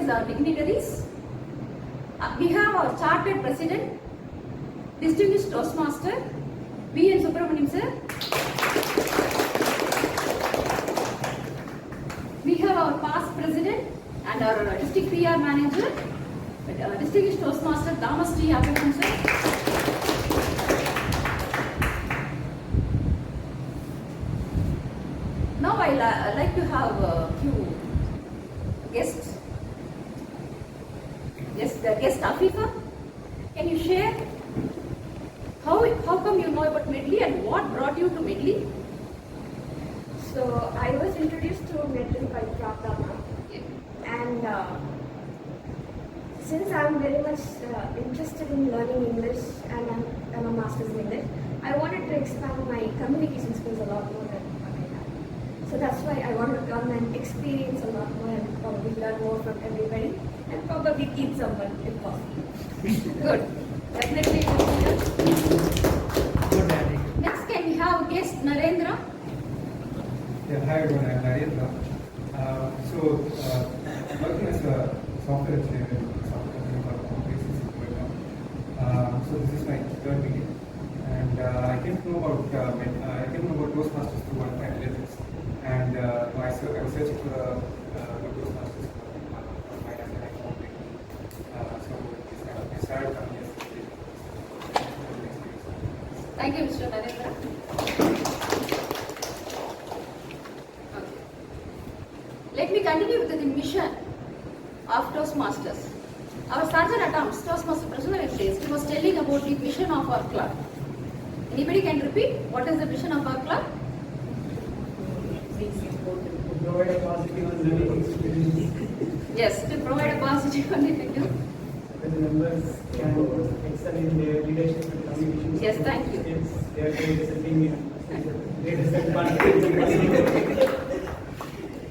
recognize our dignitaries. We have our chartered president, distinguished Toastmaster, B.N. Subramaniam sir. We have our past president and our district PR manager, distinguished Toastmaster Thomas T. Abraham sir. Now I like to have a few guests. Yes, the guest Afifa, can you share how come you know about Medley and what brought you to Medley? So I was introduced to Medley by Pratama, and since I'm very much interested in learning English and I'm a master's in English, I wanted to expand my communication skills a lot more than what I had. So that's why I wanted to come and experience a lot more and probably learn more from everybody and probably eat someone if possible. Good. Definitely. Next, can we have guest Narendra? Yeah, hi everyone, I'm Narendra. I'm working as a software engineer in a software company called Basis right now. So this is my third meeting, and I came to know about Toastmasters through one of my relatives, and I was searching for the Toastmasters for my academic company. So I started coming yesterday. Thank you, Mr. Narendra. Let me continue with the mission of Toastmasters. Our Sergeant at Arms, Toastmaster President, he was telling about the mission of our club. Anybody can repeat? What is the mission of our club? To provide a positive and learning experience. Yes, to provide a positive and effective. Where the members can excel in their leadership and communication. Yes, thank you. Skills. They are great resulting in great result participation.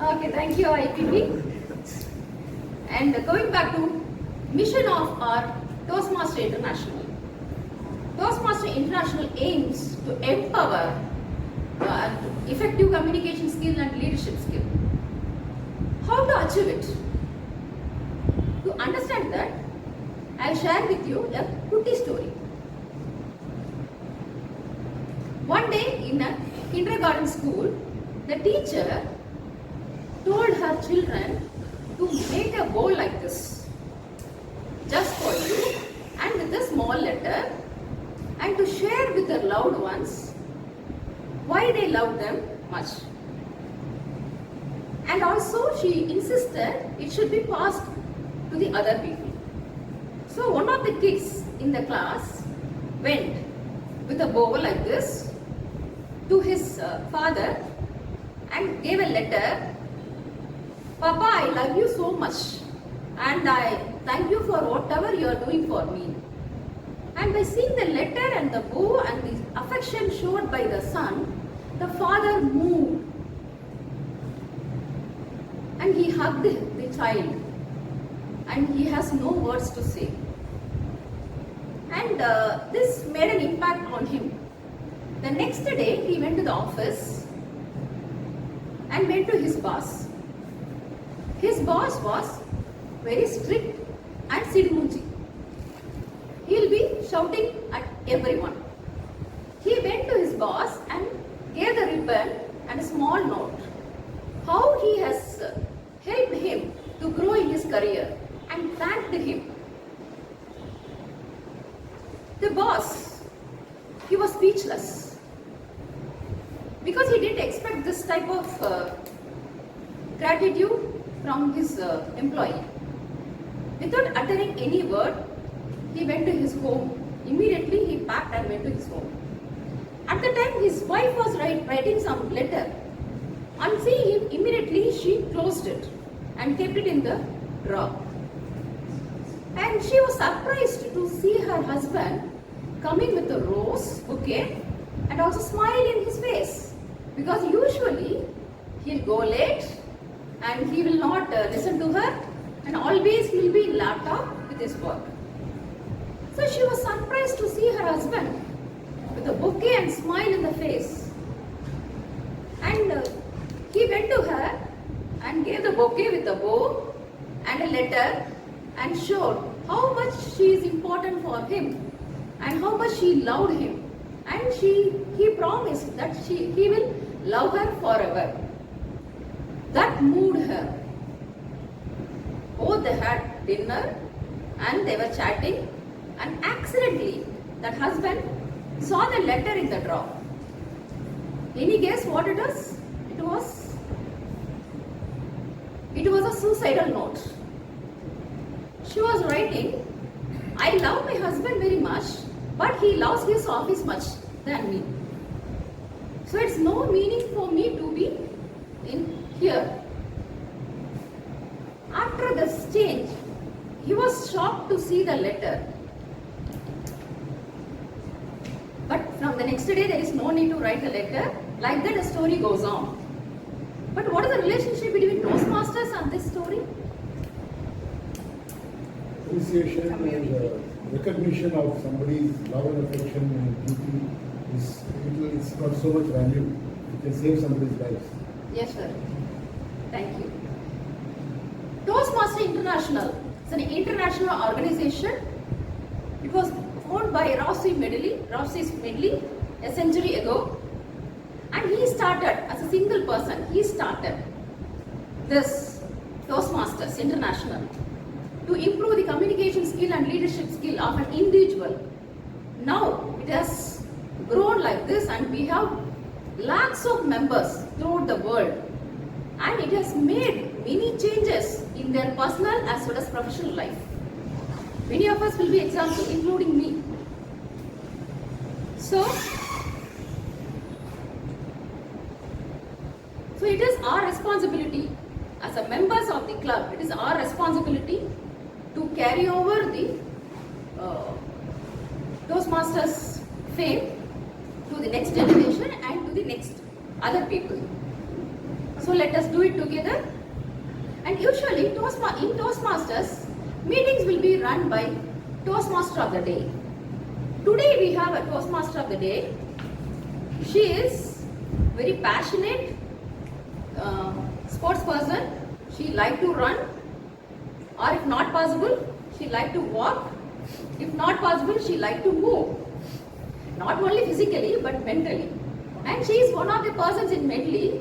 Okay, thank you, IPP. And going back to mission of our Toastmaster International. Toastmaster International aims to empower effective communication skill and leadership skill. How to achieve it? To understand that, I'll share with you a goody story. One day in a kindergarten school, the teacher told her children to make a bowl like this, just for you, and with a small letter, and to share with their loved ones why they love them much. And also she insisted it should be passed to the other people. So one of the kids in the class went with a bowl like this to his father and gave a letter. Papa, I love you so much and I thank you for whatever you are doing for me. And by seeing the letter and the bow and the affection showed by the son, the father moved and he hugged the child and he has no words to say. And this made an impact on him. The next day he went to the office and went to his boss. His boss was very strict and sidmunji. He'll be shouting at everyone. He went to his boss and gave the ribbon and a small note. How he has helped him to grow in his career and thanked him. The boss, he was speechless because he didn't expect this type of gratitude from his employee. Without uttering any word, he went to his home. Immediately he packed and went to his home. At the time his wife was writing some letter. On seeing him, immediately she closed it and kept it in the drawer. And she was surprised to see her husband coming with a rose bouquet and also smile in his face. Because usually he'll go late and he will not listen to her and always he will be in laptop with his work. So she was surprised to see her husband with a bouquet and smile in the face. And he went to her and gave the bouquet with a bow and a letter and showed how much she is important for him and how much she loved him, and he promised that he will love her forever. That moved her. Both they had dinner and they were chatting, and accidentally that husband saw the letter in the drawer. Any guess what it is? It was a suicidal note. She was writing, I love my husband very much, but he loves his office much than me. So it's no meaning for me to be in here. After this change, he was shocked to see the letter. But from the next day, there is no need to write a letter. Like that, the story goes on. But what is the relationship between Toastmasters and this story? Appreciation and recognition of somebody's love and affection and duty it's got so much value. It can save somebody's life. Yes, sir. Thank you. Toastmaster International is an international organization. It was formed by Rossi Medley a century ago. And he started, as a single person, he started this Toastmasters International to improve the communication skill and leadership skill of an individual. Now it has grown like this, and we have lakhs of members throughout the world, and it has made many changes in their personal as well as professional life. Many of us will be examples, including me. So it is our responsibility as a members of the club, it is our responsibility to carry over the Toastmasters fame to the next generation and to the next other people. So let us do it together. And usually in Toastmasters, meetings will be run by Toastmaster of the Day. Today we have a Toastmaster of the Day. She is very passionate sports person. She like to run, or if not possible, she like to walk. If not possible, she like to move. Not only physically but mentally. And she is one of the persons in Medley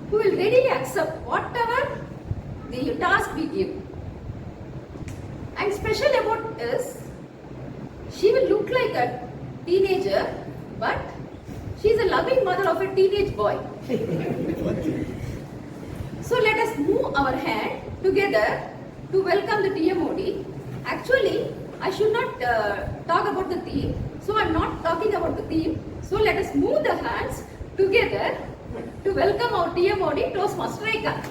who will readily accept whatever the task we give. And special about is, she will look like a teenager, but she is a loving mother of a teenage boy. So let us move our hand together to welcome the TMOD. Actually, I should not talk about the theme, so I am not talking about the theme. So let us move the hands together to welcome our TMOD, Toastmaster Rekha.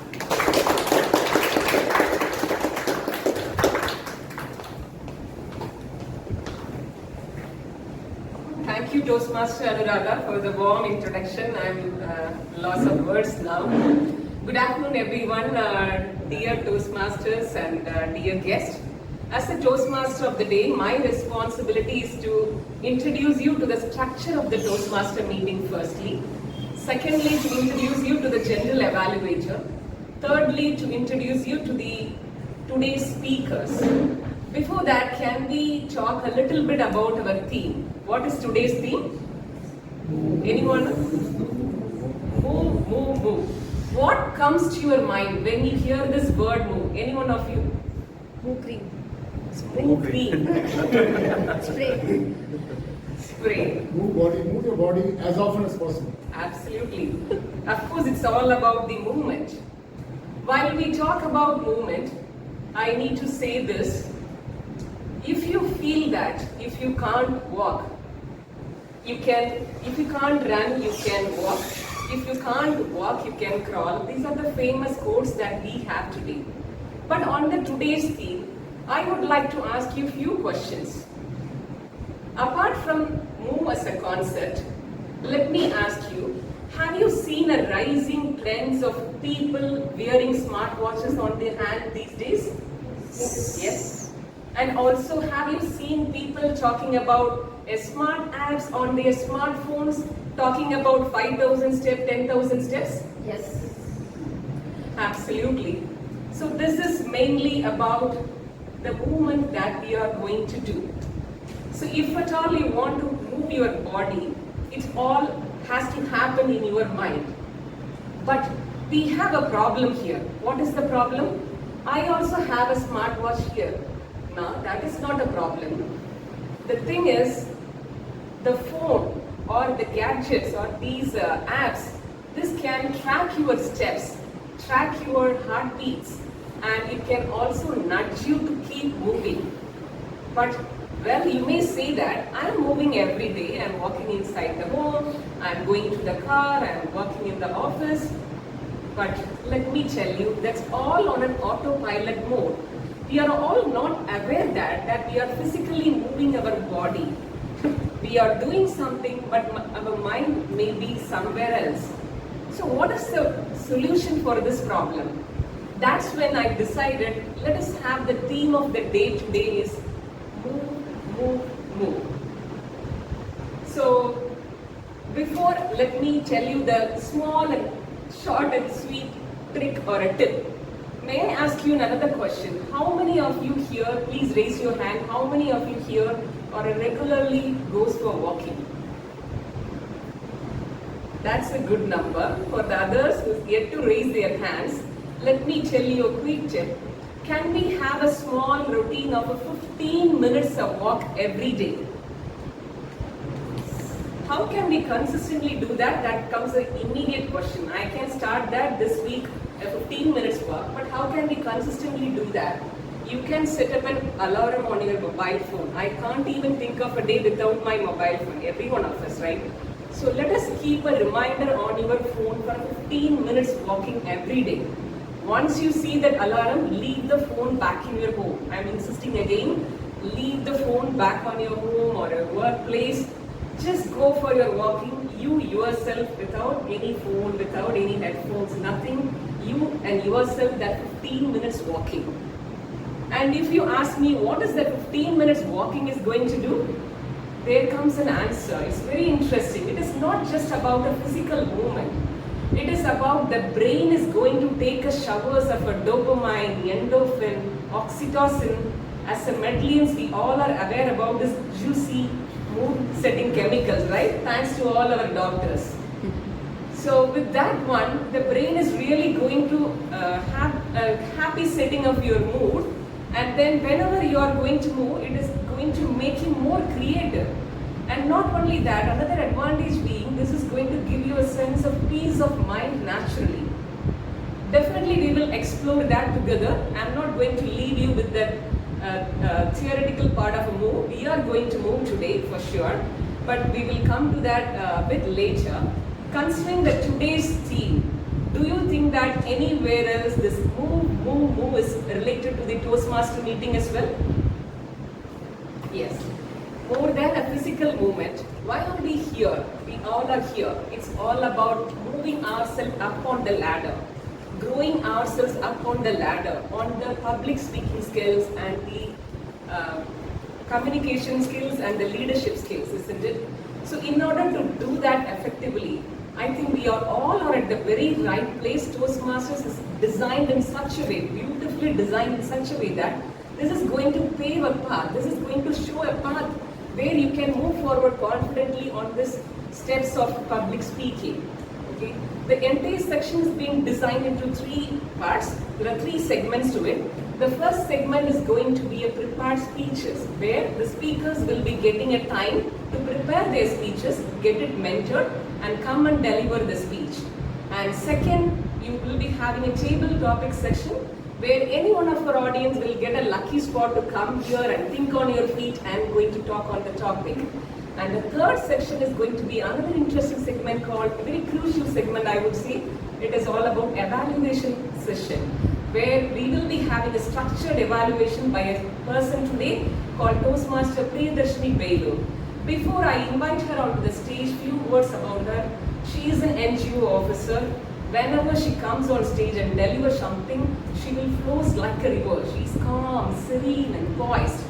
Thank you, Toastmaster Anuradha, for the warm introduction. I'm lost of words now. Good afternoon, everyone, dear Toastmasters and dear guests. As the Toastmaster of the Day, my responsibility is to introduce you to the structure of the Toastmaster meeting firstly. Secondly, to introduce you to the general evaluator. Thirdly, to introduce you to the today's speakers. Before that, can we talk a little bit about our theme? What is today's theme? Anyone? Move, move, move. What comes to your mind when you hear this word move? Any one of you? Move cream. Move cream. Spray. Spray. Move your body as often as possible. Absolutely. Of course, it's all about the movement. While we talk about movement, I need to say this. If you feel that if you can't walk, you can, if you can't run, you can walk. If you can't walk, you can crawl. These are the famous quotes that we have today. But on the today's theme, I would like to ask you a few questions. Apart from move as a concept, let me ask you, have you seen a rising trends of people wearing smartwatches on their hand these days? Yes. And also, have you seen people talking about smart apps on their smartphones, talking about 5,000 steps, 10,000 steps? Yes. Absolutely. So this is mainly about the movement that we are going to do. So if at all you want to move your body, it all has to happen in your mind. But we have a problem here. What is the problem? I also have a smartwatch here. Now that is not a problem. The thing is, the phone or the gadgets or these apps, this can track your steps, track your heartbeats, and it can also nudge you to keep moving. But well, you may say that I am moving every day, I am walking inside the home, I am going to the car, I am working in the office. But let me tell you, that's all on an autopilot mode. We are all not aware that we are physically moving our body. We are doing something, but our mind may be somewhere else. So what is the solution for this problem? That's when I decided, let us have the theme of the day today is move, move, move. So before, let me tell you the small and short and sweet trick or a tip. May I ask you another question? How many of you here, please raise your hand, how many of you here are regularly goes for walking? That's a good number. For the others who yet to raise their hands, let me tell you a quick tip. Can we have a small routine of a 15 minutes of walk every day? How can we consistently do that? That comes an immediate question. I can start that this week, a 15 minutes walk, but how can we consistently do that? You can set up an alarm on your mobile phone. I can't even think of a day without my mobile phone, every one of us, right? So let us keep a reminder on your phone for 15 minutes walking every day. Once you see that alarm, leave the phone back in your home. I'm insisting again, leave the phone back on your home or your workplace. Just go for your walking, you yourself, without any phone, without any headphones, nothing. You and yourself, that 15 minutes walking. And if you ask me what is that 15 minutes walking is going to do, there comes an answer. It's very interesting. It is not just about a physical movement. It is about the brain is going to take a showers of a dopamine, endorphin, oxytocin. As a Medleyans, we all are aware about this juicy mood-setting chemicals, right? Thanks to all our doctors. So with that one, the brain is really going to have a happy setting of your mood, and then whenever you are going to move, it is going to make you more creative. And not only that, another advantage being, this is going to give you a sense of peace of mind naturally. Definitely we will explore that together. I'm not going to leave you with that theoretical part of a move. We are going to move today for sure, but we will come to that a bit later. Considering that today's theme, do you think that anywhere else this move is related to the Toastmaster meeting as well? Yes. More than a physical movement, why are we here? We all are here. It's all about moving ourselves up on the ladder, growing ourselves up on the ladder, on the public speaking skills and the communication skills and the leadership skills, isn't it? So in order to do that effectively, I think we are all are at the very right place. Toastmasters is designed in such a way, beautifully designed in such a way that this is going to pave a path. This is going to show a path where you can move forward confidently on this steps of public speaking. Okay, the entire section is being designed into 3 parts. There are 3 segments to it. The first segment is going to be a prepared speeches, where the speakers will be getting a time to prepare their speeches, get it mentored, and come and deliver the speech. And second, you will be having a table topic section, where any one of our audience will get a lucky spot to come here and think on your feet and going to talk on the topic. And the third section is going to be another interesting segment called, a very crucial segment I would say. It is all about evaluation session, where we will be having a structured evaluation by a person today called Toastmaster Priyadarshini Belu. Before I invite her onto the stage, few words about her. She is an NGO officer. Whenever she comes on stage and delivers something, she will flow like a river. She is calm, serene and poised.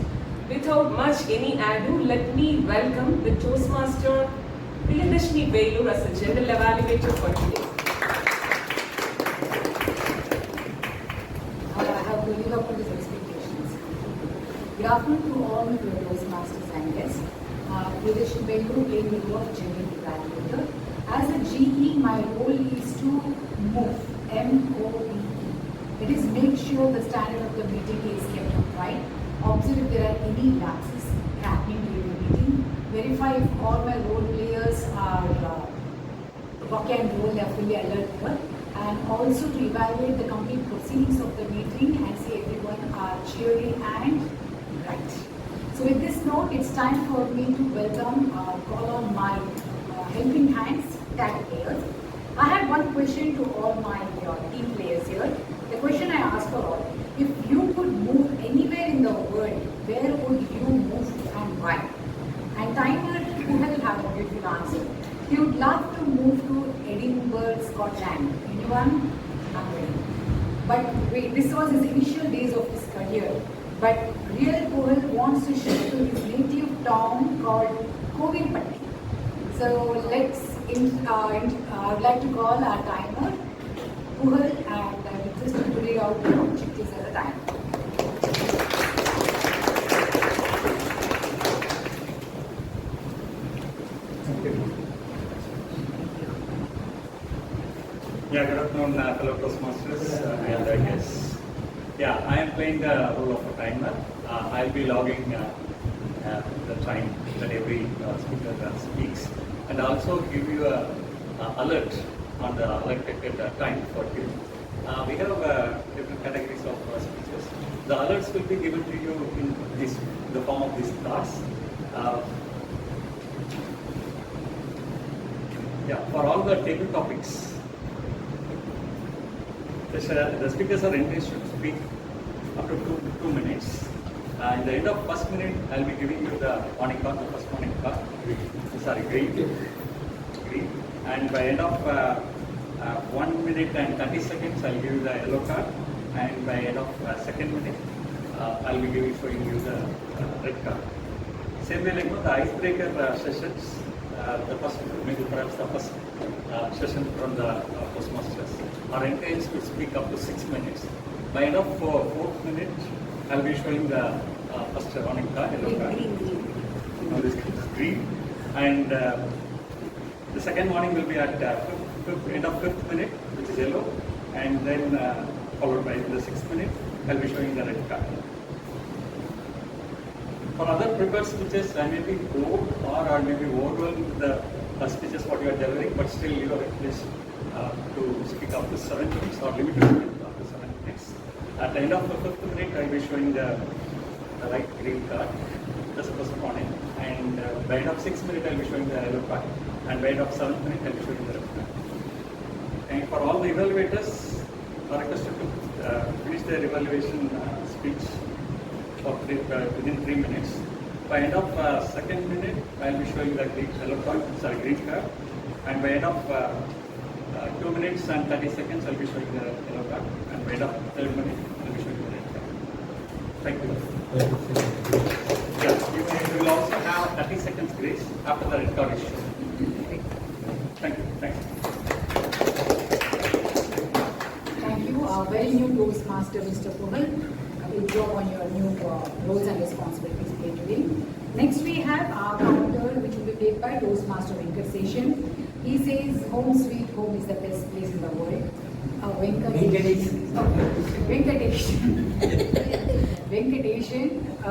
Without much any ado, let me welcome the Toastmaster Priyadarshini Belu as a general evaluator for today. afternoon to all the Toastmasters and guests. Pradesh Bengal playing the role of general evaluator. As a GE, my role is to move, M-O-V-E. That is, make sure the standard of the meeting is kept upright, observe if there are any lapses happening during the meeting, verify if all my role players are rock and roll, they are fully alert here, and also to evaluate the complete proceedings of the meeting and see everyone are cheery and bright. So with this note, it's time for me to welcome, call on my helping hands, tag players. I had one question to all my team players here. The question I asked for all, if you could move anywhere in the world, where would you move and why? And timer, who will have a beautiful answer. He would love to move to Edinburgh, Scotland. Anyone? Not ready. But wait, this was his initial days of his career. But real Kohal wants to shift to his native town called Kovilpatti. So I'd like to call our timer, Kohal, and I request him to read out the objectives at a time. Yeah, good afternoon, fellow Toastmasters and I guess. Yeah, I am playing the role of a timer. I'll be logging the time that every speaker speaks, and also give you a alert on the allocated time for you. We have different categories of speeches. The alerts will be given to you in the form of these cards. Yeah, for all the table topics. The speakers are encouraged to speak up to 2 minutes. In the end of first minute, I'll be giving you the warning card, the first warning card. Green. And by end of 1 minute and 30 seconds, I'll give you the yellow card. And by end of second minute, I'll be showing you the red card. Same way like the icebreaker sessions. The first, maybe perhaps the first session from the Toastmasters are encouraged to speak up to 6 minutes. By end of 4th minute, I'll be showing the first warning card, yellow card. Now this is green. And the second warning will be at end of 5th minute, which is yellow. And then followed by the 6th minute, I'll be showing the red card. For other prepared speeches, I may be bored or I may be overwhelmed with the speeches what you are delivering, but still you are encouraged to speak up to 7 minutes or limit to up to 7 minutes. At the end of the 5th minute, I will be showing the light green card. That's the first warning. And by end of 6th minute, I will be showing the yellow card. And by end of 7th minute, I will be showing the red card. And for all the evaluators, are requested to finish their evaluation speech within 3 minutes. By end of 2nd minute, I will be showing the green card. And by end of 2 minutes and 30 seconds, I will be showing the yellow card. And by end of 3rd minute, I will be showing the red card. Thank you. Yeah, you will also have 30 seconds grace after the red card is shown. Thank you. Thanks. Thank you. Very new Toastmaster, Mr. Kohal. Good job on your new roles and responsibilities played today. Next we have our counter, which will be played by Toastmaster Venkatesh. He says, "Home sweet home is the best place in the world." Venkatesh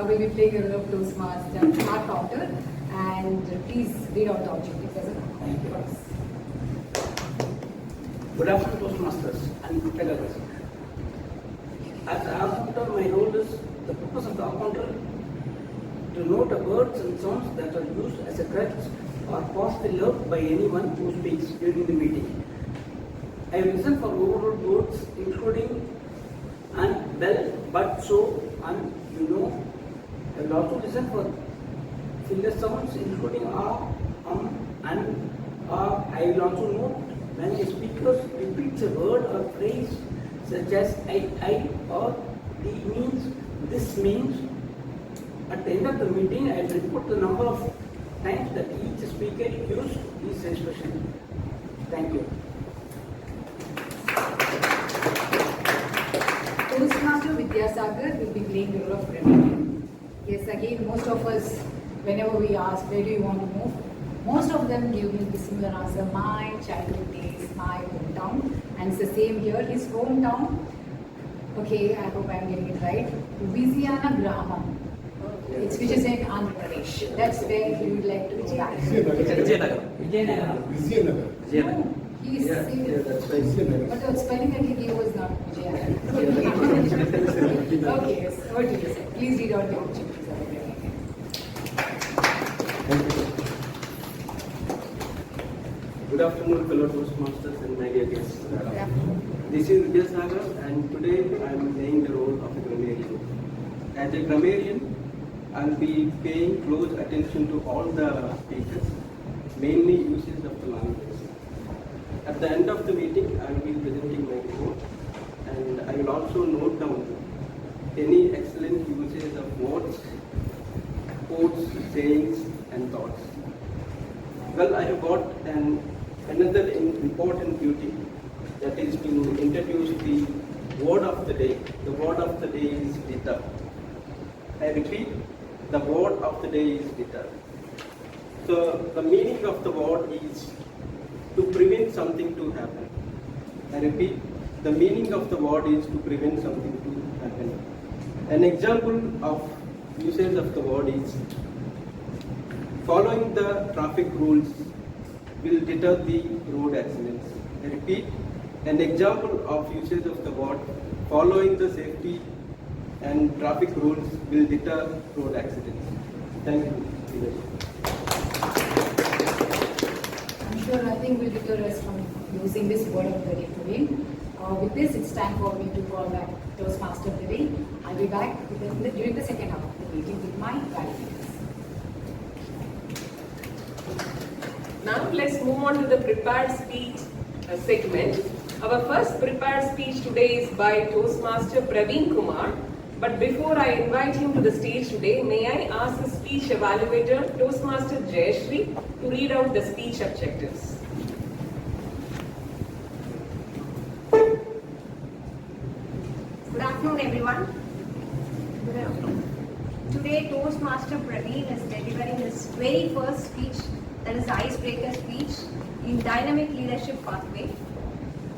will be playing the role of Toastmaster, our counter, and please read out the objectives as a counter. Good afternoon, Toastmasters and fellow guests. As an accounter, my role is the purpose of the accounter to note the words and sounds that are used as a crutch or pass the love by anyone who speaks during the meeting. I listen for overall words including and, well, but, so, and, you know. I will also listen for filler sounds including and, I will also note when a speaker repeats a word or phrase such as I or the means, this means. At the end of the meeting, I will report the number of times that each speaker used this expression. Thank you. Toastmaster Vidyasagar will be playing the role of revenue. Yes, Yes, again, most of us, whenever we ask, where do you want to move? Most of them give me the similar answer, my childhood days, my hometown. And it's the same here, his hometown. Okay, I hope I'm getting it right. Viziana Graham, which is in Andhra Pradesh. That's where he would like to go back. Vizianagar. Vizianagar. No, he is saying, That's right. Vizianagar. but the spelling that he gave was not Vijayanagar. Okay, yes, what did you say? Please read out the opportunities available. Good afternoon, fellow Toastmasters and my dear guests. This is Vizianagar, and today I am playing the role of a grammarian. As a grammarian, I will be paying close attention to all the speakers, mainly uses of the language. At the end of the meeting, I will be presenting my report, and I will also note down any excellent uses of words, quotes, sayings, and thoughts. Well, I have got another important duty, that is to introduce the word of the day. The word of the day is deter. I repeat, the word of the day is deter. So the meaning of the word is to prevent something to happen. I repeat, the meaning of the word is to prevent something to happen. An example of usage of the word is following the traffic rules will deter the road accidents. I repeat, an example of usage of the word following the safety and traffic rules will deter road accidents. Thank you. I'm sure nothing will deter us from using this word of the day today. With this, it's time for me to call back Toastmaster of the day. I'll be back during the second half of the meeting with my validators. Now let's move on to the prepared speech segment. Our first prepared speech today is by Toastmaster Praveen Kumar. But before I invite him to the stage today, may I ask the speech evaluator, Toastmaster Jayashree, to read out the speech objectives. Good afternoon, everyone. Good afternoon. Today, Toastmaster Praveen is delivering his very first speech, that is the icebreaker speech in Dynamic Leadership Pathway.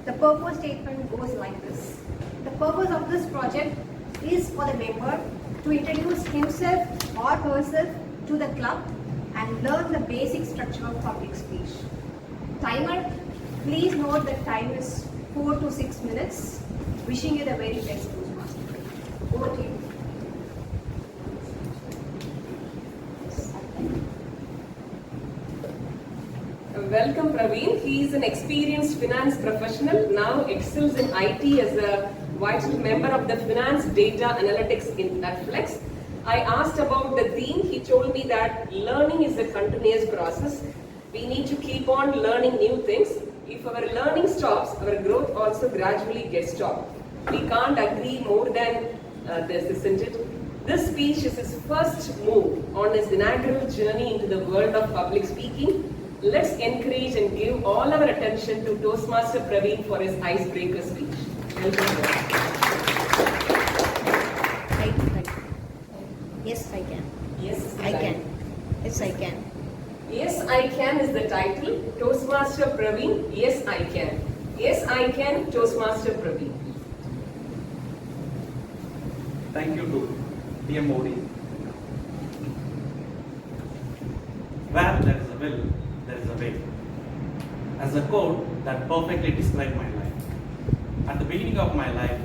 The purpose statement goes like this. The purpose of this project is for the member to introduce himself or herself to the club and learn the basic structure of public speech. Timer, please note that time is 4 to 6 minutes. Wishing you the very best, Toastmaster. Over to you. Welcome Praveen. He is an experienced finance professional, now excels in IT as a vital member of the finance data analytics in Netflix. I asked about the theme. He told me that learning is a continuous process. We need to keep on learning new things. If our learning stops, our growth also gradually gets stopped. We can't agree more than this, isn't it? This speech is his first move on his inaugural journey into the world of public speaking. Let's encourage and give all our attention to Toastmaster Praveen for his icebreaker speech. Yes, I can. Yes, I can. Yes, I can. Yes, I can is the title. Toastmaster Praveen, yes, I can. Yes, I can, Toastmaster Praveen. Thank you to PM Modi. Where there is a will, there is a way. As a quote that perfectly described my life. At the beginning of my life,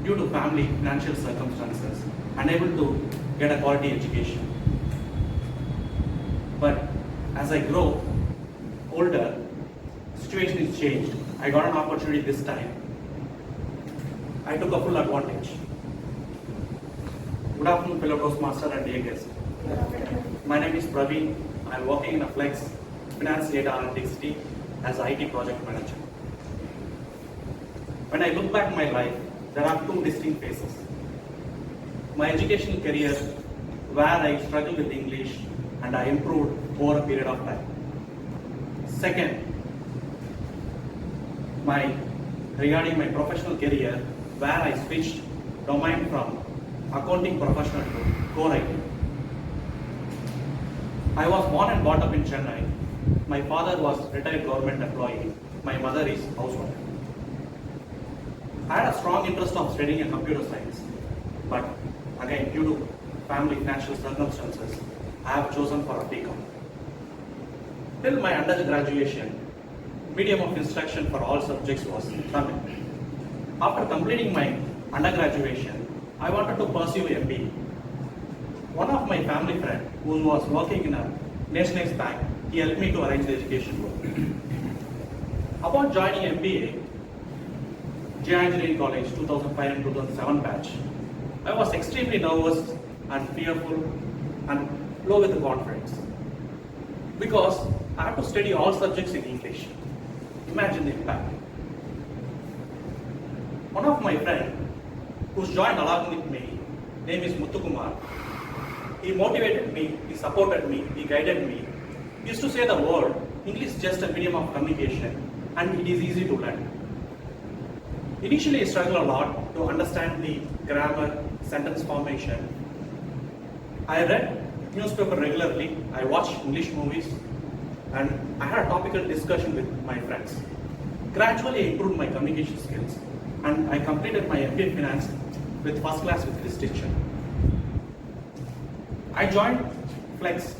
due to family financial circumstances, unable to get a quality education. But as I grow older, situation is changed. I got an opportunity this time. I took a full advantage. Good afternoon, fellow Toastmaster and dear guests. My name is Praveen. I am working in a Flex Finance Data Analytics team as IT project manager. When I look back my life, there are two distinct phases. My educational career, where I struggled with English and I improved over a period of time. Second, regarding my professional career, where I switched domain from accounting professional to core IT. I was born and brought up in Chennai. My father was retired government employee. My mother is housewife. I had a strong interest of studying computer science, but again, due to family financial circumstances, I have chosen for a BCom. Till my undergraduation, medium of instruction for all subjects was Tamil. After completing my undergraduation, I wanted to pursue MBA. One of my family friend who was working in a nationalized bank, he helped me to arrange the education loan. Upon joining MBA, J. Engineering College 2005 and 2007 batch, I was extremely nervous and fearful and low with the confidence because I had to study all subjects in English. Imagine the impact. One of my friends who's joined along with me, name is Muthukumar. He motivated me, he supported me, he guided me. He used to say the word, English is just a medium of communication and it is easy to learn. Initially I struggled a lot to understand the grammar, sentence formation. I read newspaper regularly, I watched English movies, and I had a topical discussion with my friends. Gradually I improved my communication skills and I completed my MBA Finance with first class with distinction. I joined Flex.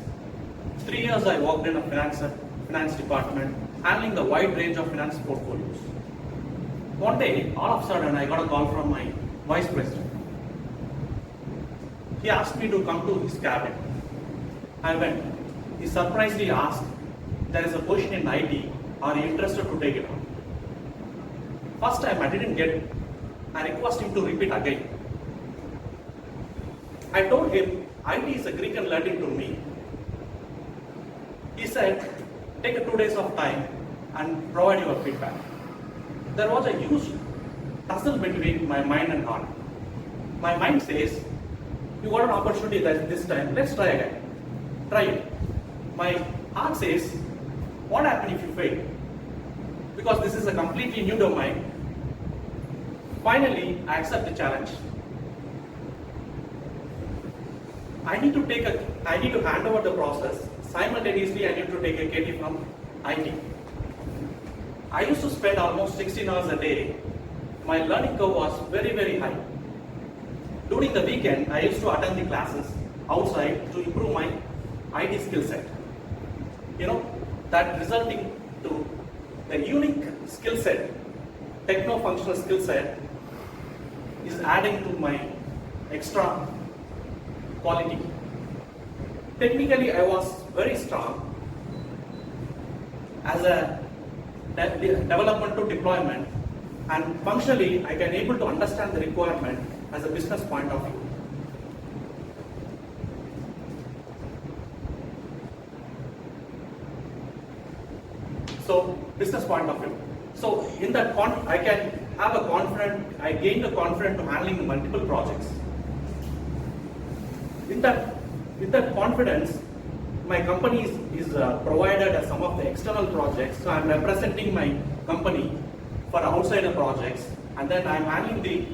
3 years I worked in a finance department, handling the wide range of finance portfolios. One day, all of a sudden, I got a call from my vice president. He asked me to come to his cabin. I went. He surprisingly asked, there is a position in IT, are you interested to take it on? First time I didn't get it. I requested him to repeat again. I told him, IT is a Greek and Latin to me. He said, take 2 days of time and provide your feedback. There was a huge tussle between my mind and heart. My mind says, you got an opportunity this time, let's try again. Try it. My heart says, what happens if you fail? Because this is a completely new domain. Finally, I accept the challenge. I need to hand over the process. Simultaneously, I need to take a KT from IT. I used to spend almost 16 hours a day. My learning curve was very, very high. During the weekend, I used to attend the classes outside to improve my IT skill set. That resulting to the unique skill set, techno-functional skill set, is adding to my extra quality. Technically, I was very strong. As a development to deployment, and functionally, I can able to understand the requirement as a business point of view. So, business point of view. So, in that I can have a confidence. I gained the confidence to handling multiple projects. With that confidence, my company is provided some of the external projects. So I'm representing my company for outside projects, and then I'm handling the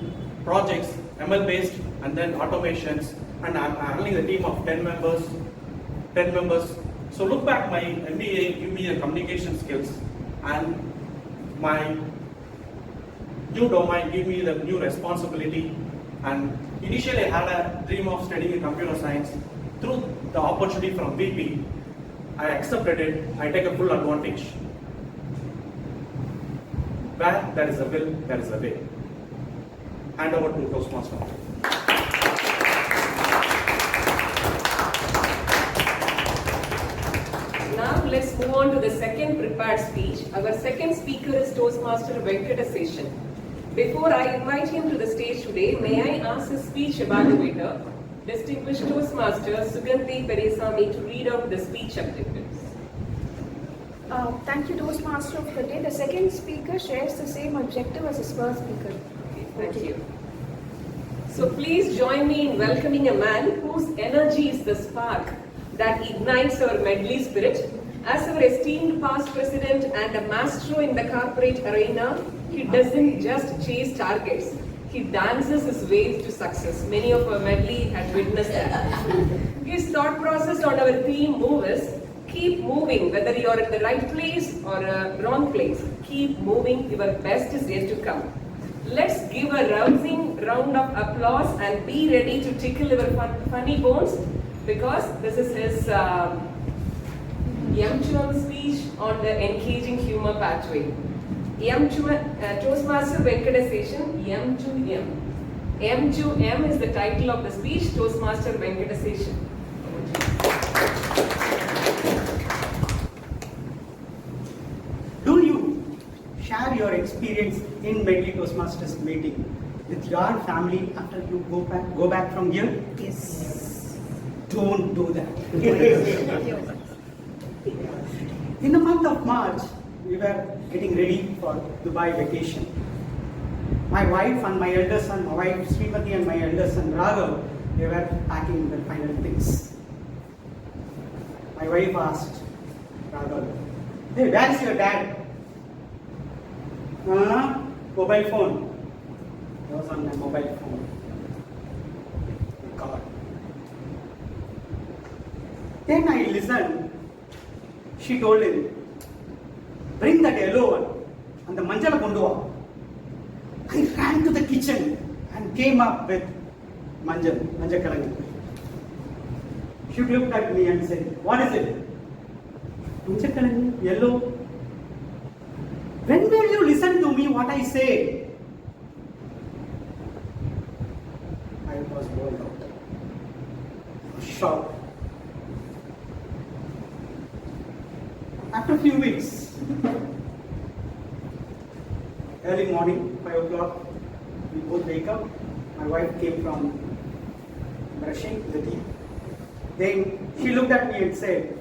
projects ML based, and then automations, and I'm handling the team of 10 members. So look back, my MBA give me a communication skills, and my new domain give me the new responsibility. And initially I had a dream of studying computer science. Through the opportunity from VP, I accepted it. I take a full advantage. Where there is a will, there is a way. Hand over to Toastmaster. Now let's move on to the second prepared speech. Our second speaker is Toastmaster Venkataseshan. Before I invite him to the stage today, may I ask the speech evaluator, distinguished Toastmaster Sugandhi Peresami, to read out the speech objectives. Thank you, Toastmaster of the day. The second speaker shares the same objective as his first speaker. Okay, thank you. So please join me in welcoming a man whose energy is the spark that ignites our Medley spirit. As our esteemed past president and a maestro in the corporate arena, he doesn't just chase targets. He dances his way to success. Many of our Medley had witnessed that. His thought process on our theme move is keep moving, whether you are in the right place or a wrong place. Keep moving, your best is yet to come. Let's give a rousing round of applause and be ready to tickle our funny bones, because this is his Yamchuan speech on the engaging humor pathway. Toastmaster Venkatesation, M to M. M to M is the title of the speech, Toastmaster Venkatesation. Do you share your experience in Medley Toastmasters meeting with your family after you go back from here? Yes. Don't do that. In the month of March, we were getting ready for Dubai vacation. My wife and my elder son, my wife Srimati and my elder son Raghav, they were packing the final things. My wife asked Raghav, "Hey, where is your dad?" Mobile phone. I was on my mobile phone. God. Then I listened. She told him, "Bring that yellow one and the manjala konduva." I ran to the kitchen and came up with manjal kalangi. She looked at me and said, "What is it?" "Manjal kalangi, yellow." "When will you listen to me what I say?" I was bored out. I was shocked. After a few weeks, early morning, 5 o'clock, we both wake up. My wife came from brushing the teeth. Then she looked at me and said,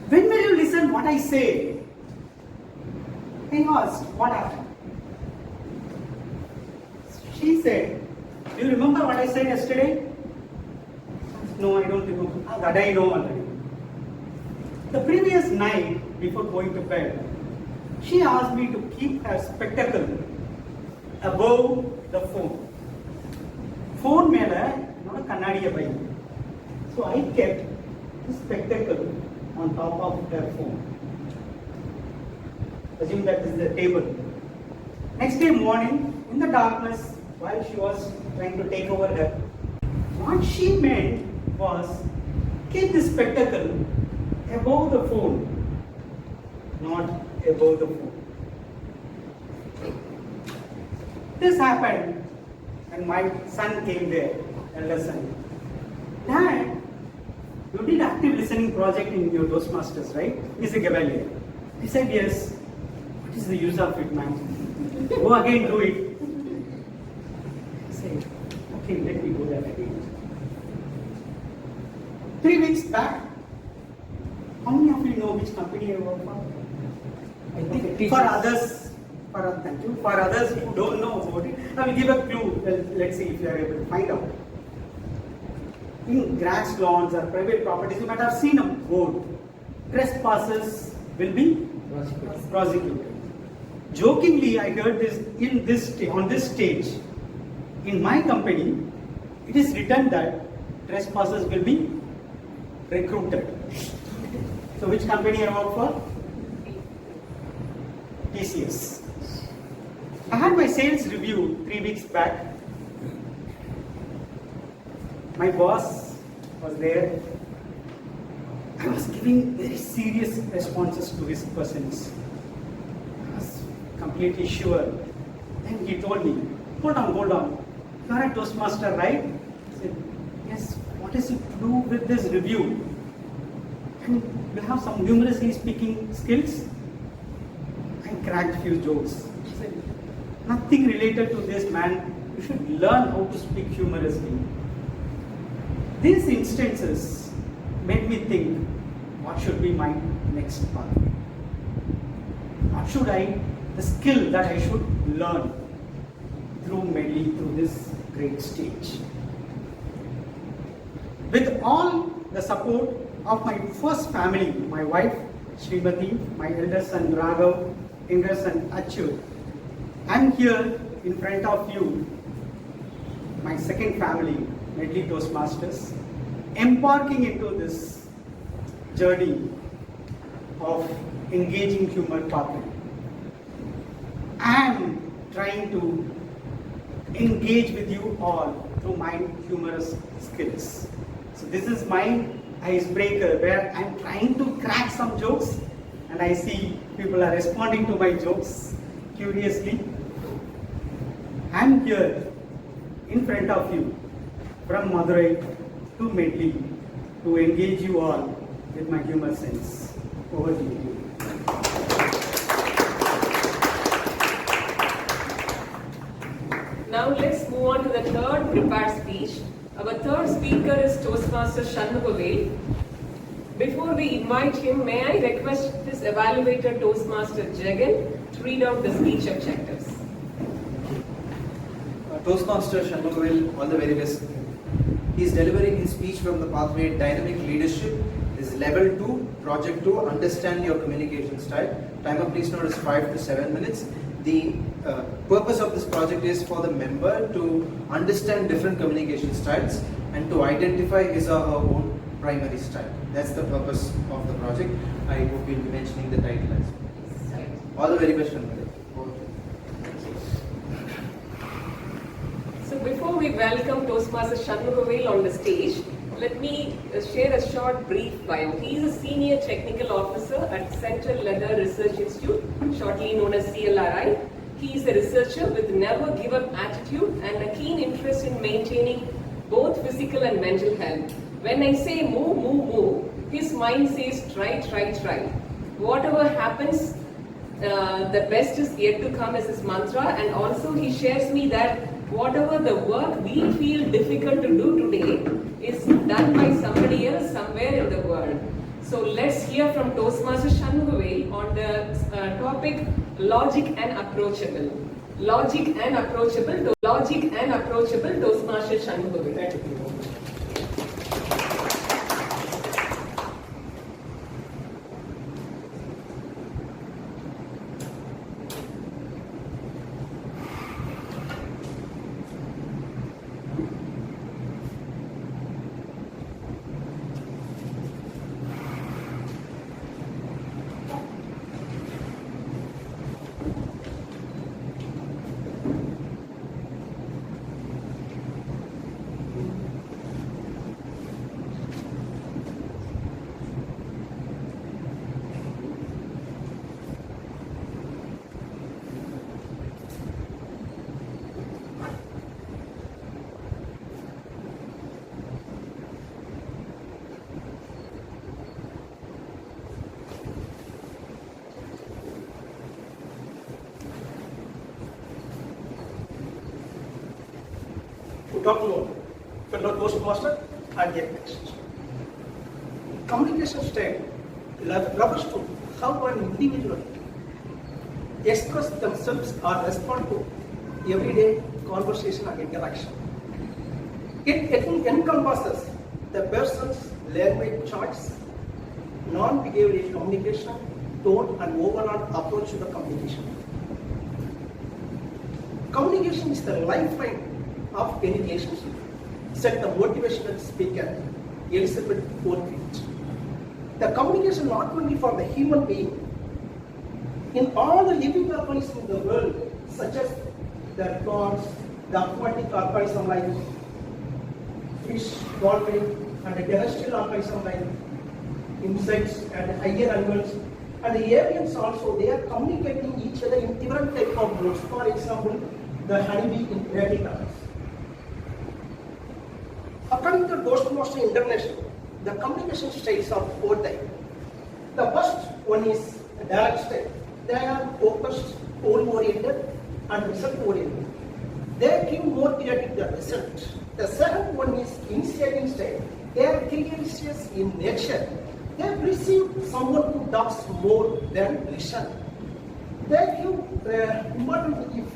"When will you listen what I say?" I asked, "What happened?" She said, "Do you remember what I said yesterday?" "No, I don't remember." "That I know already." The previous night, before going to bed, she asked me to keep her spectacle above the phone. Phone mele noda kannadiya bai. So I kept the spectacle on top of her phone. Assume that this is the table. Next day morning, in the darkness, while she was trying to take over her, what she meant was keep the spectacle above the phone, not above the phone. This happened and my son came there, elder son. "Dad, you did active listening project in your Toastmasters, right?" He's a cavalier. He said, "Yes." "What is the use of it, man? Go again, do it." I said, "Okay, let me go there again." 3 weeks back, how many of you know which company I work for? I think for others, thank you. For others who don't know about it, I will give a clue. Well, let's see if you are able to find out. In grass lawns or private properties, you might have seen a board. Trespassers will be prosecuted. Jokingly, I heard this on this stage. In my company, it is written that trespassers will be recruited. So which company I work for? TCS. I had my sales review 3 weeks back. My boss was there. I was giving very serious responses to his questions. I was completely sure. Then he told me, hold on. You are a Toastmaster, right?" I said, "Yes." "What is it to do with this review?" "And you have some humorously speaking skills." I cracked few jokes. I said, "Nothing related to this, man. You should learn how to speak humorously." These instances made me think, what should be my next path? The skill that I should learn through Medley, through this great stage. With all the support of my first family, my wife, Srimati, my elder son Raghav, younger son Achyut, I'm here in front of you my second family, Medley Toastmasters, embarking into this journey of engaging humor topic. I am trying to engage with you all through my humorous skills. So this is my icebreaker where I am trying to crack some jokes and I see people are responding to my jokes curiously. I am here in front of you from Madurai to Medley to engage you all with my humor sense. Over to you. Now let's move on to the third prepared speech. Our third speaker is Toastmaster Shanmugavel. Before we invite him, may I request his evaluator Toastmaster Jagan to read out the speech objectives. Toastmaster Shanmugavel, all the very best. He is delivering his speech from the pathway Dynamic Leadership. This is level 2, project 2, understand your communication style. Timer please note is 5 to 7 minutes. The purpose of this project is for the member to understand different communication styles and to identify his or her own primary style. That's the purpose of the project. I hope you'll be mentioning the title as well. All the very best, Shanmugavel. So before we welcome Toastmaster Shanmugavel on the stage, let me share a short brief bio. He is a senior technical officer at Central Leather Research Institute, shortly known as CLRI. He is a researcher with never give up attitude and a keen interest in maintaining both physical and mental health. When I say move, move, move, his mind says try, try, try. Whatever happens, the best is yet to come is his mantra, and also he shares me that whatever the work we feel difficult to do today is done by somebody else somewhere in the world. So let's hear from Toastmaster Shanmugavel on the topic logic and approachable. Logic and approachable. Logic and approachable. Toastmaster Shanmugavel. Thank you. Good afternoon, fellow Toastmaster and their guests. Communication style refers to how an individual express themselves or respond to everyday conversation and interaction. It encompasses the person's language choice, non-behavioral communication, tone, and overall approach to the communication. Communication is the lifeline of any relationship, said the motivational speaker Elizabeth Portrait. The communication not only for the human being, in all the living organisms in the world, such as the plants, the aquatic organisms like fish, dolphin, and the terrestrial organisms like insects and higher animals, and the avians also, they are communicating each other in different type of modes. For example, the honeybee in creative colors. According to Toastmasters International, the communication styles are 4 types. The first one is direct style. They are focused, goal-oriented, and result-oriented. They give more credit to the result. The second one is initiating style. They are gregarious in nature. They perceive someone who talks more than listen. They give importance to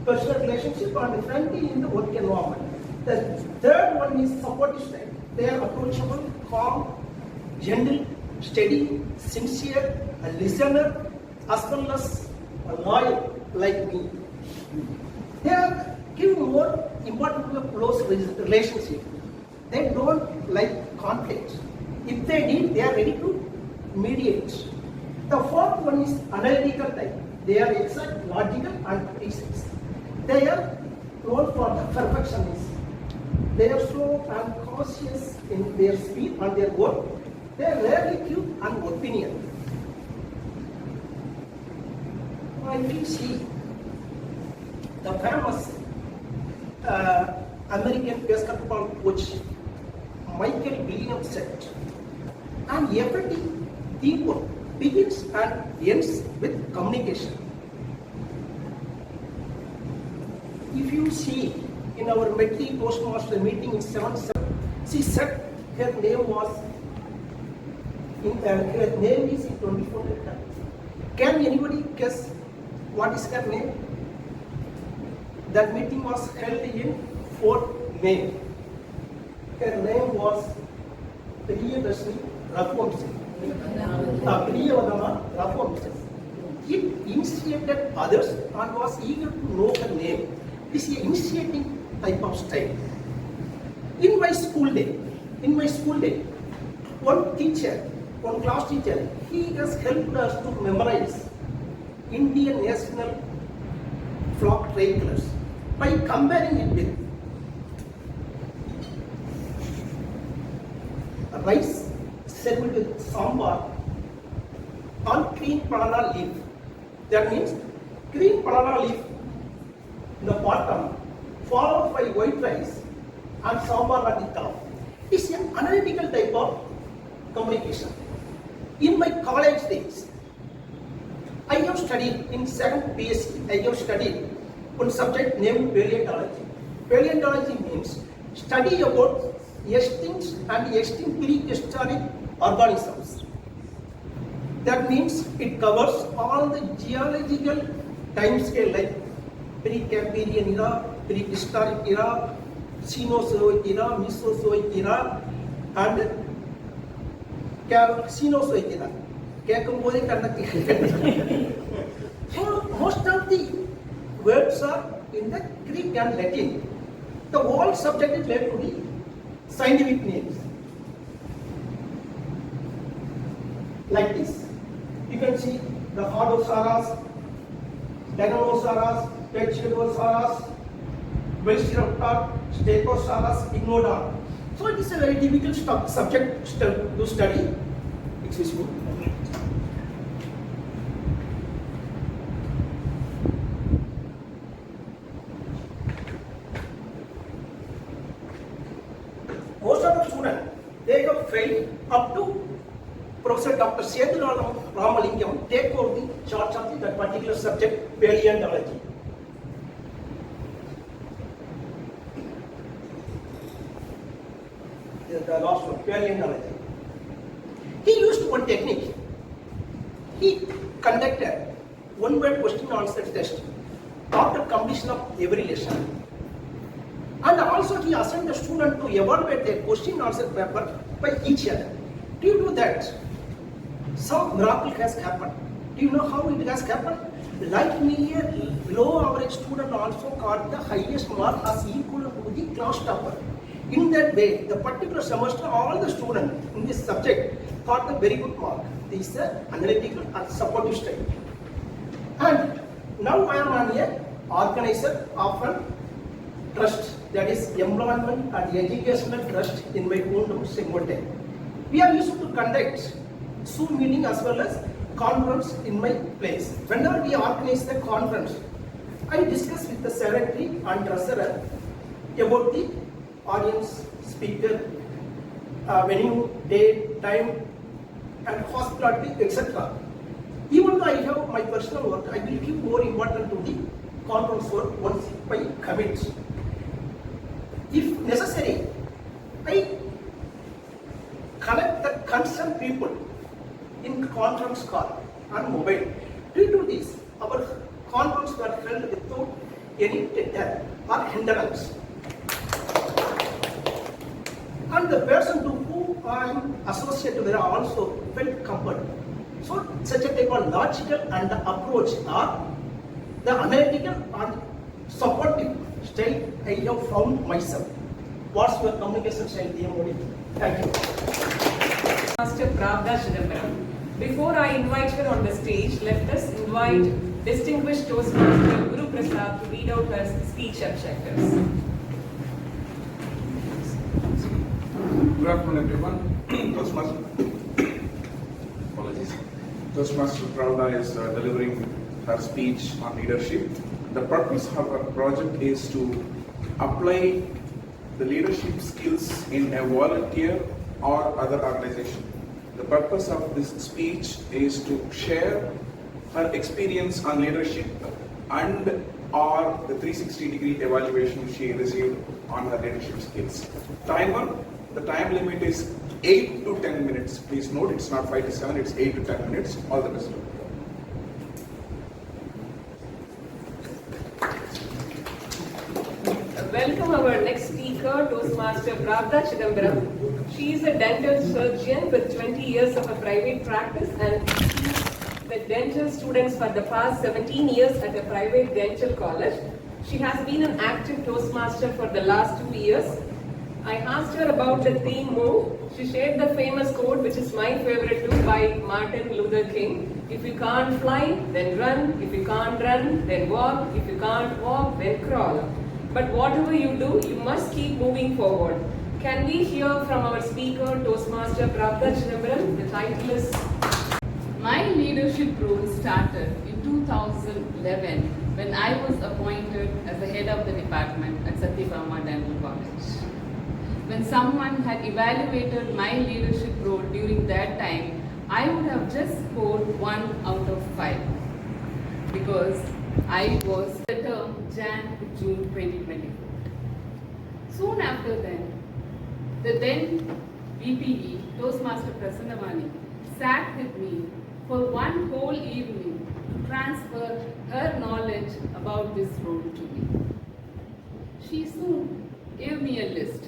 personal relationship and friendly in the work environment. The third one is supportive style. They are approachable, calm, gentle, steady, sincere, a listener, as well as a loyal like me. They are giving more importance to the close relationship. They don't like conflict. If they need, they are ready to mediate. The fourth one is analytical type. They are exact, logical, and precise. They are known for the perfectionism. They are slow and cautious in their speed and their work. They rarely give an opinion. If you see the famous American basketball coach Michael Williams said, an effective teamwork begins and ends with communication. If you see in our Medley Toastmasters meeting in 7/7, she said her name is in 24 letters. Can anybody guess what is her name? That meeting was held in 4th May. Her name was Priyadashni Raghuvamshi. Priyavadama Raghuvamshi. It initiated others and was eager to know her name. This is an initiating type of style. In my school day, one class teacher, he has helped us to memorize Indian national flock tricolors by comparing it with rice served with sambar on green banana leaf. That means green banana leaf in the bottom, followed by white rice and sambar at the top. It's an analytical type of communication. In my college days, I have studied in 2nd PSc, I have studied one subject named paleontology. Paleontology means study about extinct and extinct prehistoric organisms. That means it covers all the geological timescale like pre-Cambrian era, prehistoric era, Cenozoic era, Mesozoic era, and Cenozoic era. So most of the words are in the Greek and Latin. The whole subject is led to the scientific names. Like this. You can see the Hadrosaurus, Dinosaurus, Pterosaurus, Velociraptor, Stegosaurus, Ignodon. So it is a very typical subject to study. Excuse me. Most of the students, they have failed up to Professor Dr. Sethu Ramalingam take over the charge of that particular subject, paleontology. The last one, paleontology. He used one technique. He conducted one-word question answer test after completion of every lesson. And also he assigned the student to evaluate their question answer paper by each other. Due to that, some miracle has happened. Do you know how it has happened? Like me, a low average student also got the highest mark as equal to the class topper. In that way, the particular semester, all the students in this subject got a very good mark. This is the analytical and supportive style. And now I am on a organizer of a trust, that is employment and educational trust in my own Sengote. We are used to conduct Zoom meeting as well as conference in my place. Whenever we organize the conference, I discuss with the secretary and treasurer about the audience, speaker, venue, date, time, and hospitality, etc. Even though I have my personal work, I will give more importance to the conference work once I commit. If necessary, I connect the concerned people in conference call and mobile. Due to this, our conference were held without any debt or hindrance. And the person to whom I am associated with also felt comfort. So such a type of logical and approach are the analytical and supportive style I have found myself. What's your communication style, DMOD? Thank you. Master Pravda Chidambaram. Before I invite her on the stage, let us invite distinguished Toastmaster Guru Prasad to read out her speech objectives. Good afternoon, everyone. Toastmaster Pravda is delivering her speech on leadership. The purpose of our project is to apply the leadership skills in a volunteer or other organization. The purpose of this speech is to share her experience on leadership and or the 360-degree evaluation she received on her leadership skills. Timer, the time limit is 8 to 10 minutes. Please note, it's not 5 to 7, it's 8 to 10 minutes. All the best. Welcome our next speaker, Toastmaster Pravda Chidambaram. She is a dental surgeon with 20 years of a private practice and the dental students for the past 17 years at a private dental college. She has been an active Toastmaster for the last 2 years. I asked her about the theme move. She shared the famous quote, which is my favorite too, by Martin Luther King. If you can't fly, then run. If you can't run, then walk. If you can't walk, then crawl. But whatever you do, you must keep moving forward. Can we hear from our speaker, Toastmaster Pravda Chidambaram? The title is... My leadership role started in 2011 when I was appointed as the head of the department at Satyabama Dental College. When someone had evaluated my leadership role during that time, I would have just scored 1 out of 5 because I was the term Jan to June 2024. Soon after the then VPE, Toastmaster Prasannavani, sat with me for one whole evening to transfer her knowledge about this role to me. She soon gave me a list,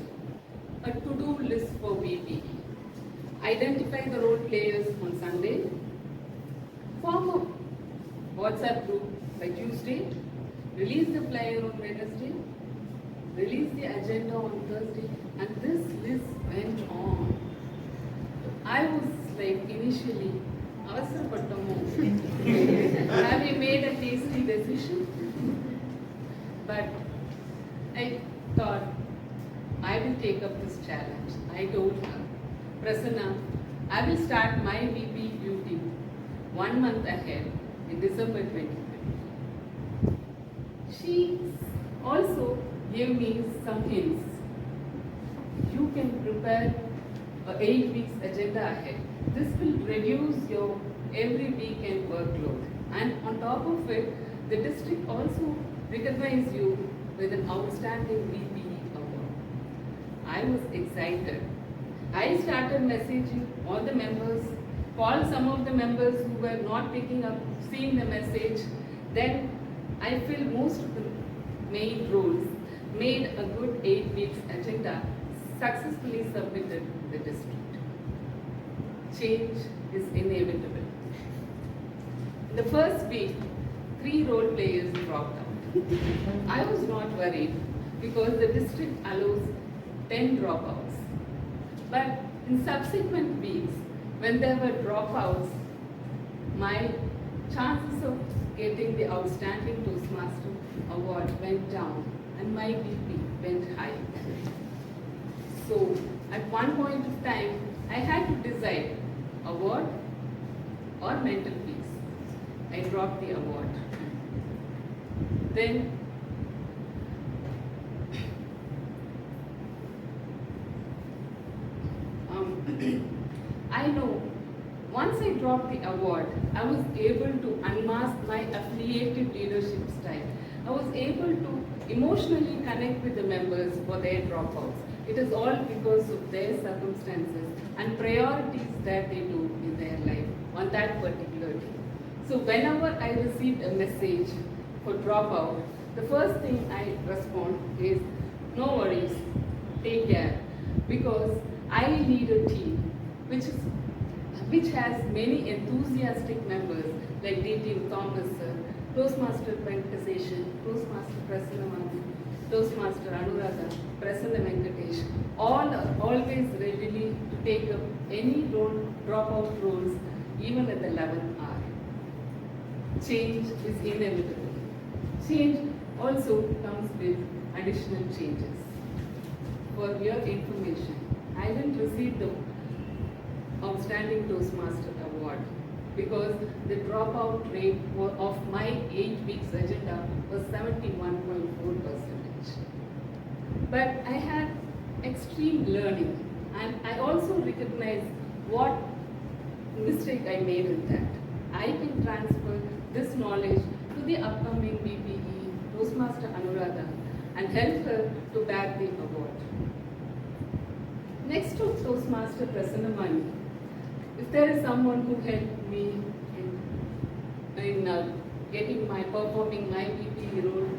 a to-do list for VPE. Identify the role players on Sunday, form a WhatsApp group by Tuesday, release the flyer on Wednesday, release the agenda on Thursday, and this list went on. I was like initially, have we made a hasty decision? But I thought I will take up this challenge. I told her, Prasanna, I will start my VP duty 1 month ahead in December 2020. She also gave me some hints. You can prepare an 8 weeks agenda ahead. This will reduce your every weekend workload. And on top of it, the district also recognizes you with an outstanding VPE award. I was excited. I started messaging all the members, called some of the members who were not picking up, seeing the message. Then I filled most of the main roles, made a good 8 weeks agenda, successfully submitted to the district. Change is inevitable. In the first week, 3 role players dropped out. I was not worried because the district allows 10 dropouts. But in subsequent weeks, when there were dropouts, my chances of getting the Outstanding Toastmaster award went down and my BP went high. So at one point of time, I had to decide award or mental peace. I dropped the award. Then I know once I dropped the award, I was able to unmask my affiliated leadership style. I was able to emotionally connect with the members for their dropouts. It is all because of their circumstances and priorities that they do in their life on that particular day. So whenever I received a message for dropout, the first thing I respond is, no worries, take care, because I lead a team which has many enthusiastic members like D.T. Thomas sir, Toastmaster Venkateshan, Toastmaster Prasanna, Toastmaster Anuradha, Prasanna Venkatesh, all are always ready to take up any role, dropout roles, even at the 11th hour. Change is inevitable. Change also comes with additional changes. For your information, I didn't receive the Outstanding Toastmaster Award because the dropout rate of my 8 weeks agenda was 71.4%. But I had extreme learning, and I also recognize what mistake I made in that. I can transfer this knowledge to the upcoming BPE Toastmaster Anuradha and help her to bag the award. Next to Toastmaster Prasanna Mani, if there is someone who helped me in performing my BPE role,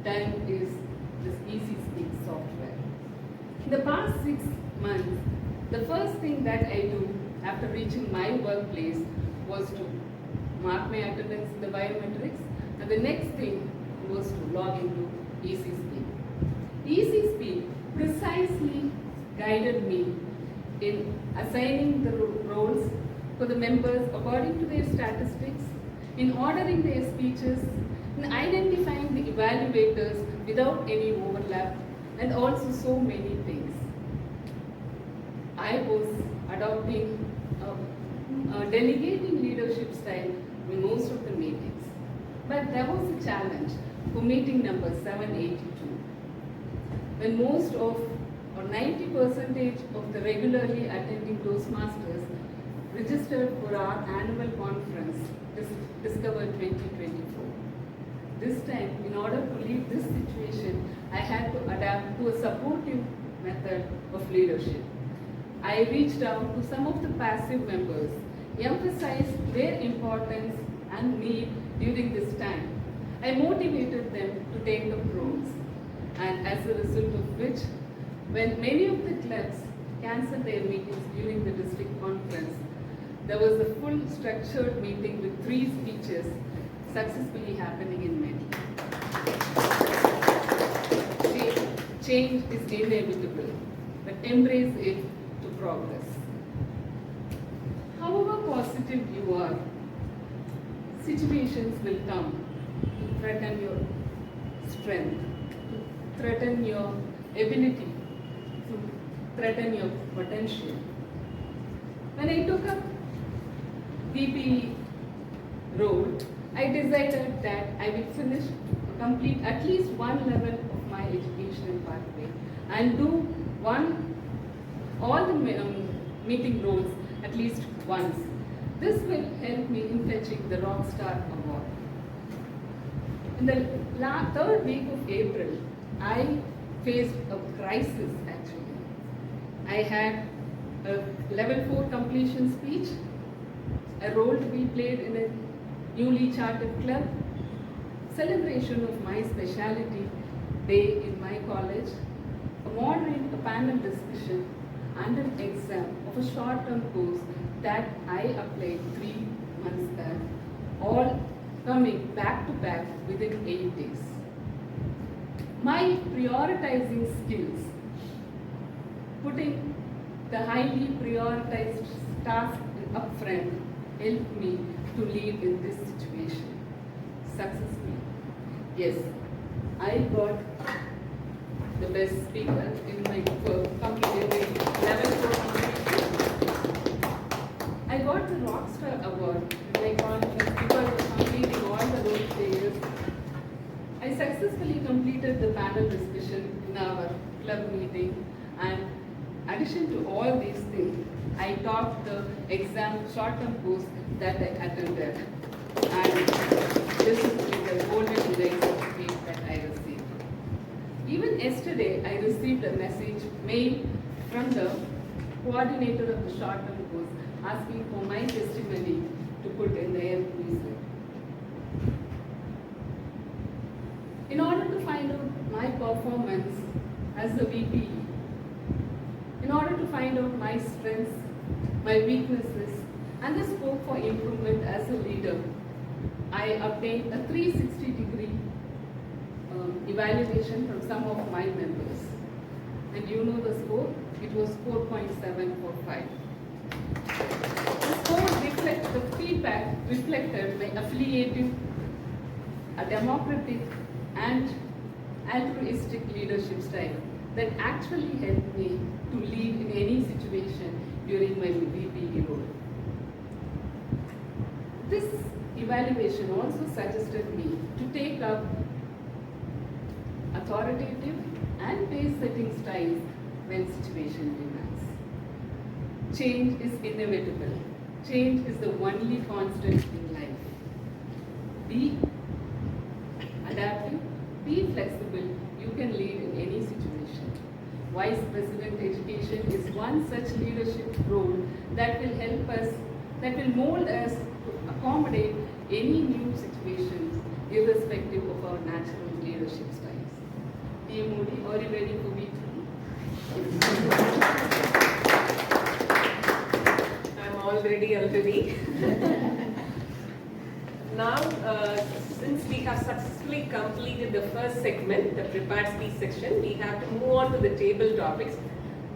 then is this Easy Speak software. In the past 6 months, the first thing that I do after reaching my workplace was to mark my attendance in the biometrics, and the next thing was to log into Easy Speak. Easy Speak precisely guided me in assigning the roles for the members according to their statistics, in ordering their speeches, in identifying the evaluators without any overlap, and also so many things. I was adopting a delegating leadership style in most of the meetings. But there was a challenge for meeting number 782. When most of, or 90% of the regularly attending Toastmasters registered for our annual conference, Discover 2024. This time, in order to lead this situation, I had to adapt to a supportive method of leadership. I reached out to some of the passive members, emphasized their importance and need during this time. I motivated them to take up roles, and as a result of which, when many of the clubs cancelled their meetings during the district conference, there was a full structured meeting with 3 speeches successfully happening in Medley. Change is inevitable, but embrace it to progress. However positive you are, situations will come to threaten your strength, to threaten your ability, to threaten your potential. When I took up VP role, I decided that I will complete at least one level of my educational pathway and do all the meeting roles at least once. This will help me in fetching the Rockstar Award. In the 3rd week of April, I faced a crisis actually. I had a level 4 completion speech, a role to be played in a newly chartered club, celebration of my specialty day in my college, a panel discussion, and an exam of a short-term course that I applied 3 months back, all coming back to back within 8 days. My prioritizing skills, putting the highly prioritized task up front, helped me to lead in this situation successfully. Yes, I got the best speaker in my completed level 4. I got the Rockstar Award in my conference because of completing all the role players. I successfully completed the panel discussion in our club meeting, and in addition to all these things, I taught the exam short-term course that I attended, and this is the golden certificate that I received. Even yesterday, I received a mail from the coordinator of the short-term course asking for my testimony to put in the newsletter. In order to find out my performance as a VP, in order to find out my strengths, my weaknesses, and the scope for improvement as a leader, I obtained a 360-degree evaluation from some of my members. And you know the score? It was 4.745. The feedback reflected my affiliative, a democratic and altruistic leadership style that actually helped me to lead in any situation during my VP role. This evaluation also suggested me to take up authoritative and pace-setting styles when situation demands. Change is inevitable. Change is the only constant in life. Be adaptive, be flexible, you can lead in any situation. Vice President Education is one such leadership role that will help us, that will mold us to accommodate any new situations irrespective of our natural leadership styles. Dear Modi, are you ready for me I'm all ready already. Now, since we have successfully completed the first segment, the prepared speech section, we have to move on to the table topics.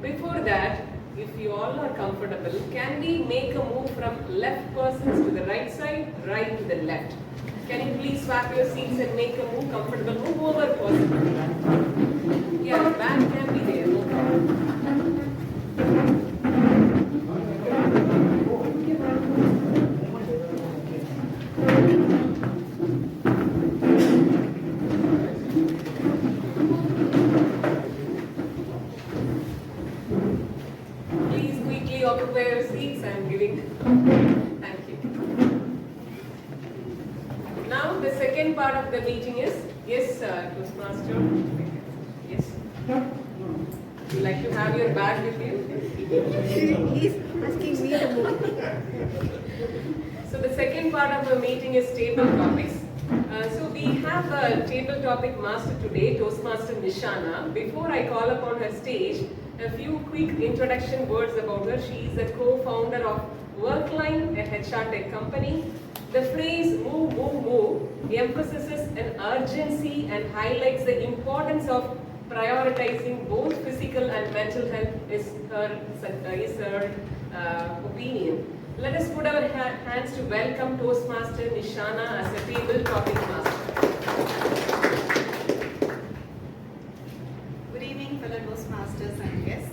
Before that, if you all are comfortable, can we make a move from left persons to the right side, right to the left? Can you please swap your seats and make a move, comfortable move over person? Yeah, back can be there, no problem. Please quickly occupy your seats. I am giving. Thank you. Now the second part of the meeting is, yes, Toastmaster. Yes. Would you like to have your bag with you? He's asking me to move. So the second part of the meeting is table topics. So we have a table topic master today, Toastmaster Nishana. Before I call upon her stage, a few quick introduction words about her. She is a co-founder of Workline, a HR tech company. The phrase move, move, move emphasizes an urgency and highlights the importance of prioritizing both physical and mental health is her opinion. Let us put our hands to welcome Toastmaster Nishana as a table topic master. Good evening, fellow Toastmasters and guests.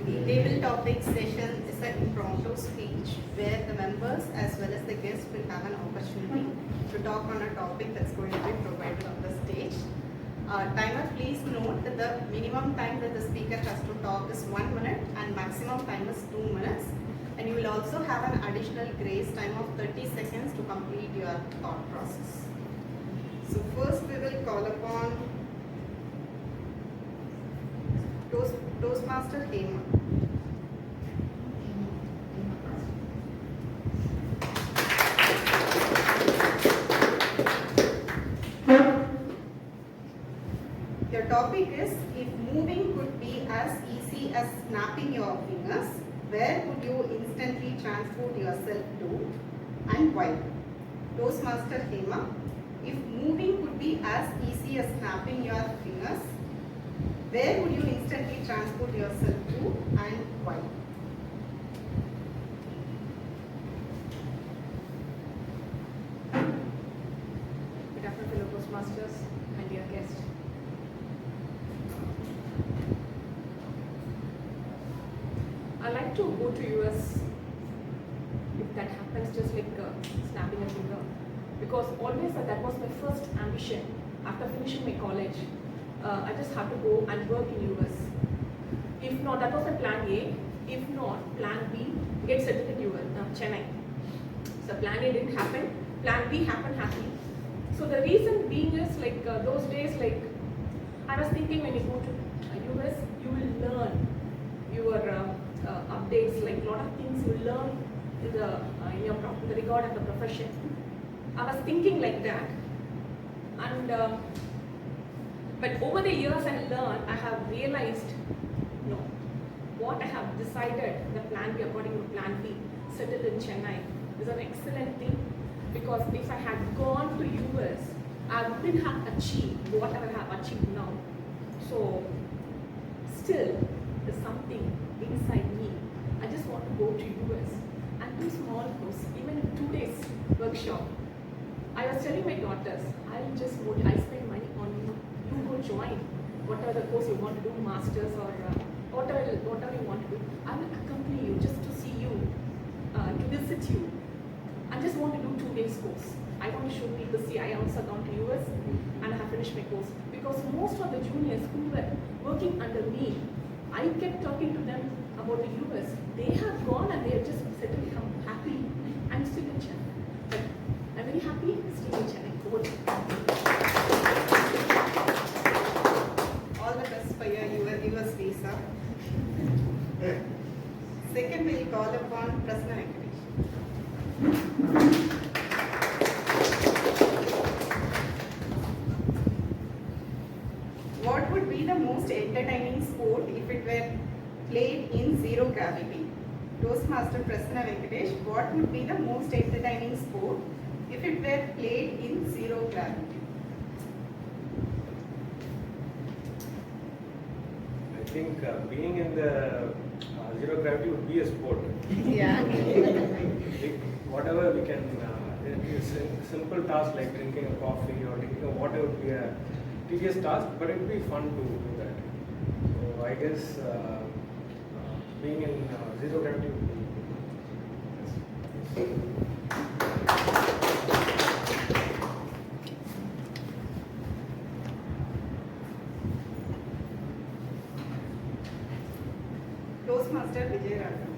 The table topic session is an impromptu speech where the members as well as the guests will have an opportunity to talk on a topic that's going to be provided on the stage. Timer, please note that the minimum time that the speaker has to talk is 1 minute and maximum time is 2 minutes. And you will also have an additional grace time of 30 seconds to complete your thought process. So first we will call upon Toastmaster Hema. Your topic is, if moving could be as easy as snapping your fingers, where would you instantly transport yourself to and why? Toastmaster Hema, if moving could be as easy as snapping your fingers, where would you instantly transport yourself to and why? Good afternoon, fellow Toastmasters and dear guests. I like to go to US if that happens, just like snapping a finger, because always that was my first ambition after finishing my college. I just had to go and work in US. If not, that was my plan A. If not, plan B, get settled in Chennai. So plan A didn't happen. Plan B happened happily. So the reason being is like those days, like I was thinking when you go to US, you will learn your updates, like a lot of things you learn in the regard of the profession. I was thinking like that, and but over the years I learned, I have realized, no, what I have decided, the plan B according to plan B, settled in Chennai, is an excellent thing. because if I had gone to US, I wouldn't have achieved whatever I have achieved now. So still, there's something inside me. I just want to go to US and do small course, even 2 days workshop. I was telling my daughters, I spend money on you. You go join whatever the course you want to do, masters or whatever you want to do. I will accompany you just to see you, to visit you. I just want to do 2 days course. I want to show people, see, I also gone to US and I have finished my course. Because most of the juniors who were working under me, I kept talking to them about the US. They have gone and they have just settled, come happy. I'm still in Chennai. But I'm very happy, still in Chennai. Over to you. All the best for your US visa. Second, we'll call upon Prasanna Venkatesh. What would be the most entertaining sport if it were played in zero gravity? Toastmaster Prasanna Venkatesh, what would be the most entertaining sport if it were played in zero gravity? I think being in the zero gravity would be a sport. Yeah. Whatever we can, simple tasks like drinking a coffee or drinking a water would be a tedious task, but it would be fun to do that. So I guess being in zero gravity would be. Toastmaster Vijay Raghavan.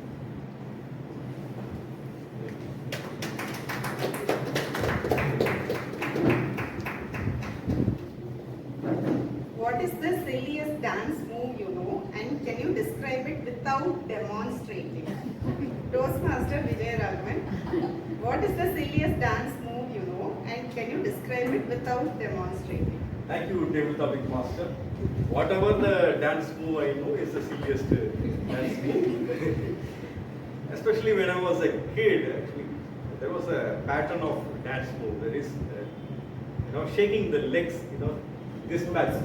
What is the silliest dance move you know, and can you describe it without demonstrating? Toastmaster Vijay Raghavan. What is the silliest dance move you know, and can you describe it without demonstrating? Thank you, tabletop master. Whatever the dance move I know is the silliest dance move. Especially when I was a kid, actually, there was a pattern of dance move. There is, shaking the legs, this pattern.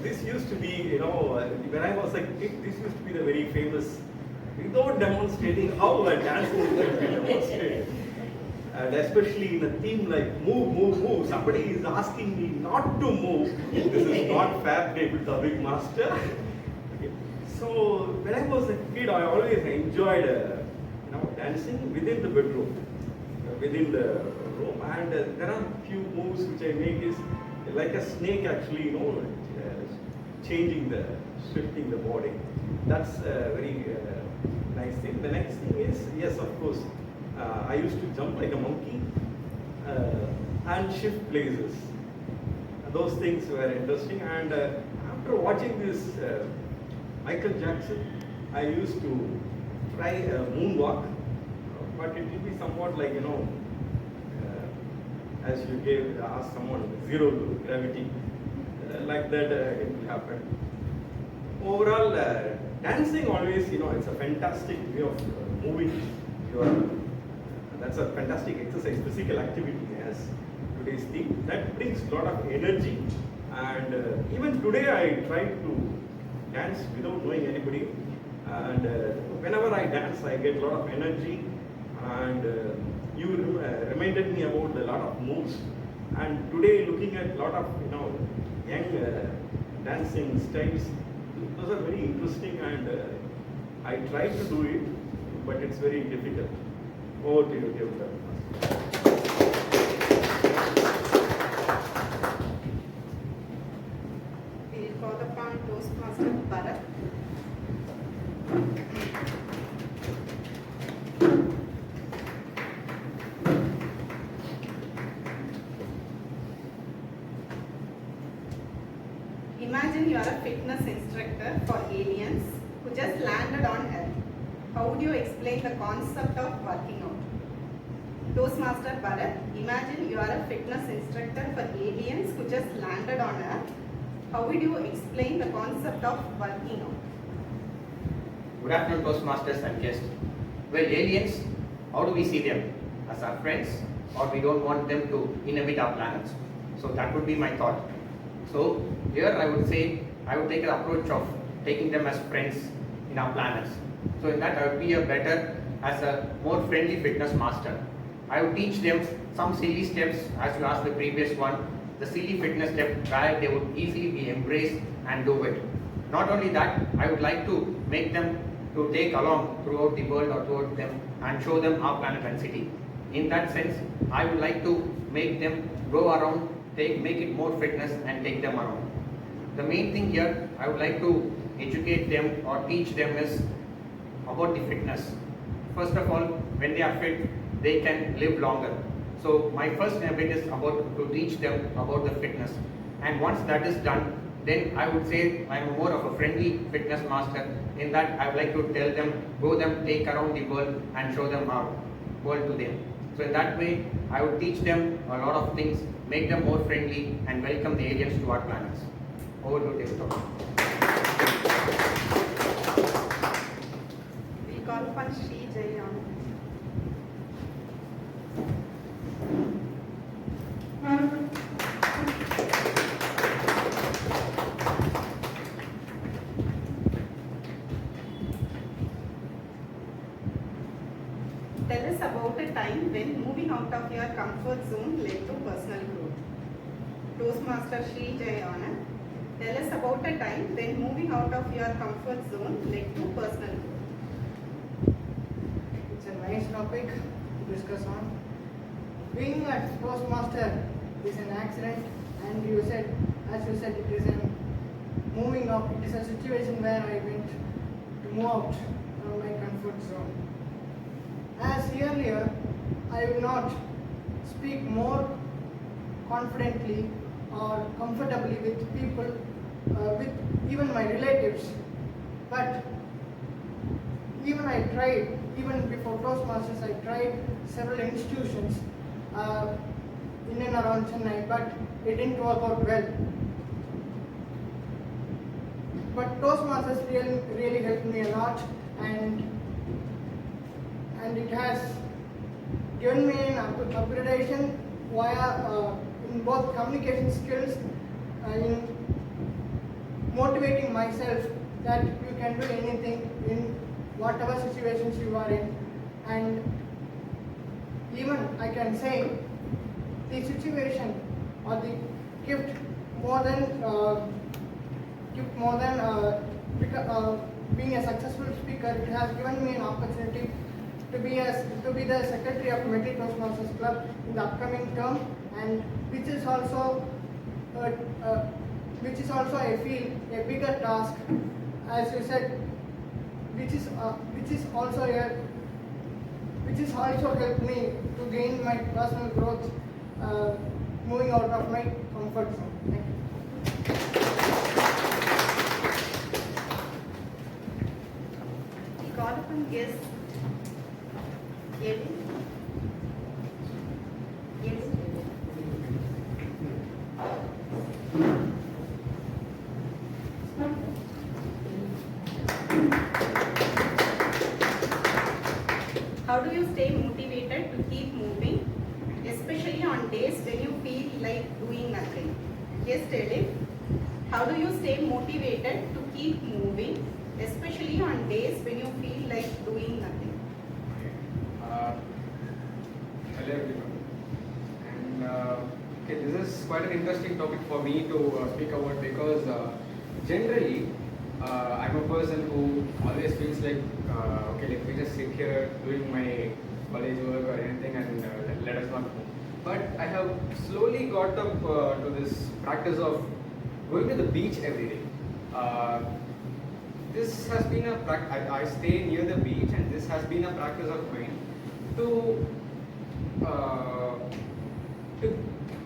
This used to be, when I was a kid, this used to be the very famous, without demonstrating how a dance move can be demonstrated. And especially in a theme like move, move, move, somebody is asking me not to move. This is not fair, tabletop master. Okay. So when I was a kid, I always enjoyed, dancing within the bedroom, within the room. And there are few moves which I make is like a snake actually, changing shifting the body. That's a very nice thing. The next thing is, yes, of course, I used to jump like a monkey and shift places. Those things were interesting. And after watching this Michael Jackson, I used to try a moonwalk, but it will be somewhat like, as you asked someone, zero gravity, like that it will happen. Overall, dancing always, it's a fantastic way of moving that's a fantastic exercise, physical activity as today's theme. That brings a lot of energy. And even today I try to dance without knowing anybody. And whenever I dance, I get a lot of energy. And you reminded me about a lot of moves. And today, looking at a lot of young dancing styles, those are very interesting. And I try to do it, but it's very difficult. Over to you, Dev. We'll call upon Toastmaster Bharat. Imagine you are a fitness instructor for aliens who just landed on Earth. How would you explain the concept of working out? Toastmaster Bharat, imagine you are a fitness instructor for aliens who just landed on Earth. How would you explain the concept of working out? Good afternoon, Toastmasters and guests. Well, aliens, how do we see them? As our friends, or we don't want them to inhabit our planets? So that would be my thought. So here I would say, I would take an approach of taking them as friends in our planets. So in that I would be a better, as a more friendly fitness master. I would teach them some silly steps, as you asked the previous one, the silly fitness step where they would easily be embraced and do it. Not only that, I would like to make them to take along throughout the world or throughout them and show them our planet and city. In that sense, I would like to make them go around, make it more fitness and take them around. The main thing here, I would like to educate them or teach them is about the fitness. First of all, when they are fit, they can live longer. So my first bit is about to teach them about the fitness. And once that is done, then I would say I am more of a friendly fitness master. In that I would like to tell them, go them, take around the world and show them our world to them. So in that way, I would teach them a lot of things, make them more friendly and welcome the aliens to our planets. Over to David. We call upon Sri Jayan. Tell us about a time when moving out of your comfort zone led to personal growth. Toastmaster Sri Jayana, tell us about a time when moving out of your comfort zone led to personal growth. It's a nice topic to discuss on. Being a Toastmaster is an accident, and as you said, it is a moving out. It is a situation where I went to move out from my comfort zone. As earlier, I will not speak more confidently or comfortably with people, with even my relatives. But even I tried, even before Toastmasters, I tried several institutions in and around Chennai, but it didn't work out well. But Toastmasters really helped me a lot, and it has given me an upgradation via in both communication skills, in motivating myself that you can do anything in whatever situations you are in. And even I can say the situation or the gift more than being a successful speaker, it has given me an opportunity to be the secretary of Medley Toastmasters Club in the upcoming term, and which is also I feel a bigger task, as you said, which is also helped me to gain my personal growth, moving out of my comfort zone. Thank you. We call upon guest Eddie. How do you stay motivated to keep moving, especially on days when you feel like doing nothing? Yes, Eddie. How do you stay motivated to keep moving, especially on days when you feel like doing nothing? Hello everyone. And okay, this is quite an interesting topic for me to speak about, because generally I'm a person who always feels like okay, let me just sit here doing my college work or anything and let us not move. But I have slowly got up to this practice of going to the beach every day. This has been a practice. I stay near the beach, and this has been a practice of mine to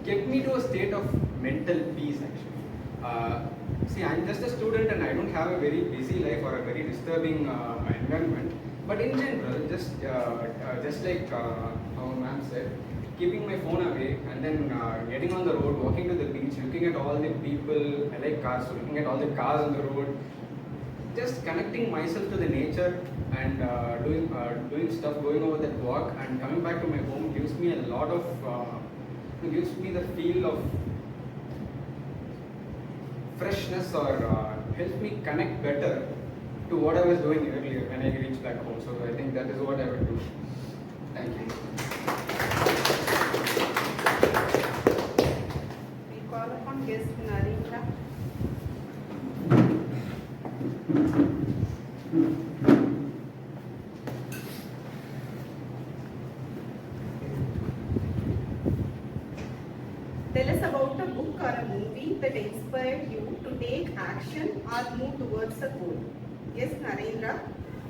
get me to a state of mental peace, actually. See, I'm just a student and I don't have a very busy life or a very disturbing environment. But in general, just like how ma'am said, keeping my phone away and then getting on the road, walking to the beach, looking at all the people, I like cars, so looking at all the cars on the road, just connecting myself to the nature and doing stuff, going over that walk and coming back to my home gives me a lot of, gives me the feel of freshness or helps me connect better to what I was doing earlier when I reached back home. So I think that is what I would do. Thank you. We call upon guest Narendra. Tell us about a book or a movie that inspired you to take action or move towards a goal. Yes, Narendra.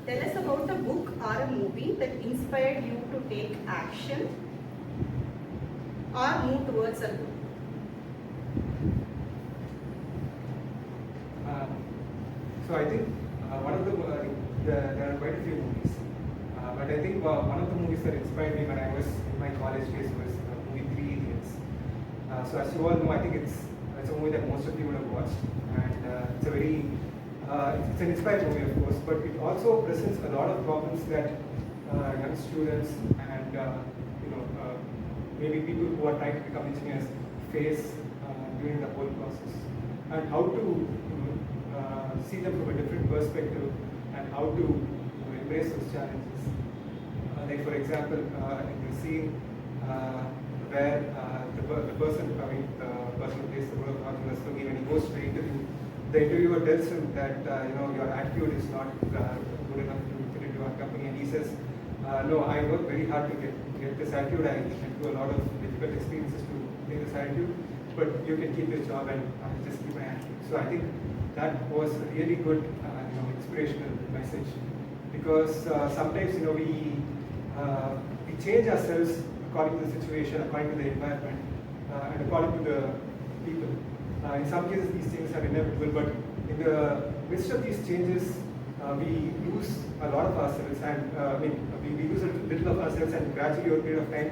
Tell us about a book or a movie that inspired you to take action or move towards a goal. So I think one of there are quite a few movies, but I think one of the movies that inspired me when I was in my college days was the movie Three Idiots. So as you all know, I think it's a movie that most of you would have watched, and it's a very it's an inspiring movie, of course, but it also presents a lot of problems that young students and maybe people who are trying to become engineers face during the whole process, and how to see them from a different perspective and how to embrace those challenges. Like for example, in the scene where the person who plays the role of Arjun Rastogi, when he goes to the interview, the interviewer tells him that your attitude is not good enough to fit into our company, and he says, no, I work very hard to get this attitude. I went through a lot of difficult experiences to get this attitude, but you can keep your job and I'll just keep my attitude. So I think that was a really good inspirational message, because sometimes we change ourselves according to the situation, according to the environment, and according to the people. In some cases these changes are inevitable, but in the midst of these changes we lose a lot of ourselves, and we lose a little of ourselves, and gradually over a period of time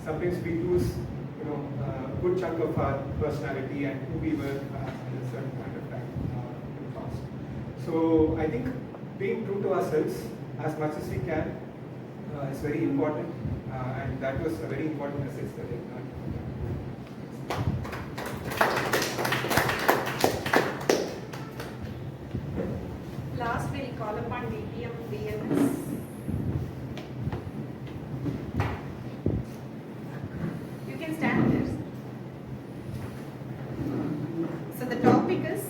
sometimes we lose a good chunk of our personality and who we were at a certain point of time in the past. So I think being true to ourselves as much as we can is very important, and that was a very important message that I learned. Last, we'll call upon DPM BMS. You can stand there. So the topic is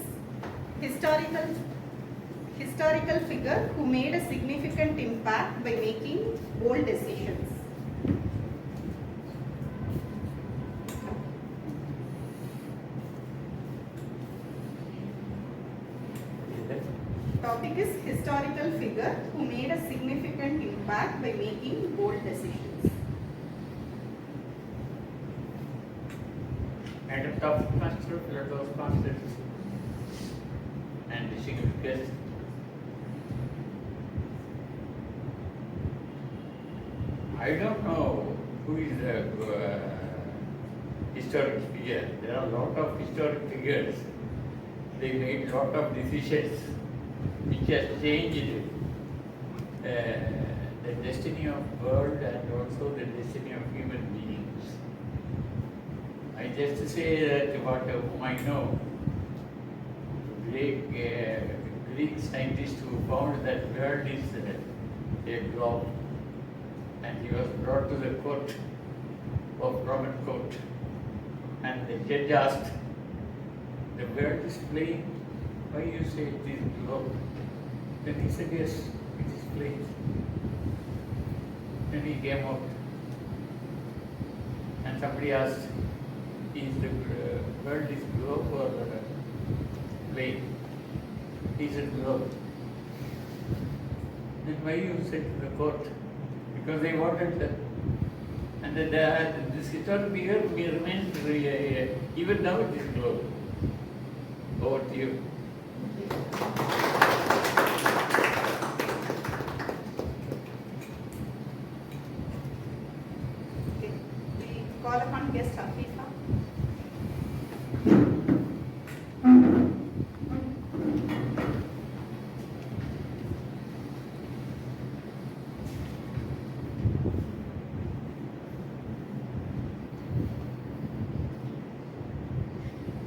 historical figure who made a significant impact by making bold decisions. Topic is historical figure who made a significant impact by making bold decisions. Madam Toastmaster, fellow Toastmasters, and distinguished guests. I don't know who is the historic figure. There are a lot of historic figures. They made a lot of decisions which has changed the destiny of world and also the destiny of human beings. I just say that what whom I know, Greek scientist who found that world is a globe, and he was brought to the court of Roman court, and the judge asked, the world is playing, why you say it is globe? Then he said, yes, it is playing. Then he came out, and somebody asked, is the world is globe or plane? He said globe. Then why you said to the court? Because they wanted that. And then this historic figure remains even now it is globe. Over to you. Okay. We call upon guest Afifa.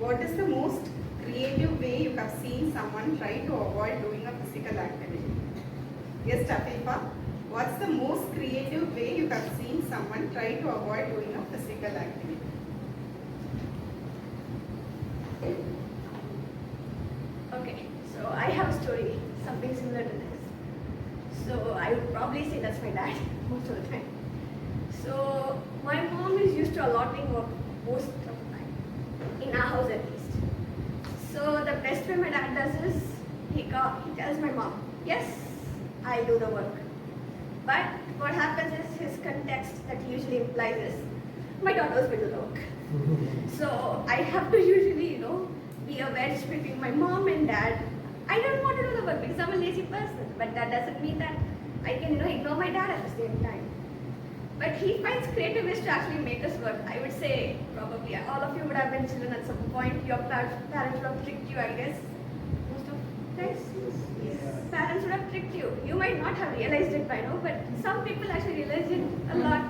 what is the most creative way you have seen someone try to avoid doing a physical activity? Yes, Afifa. What's the most creative way you have seen someone try to avoid doing a physical activity? Okay, so I have a story, something similar to this. So I would probably say that's my dad most of the time. So my mom is used to allotting work most of the time, in our house at least. So the best way my dad does is, he tells my mom, yes, I do the work. But what happens is, his context that he usually implies is, my daughters will do the work. So I have to usually, be a wedge between my mom and dad. I don't want to do the work because I'm a lazy person, but that doesn't mean that I can, ignore my dad at the same time. But he finds creative ways to actually make us work. I would say probably all of you would have been children at some point. Your parents would have tricked you, I guess. Most of guys? Yes. Parents would have tricked you. You might not have realized it by now, but some people actually realize it a lot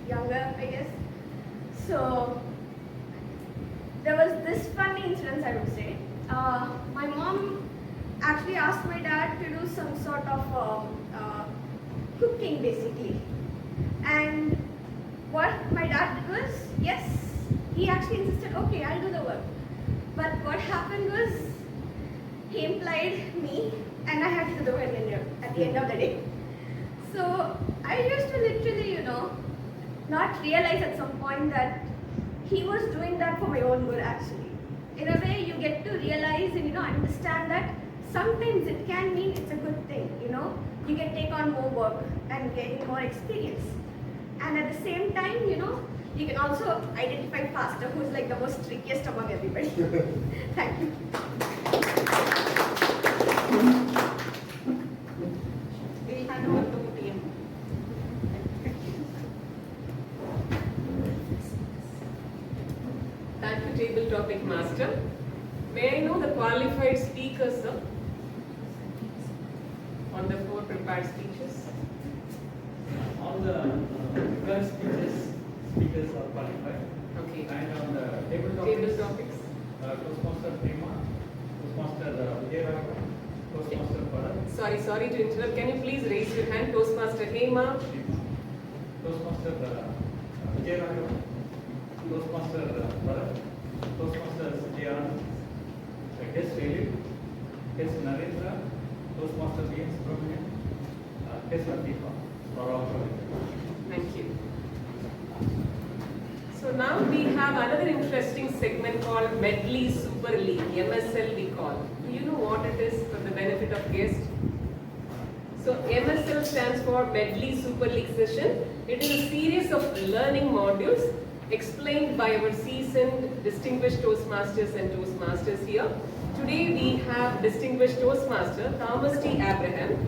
younger, I guess. So there was this funny incident, I would say. My mom actually asked my dad to do some sort of cooking, basically. And what my dad did was, yes, he actually insisted, okay, I'll do the work. But what happened was, he implied me, and I had to do the work at the end of the day. So I used to literally, not realize at some point that he was doing that for my own good, actually. In a way, you get to realize and, understand that sometimes it can mean it's a good thing, You can take on more work and gain more experience. And at the same time, you can also identify faster who's like the most trickiest among everybody. Thank you. We'll hand over to PM. Thank you, table topic master. May I know the qualified speakers, sir, on the 4 prepared speeches? All the prepared speakers are qualified. Okay. And on the table topics, Toastmaster Hema, Toastmaster Vijayaraghavan, Toastmaster Bharat. Sorry to interrupt. Can you please raise your hand? Toastmaster Hema. Toastmaster Vijayaraghavan, Toastmaster Bharat, Toastmaster Sajjan, Guest Philip, Guest Narendra, Toastmaster B.S. Subramanian, Guest Latifa. Thank you. So now we have another interesting segment called Medley Super League, MSL we call. Do you know what it is for the benefit of guests? So MSL stands for Medley Super League session. It is a series of learning modules explained by our seasoned distinguished Toastmasters and Toastmasters here. Today we have distinguished Toastmaster Thomas T. Abraham.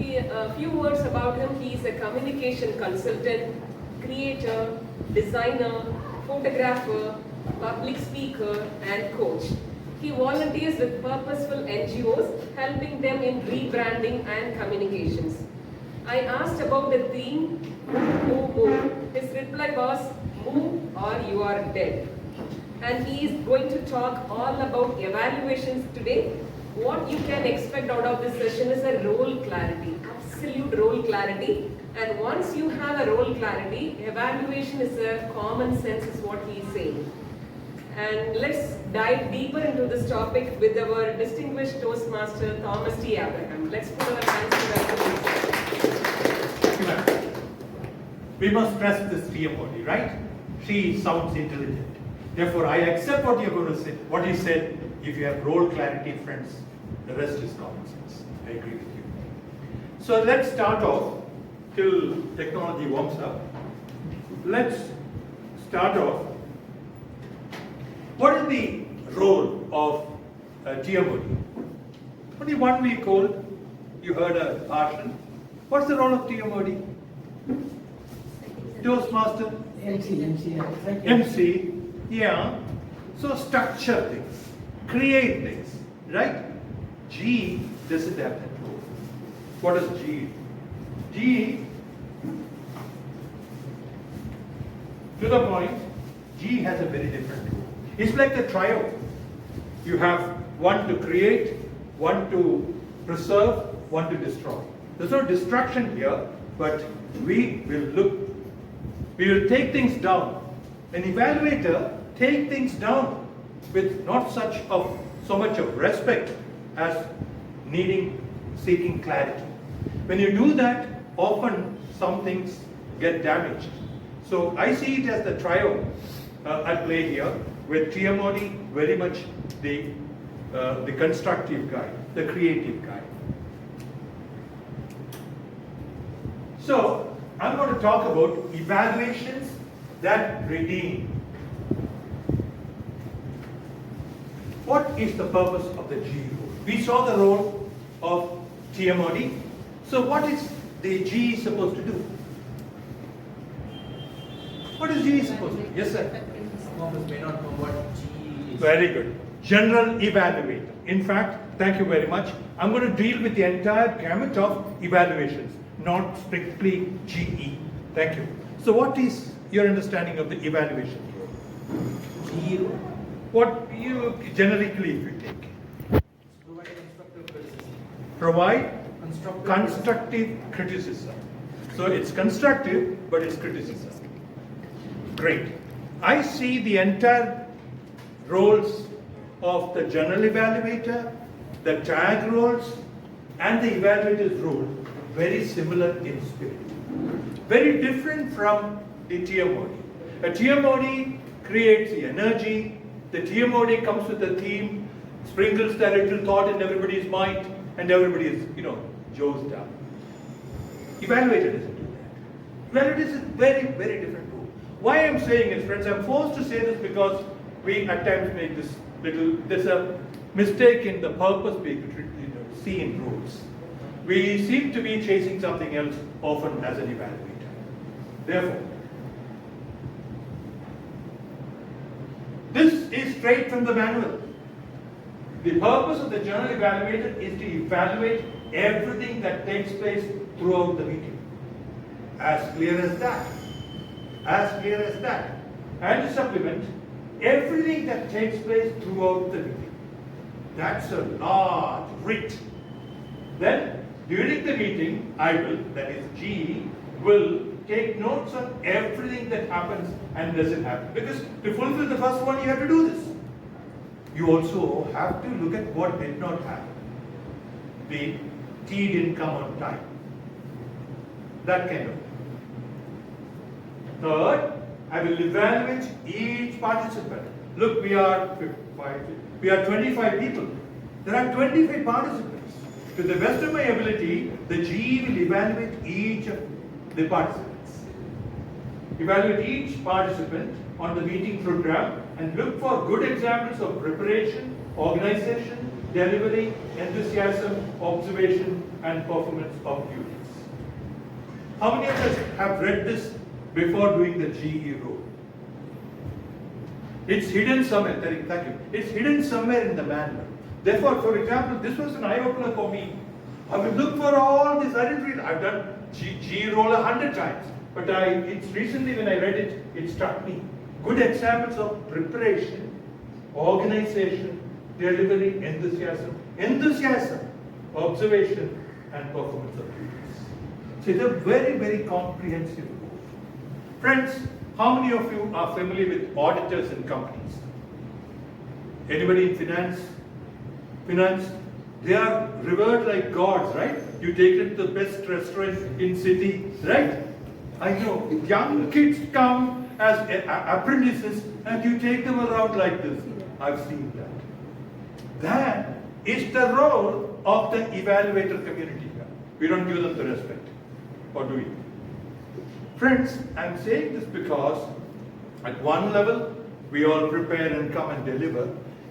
A few words about him. He is a communication consultant, creator, designer, photographer, public speaker, and coach. He volunteers with purposeful NGOs, helping them in rebranding and communications. I asked about the theme, Move, Move. His reply was, move or you are dead. And he is going to talk all about evaluations today. What you can expect out of this session is a role clarity, absolute role clarity. And once you have a role clarity, evaluation is a common sense is what he is saying. And let's dive deeper into this topic with our distinguished Toastmaster Thomas T. Abraham. Let's put our hands together. We must trust this TM body, right? She sounds intelligent. Therefore, I accept what you're going to say, what you said. If you have role clarity, friends, the rest is common sense. I agree with you. So let's start off till technology warms up. Let's start off. What is the role of TM body? Only 1 week old, you heard a Bharshan. What's the role of TM body? Toastmaster? MC, yeah. So structure things, create things, right? G doesn't have that role. What does G do? G, to the point, G has a very different role. It's like the trio. You have one to create, one to preserve, one to destroy. There's no destruction here, but we will take things down. An evaluator take things down with not so much of respect as seeking clarity. When you do that, often some things get damaged. So I see it as the trio at play here, with TMOD very much the constructive guy, the creative guy. So I'm going to talk about evaluations that redeem. What is the purpose of the GE role? We saw the role of TMOD. So what is the GE supposed to do? What is GE supposed to do? Yes, sir. Some of us may not know what GE is. Very good. General evaluator. In fact, thank you very much. I'm going to deal with the entire gamut of evaluations, not strictly GE. Thank you. So what is your understanding of the evaluation role? GE role? What you generically, if you take? Provide constructive criticism. Provide Constructive constructive criticism. So it's constructive, but it's criticism. Great. I see the entire roles of the general evaluator, the tag roles, and the evaluator's role very similar in spirit. Very different from the TMOD. A TMOD creates the energy, the TMOD comes with a theme, sprinkles that little thought in everybody's mind, and everybody is, Joe's down. Evaluator doesn't do that. Evaluator is a very, very different role. Why I'm saying it, friends, I'm forced to say this because we at times make there's a mistake in the purpose we see in roles. We seem to be chasing something else often as an evaluator. Therefore, this is straight from the manual. The purpose of the general evaluator is to evaluate everything that takes place throughout the meeting. As clear as that. As clear as that. And to supplement, everything that takes place throughout the meeting. That's a large writ. Then, during the meeting, I will, that is GE, will take notes on everything that happens and doesn't happen. Because to fulfill the first one, you have to do this. You also have to look at what did not happen. The tea didn't come on time. That kind of thing. Third, I will evaluate each participant. Look, we are 25 people. There are 25 participants. To the best of my ability, the GE will evaluate each of the participants. Evaluate each participant on the meeting program and look for good examples of preparation, organization, delivery, enthusiasm, observation, and performance of duties. How many of us have read this before doing the GE role? It's hidden somewhere. Thank you. It's hidden somewhere in the manual. Therefore, for example, this was an eye-opener for me. I would look for all this. I didn't read. I've done GE role 100 times, but it's recently when I read it, it struck me. Good examples of preparation, organization, delivery, enthusiasm, observation, and performance of duties. So it's a very, very comprehensive role. Friends, how many of you are familiar with auditors in companies? Anybody in finance? They are revered like gods, right? You take them to the best restaurant in city, right? I know. Young kids come as apprentices and you take them around like this. I've seen that. That is the role of the evaluator community. We don't give them the respect. Or do we? Friends, I'm saying this because at one level, we all prepare and come and deliver.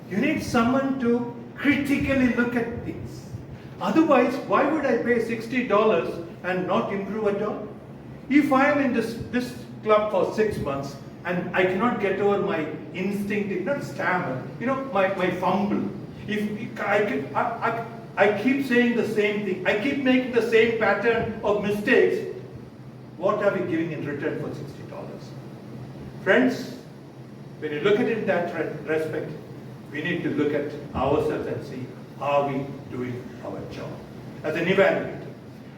You need someone to critically look at things. Otherwise, why would I pay $60 and not improve at all? If I am in this club for 6 months and I cannot get over my instinct, not stammer, my fumble. If I keep saying the same thing, I keep making the same pattern of mistakes, what are we giving in return for $60? Friends, when you look at it in that respect, we need to look at ourselves and see, are we doing our job? As an evaluator.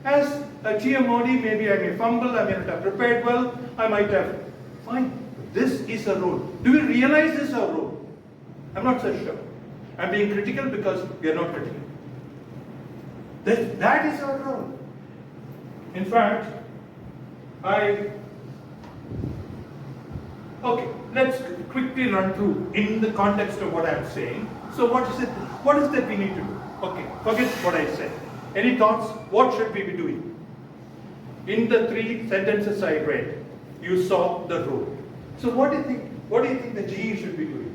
As a TMOD, maybe I may fumble, I may not have prepared well, I might have, fine, this is a role. Do we realize this is our role? I'm not so sure. I'm being critical because we are not critical. That is our role. In fact, okay, let's quickly run through in the context of what I'm saying. So what is it? What is that we need to do? Okay, forget what I said. Any thoughts? What should we be doing? In the 3 sentences I read, you saw the role. So what do you think? What do you think the GE should be doing?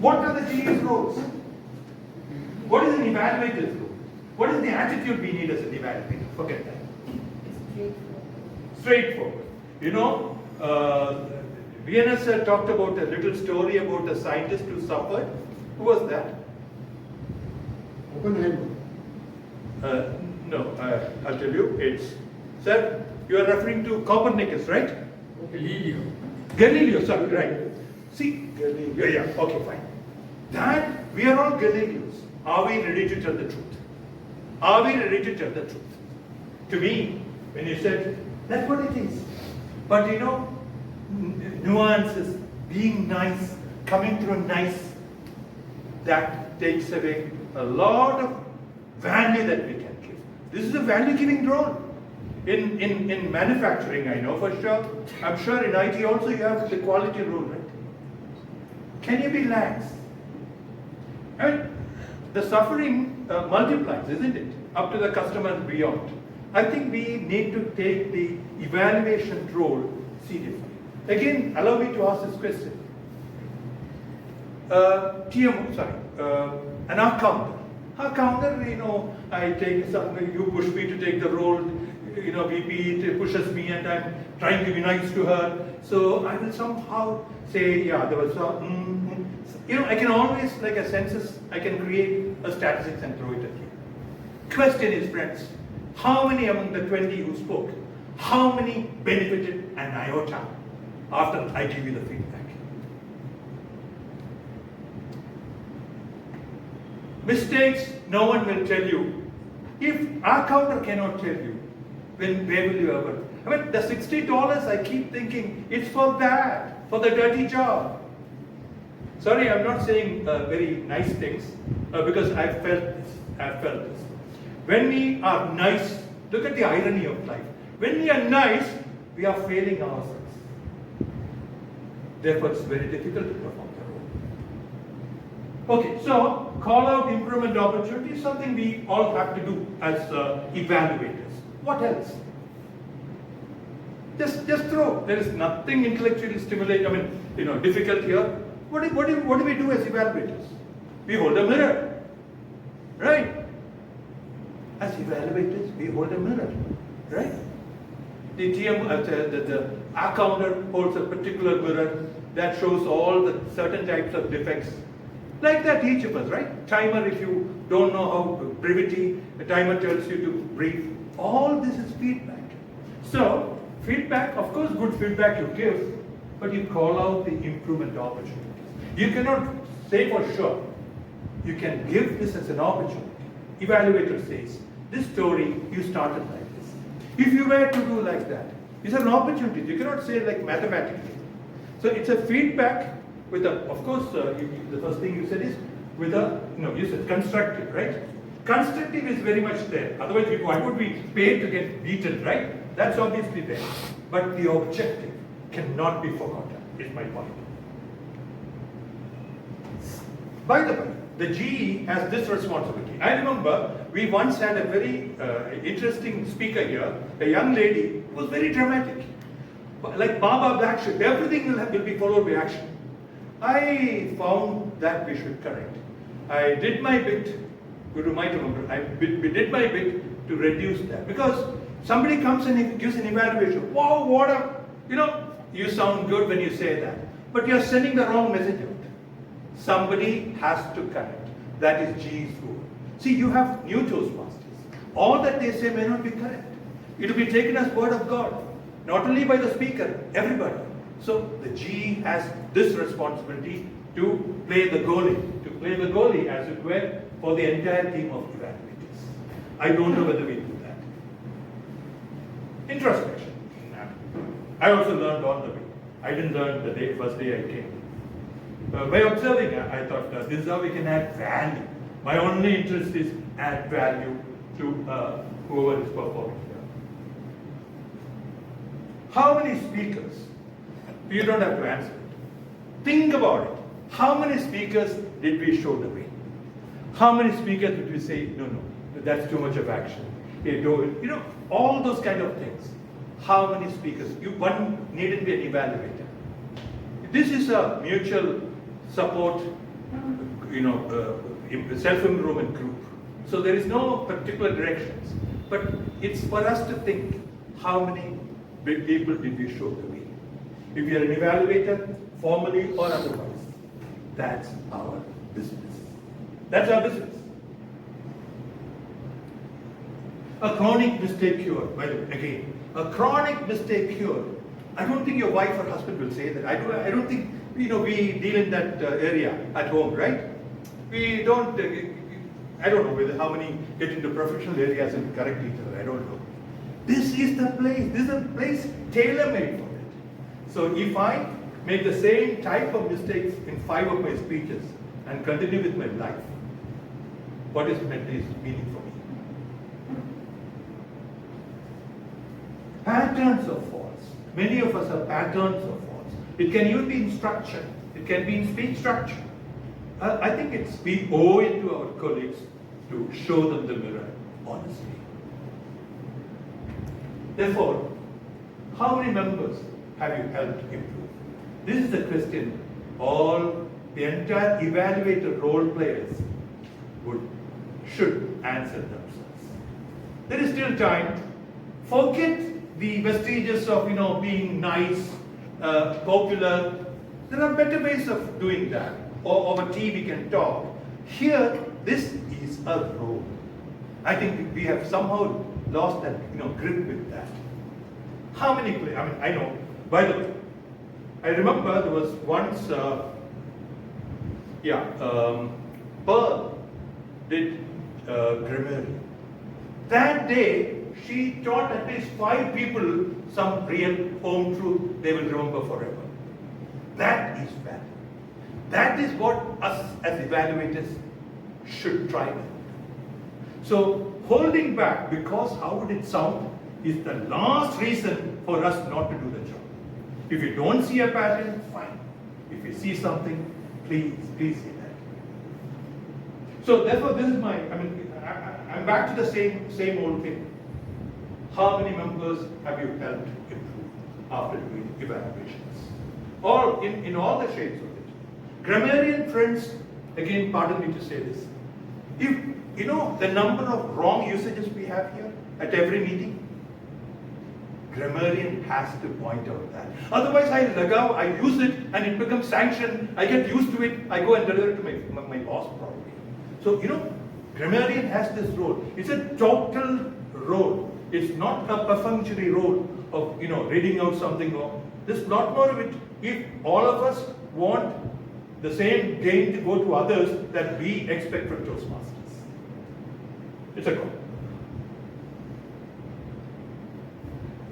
What are the GE's roles? What is an evaluator's role? What is the attitude we need as an evaluator? Forget that. Straightforward. You know, VNS talked about a little story about a scientist who suffered. Who was that? No, I'll tell you. It's, sir, you are referring to Copernicus, right? Galileo, sorry, right. See, Galileo, yeah, okay, fine. That, we are all Galileos. Are we ready to tell the truth? Are we ready to tell the truth? To me, when you said, that's what it is. But you know, nuances, being nice, coming through nice, that takes away a lot of value that we can give. This is a value-giving role. In manufacturing, I know for sure. I'm sure in IT also you have the quality role, right? Can you be lax? I mean, the suffering multiplies, isn't it? Up to the customer and beyond. I think we need to take the evaluation role seriously. Again, allow me to ask this question. An accountant. Accountant, you know, I take something, you push me to take the role, you know, VP pushes me and I'm trying to be nice to her. So I will somehow say, yeah, there was you know, I can always, like a census, I can create a statistics and throw it at you. Question is, friends, how many among the 20 who spoke, how many benefited an iota after I give you the feedback? Mistakes, no one will tell you. If our counter cannot tell you, then where will you ever? I mean, the $60, I keep thinking, it's for that, for the dirty job. Sorry, I'm not saying very nice things, because I've felt this. When we are nice, look at the irony of life. When we are nice, we are failing ourselves. Therefore, it's very difficult to perform the role. Okay, so call out improvement opportunity is something we all have to do as evaluators. What else? Just throw. There is nothing intellectually stimulating, I mean, you know, difficult here. What do we do as evaluators? We hold a mirror, right? As evaluators, we hold a mirror, right? The the accountant holds a particular mirror that shows all the certain types of defects. Like that, each of us, right? Timer, if you don't know how brevity, the timer tells you to breathe. All this is feedback. So, feedback, of course, good feedback you give, but you call out the improvement opportunities. You cannot say for sure. You can give this as an opportunity. Evaluator says, this story, you started like this. If you were to do like that, it's an opportunity. You cannot say like mathematically. So it's a feedback with a, of course, the first thing you said is with a, no, you said constructive, right? Constructive is very much there. Otherwise, why would we pay to get beaten, right? That's obviously there. But the objective cannot be forgotten, is my point. By the way, the GE has this responsibility. I remember we once had a very interesting speaker here, a young lady who was very dramatic. Like Baba Black Sheep, everything will be followed by action. I found that we should correct. I did my bit, Guru might remember, we did my bit to reduce that. Because somebody comes and gives an evaluation. Wow, what a, you know, you sound good when you say that. But you're sending the wrong message out. Somebody has to correct. That is GE's rule. See, you have new Toastmasters. All that they say may not be correct. It will be taken as word of God. Not only by the speaker, everybody. So the GE has this responsibility to play the goalie, as it were, for the entire team of evaluators. I don't know whether we do that. Introspection. I also learned on the way. I didn't learn the first day I came. By observing, I thought this is how we can add value. My only interest is add value to whoever is performing here. How many speakers? You don't have to answer it. Think about it. How many speakers did we show the way? How many speakers did we say, no, that's too much of action? All those kind of things. How many speakers? One needn't be an evaluator. This is a mutual support, self-improvement group. So there is no particular directions, but it's for us to think how many big people did we show the way. If you are an evaluator, formally or otherwise, that's our business. That's our business. A chronic mistake cure, by the way, again, a chronic mistake cure. I don't think your wife or husband will say that. I don't think, we deal in that area at home, right? We don't, I don't know how many get into professional areas and correct each other, I don't know. This is the place, this is a place tailor-made for it. So if I make the same type of mistakes in 5 of my speeches and continue with my life, what is Medley's meaning for me? Patterns of faults. Many of us have patterns of faults. It can even be in structure. It can be in speech structure. I think we owe it to our colleagues to show them the mirror honestly. Therefore, how many members have you helped improve? This is the question the entire evaluator role players should answer themselves. There is still time. Forget the vestiges of being nice, popular. There are better ways of doing that. Or over tea we can talk. Here, this is a role. I think we have somehow lost that grip with that. How many play? I know. By the way, I remember there was once, Pearl did grammarian. That day, she taught at least 5 people some real home truth they will remember forever. That is value. That is what us as evaluators should try to. So holding back, because how would it sound, is the last reason for us not to do the job. If you don't see a pattern, fine. If you see something, please say that. So therefore, this is I'm back to the same old thing. How many members have you helped improve after doing evaluations? All in all the shades of it. Grammarian friends, again, pardon me to say this. If the number of wrong usages we have here at every meeting, grammarian has to point out that. Otherwise, I use it and it becomes sanctioned. I get used to it. I go and deliver it to my boss probably. So grammarian has this role. It's a total role. It's not a perfunctory role of reading out something wrong. There's a lot more of it. If all of us want the same gain to go to others that we expect from Toastmasters. It's a goal.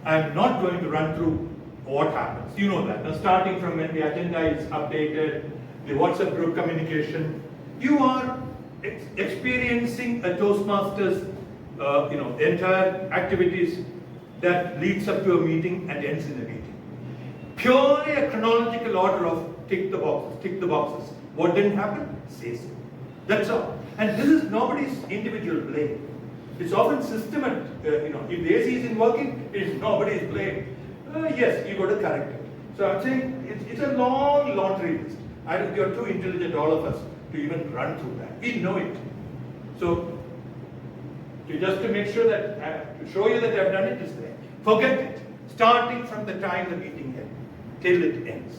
I'm not going to run through what happens. You know that. Now, starting from when the agenda is updated, the WhatsApp group communication, you are experiencing a Toastmasters, the entire activities that leads up to a meeting and ends in a meeting. Purely a chronological order of tick the boxes. What didn't happen? Say so. That's all. And this is nobody's individual blame. It's often systematic. If the AC isn't working, it's nobody's blame. Yes, you got to correct it. So I'm saying it's a long laundry list. I think you're too intelligent, all of us, to even run through that. We know it. So just to make sure that, to show you that I've done it, is there. Forget it. Starting from the time the meeting ends till it ends.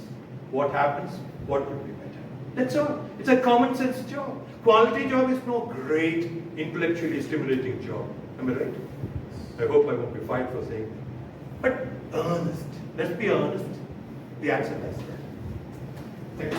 What happens? What could be better? That's all. It's a common sense job. Quality job is no great intellectually stimulating job. Am I right? I hope I won't be fired for saying that. But honest. Let's be honest. the answer lies there. Thank you.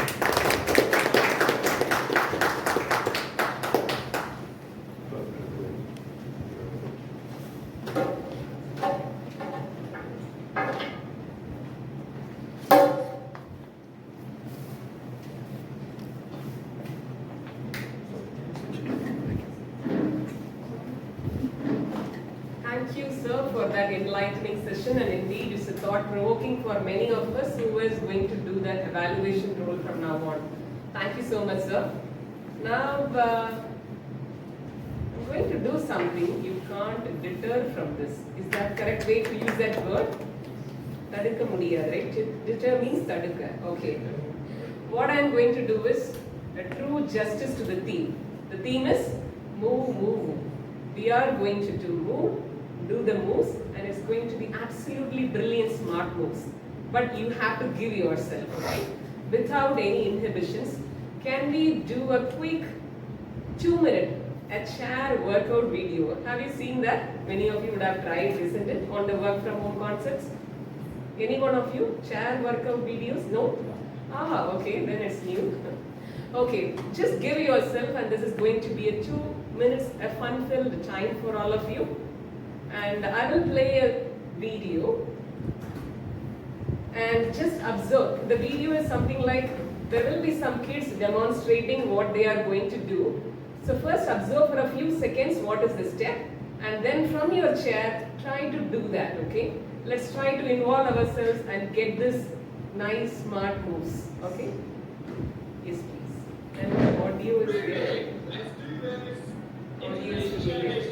Thank you, sir, for that enlightening session, and indeed it's a thought-provoking for many of us who is going to do that evaluation role from now on. Thank you so much, sir. Now, I'm going to do something you can't deter from this. Is that correct way to use that word? Tadukka mudiyadhu, right? Deter means tadukka. Okay. What I'm going to do is a true justice to the theme. The theme is move, move, move. We are going to do the moves, and it's going to be absolutely brilliant, smart moves. But you have to give yourself, right? Without any inhibitions. Can we do a quick 2-minute a chair workout video? Have you seen that? Many of you would have tried, isn't it? On the work from home concepts. Any one of you? Chair workout videos? No? Ah, okay, then it's new. Okay, just give yourself, and this is going to be a 2 minutes, a fun-filled time for all of you. And I will play a video and just observe. The video is something like, there will be some kids demonstrating what they are going to do. So first observe for a few seconds what is the step, and then from your chair try to do that, okay? Let's try to involve ourselves and get this nice smart moves, okay? Yes, please. And the audio is there. Audio is there.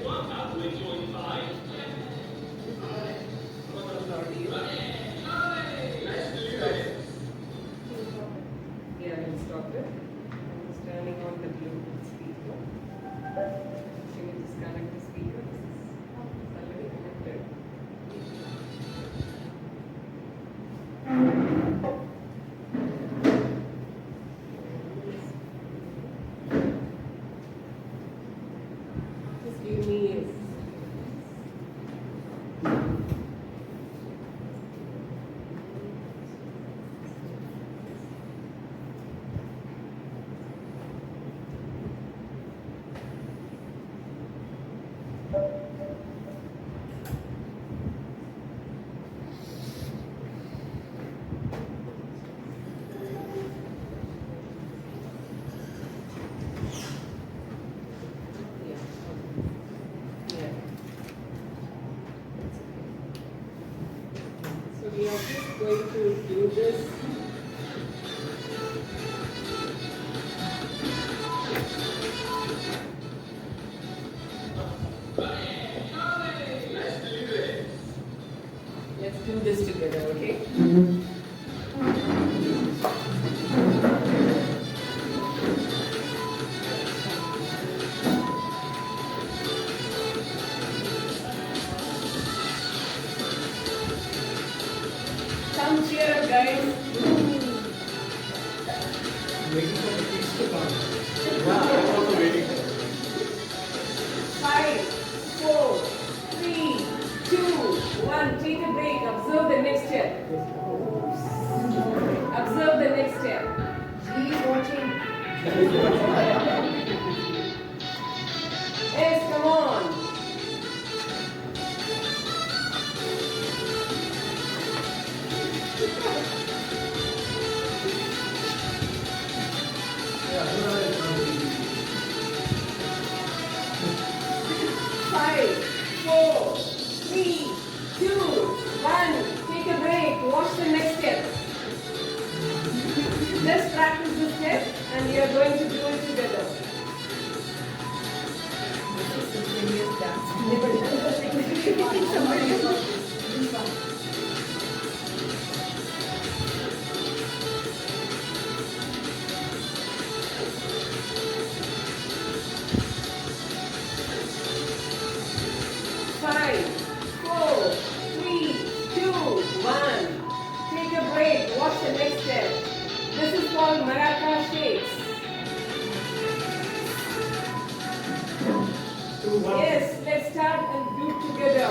Yeah, let's stop it. I'm just turning on the Bluetooth speaker. Can you just connect the speaker? It's already connected. Just give me a we are just going to do this. Let's do this together, okay? Come cheer up, guys. Waiting for the kids to come. Yeah, I'm also waiting for it. 5, 4, 3, 2, 1. Take a break. Observe the next step. Observe the next step. Keep watching. Yes, come on. Five, 4, 3, 2, 1. Take a break. Watch the next step. Let's practice this step, and we are going to do it together. Five, 4, 3, 2, 1. Take a break. Watch the next step. This is called Maraca shakes. Yes, let's start and do it together.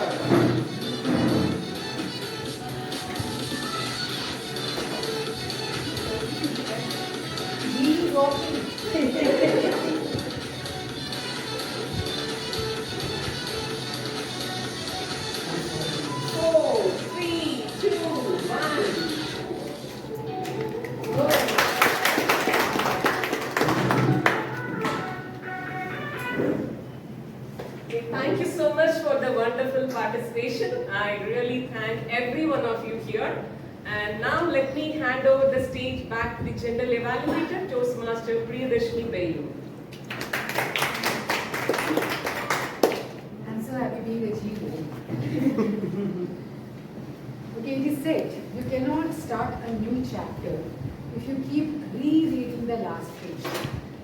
walking. 4, 3, 2, 1. Thank you so much for the wonderful participation. I really thank every one of you here. And now let me hand over the stage back to the general evaluator, Toastmaster Priyadashni Bellu. I'm so happy being with you. Okay, it is said, you cannot start a new chapter if you keep rereading the last page.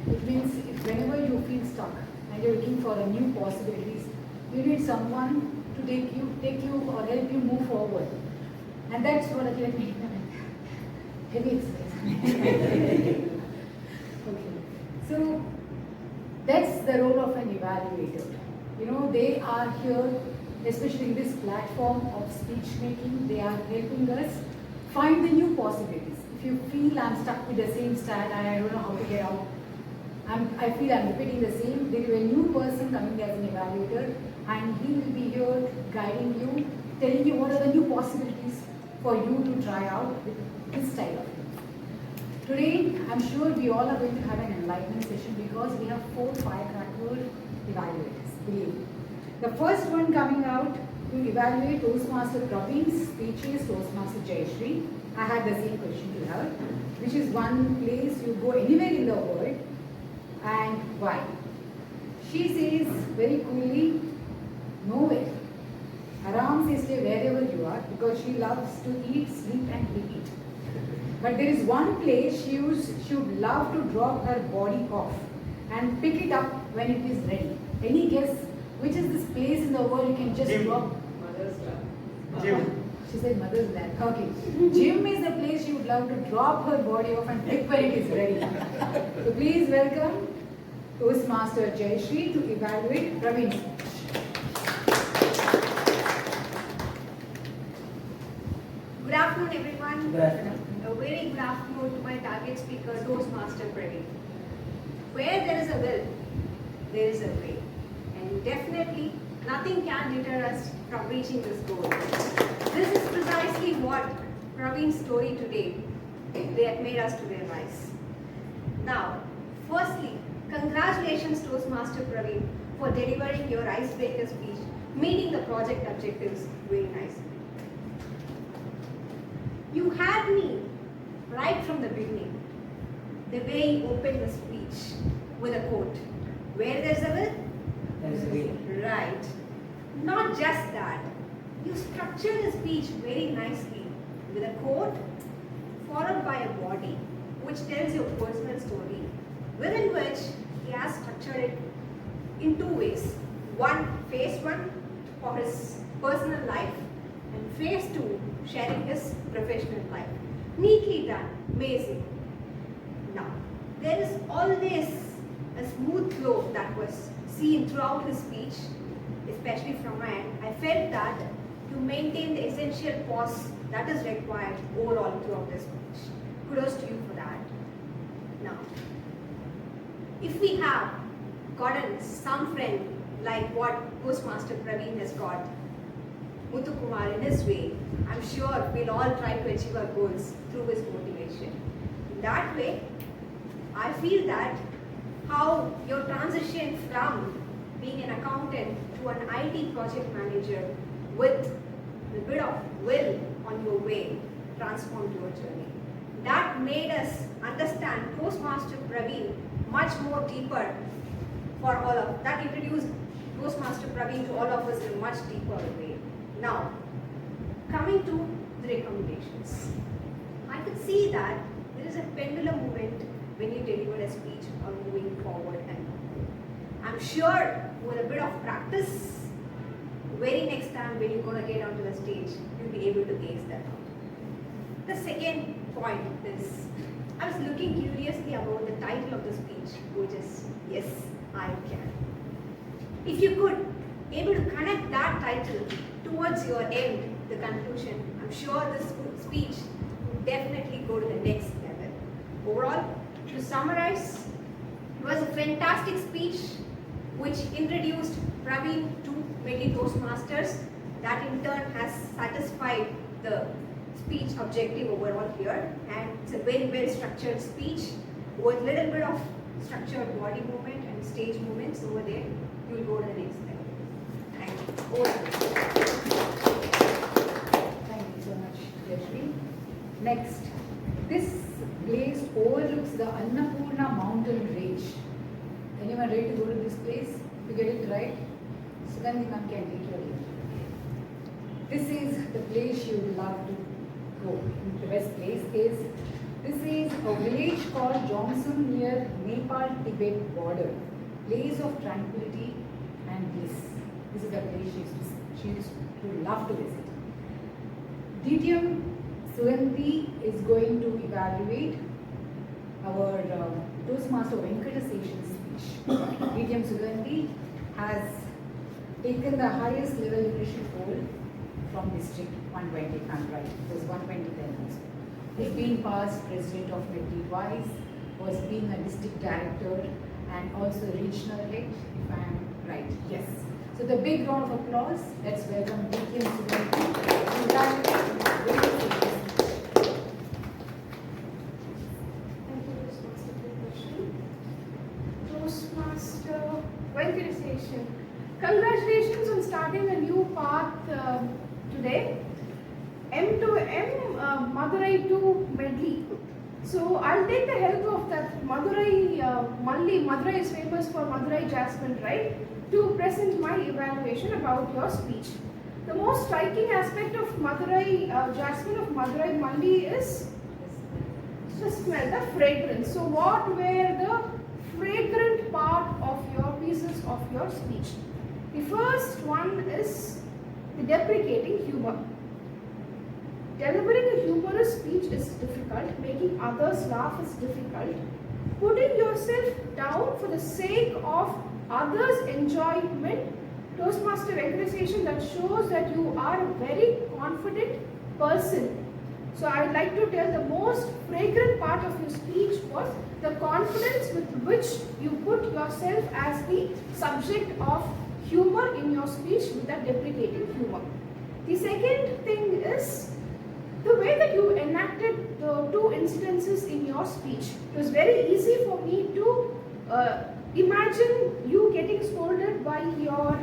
It means if whenever you feel stuck and you're looking for a new possibilities, you need someone to take you or help you move forward. And that's what I can make heavy exercise. Okay. So that's the role of an evaluator. You know, they are here, especially in this platform of speech making, they are helping us find the new possibilities. If you feel I'm stuck with the same style and I don't know how to get out, I feel I'm repeating the same, there is a new person coming as an evaluator and he will be here guiding you, telling you what are the new possibilities for you to try out with this style of thing. Today, I'm sure we all are going to have an enlightenment session because we have 4 firecracker evaluators, believe me. The first one coming out to evaluate Toastmaster Praveen's speech is Toastmaster Jayashree. I had the same question to her, which is one place you go anywhere in the world and why? She says very coolly, nowhere. Aram says stay wherever you are because she loves to eat, sleep and repeat. But there is one place she would love to drop her body off and pick it up when it is ready. Any guess which is this place in the world you can just drop? Mother's love. Gym. She said mother's land. Okay. Gym is the place she would love to drop her body off and pick when it is ready. So please welcome Toastmaster Jayashree to evaluate Praveen's speech. Good afternoon, everyone. Good afternoon. A very good afternoon to my target speaker, Toastmaster Praveen. Where there is a will, there is a way. And definitely, nothing can deter us from reaching this goal. This is precisely what Praveen's story today made us to realize. Now, firstly, congratulations Toastmaster Praveen for delivering your icebreaker speech, meeting the project objectives very nicely. You had me right from the beginning, the way you opened the speech with a quote. Where there's a will, there's a way. Right. Not just that, you structured the speech very nicely with a quote followed by a body which tells your personal story, within which he has structured it in 2 ways. Phase 1 for his personal life and phase 2 sharing his professional life. Neatly done, amazing. Now, there is always a smooth flow that was seen throughout his speech, especially from my end. I felt that to maintain the essential pause that is required overall throughout this speech. Kudos to you for that. Now, if we have gotten some friend like what Toastmaster Praveen has got, Muthu Kumar in his way, I'm sure we'll all try to achieve our goals through his motivation. In that way, I feel that how your transition from being an accountant to an IT project manager with a bit of will on your way transformed your journey. That made us understand Toastmaster Praveen much more deeper for all of that, introduced Toastmaster Praveen to all of us in a much deeper way. Now, coming to the recommendations. I could see that there is a pendulum movement when you deliver a speech or moving forward, and I'm sure with a bit of practice, very next time when you're going to get onto the stage, you'll be able to ace that out. The second point is, I was looking curiously about the title of the speech, which is Yes, I Can. If you could able to connect that title towards your end, the conclusion, I'm sure this speech would definitely go to the next level. Overall, To summarize, it was a fantastic speech which introduced Praveen to Medley Toastmasters. That in turn has satisfied the speech objective overall here, and it's a very well structured speech with a little bit of structured body movement and stage movements over there. You will go to the next step. Thank you. Over. Thank you so much, Yashvi. Next, this place overlooks the Annapurna mountain range. Anyone ready to go to this place? If you get it right, Sugandhi ma'am can take your lead. This is the place you would love to go. The best place is, this is a village called Jongsum near Nepal-Tibet border. Place of tranquility and bliss. This is the place she used to love to visit. DTM Sugandhi is going to evaluate our Toastmaster Venkataseshan speech. DTM Sugandhi has taken the highest level leadership role from District 120, if I'm right. It was 120 then also. He's been past president of Medley twice, was being a district director and also regional head, if I'm right. Yes. So the big round of applause. Let's welcome DTM Sugandhi to evaluate. Toastmaster Venkataseshan. Congratulations on starting a new path today. M to M, Madurai to Medley. So I'll take the help of that Madurai, Malli. Madurai is famous for Madurai Jasmine, right? To present my evaluation about your speech. The most striking aspect of Madurai Jasmine of Madurai Malli is the smell, the fragrance. So what were the fragrant part of your pieces of your speech? The first one is the deprecating humor. Delivering a humorous speech is difficult. Making others laugh is difficult. Putting yourself down for the sake of others' enjoyment, Toastmaster Venkataseshan, that shows that you are a very confident person. So I'd like to tell the most fragrant part of your speech was the confidence with which you put yourself as the subject of humor in your speech with that deprecating humor. The second thing is the way that you enacted the two incidences in your speech. It was very easy for me to imagine you getting scolded by your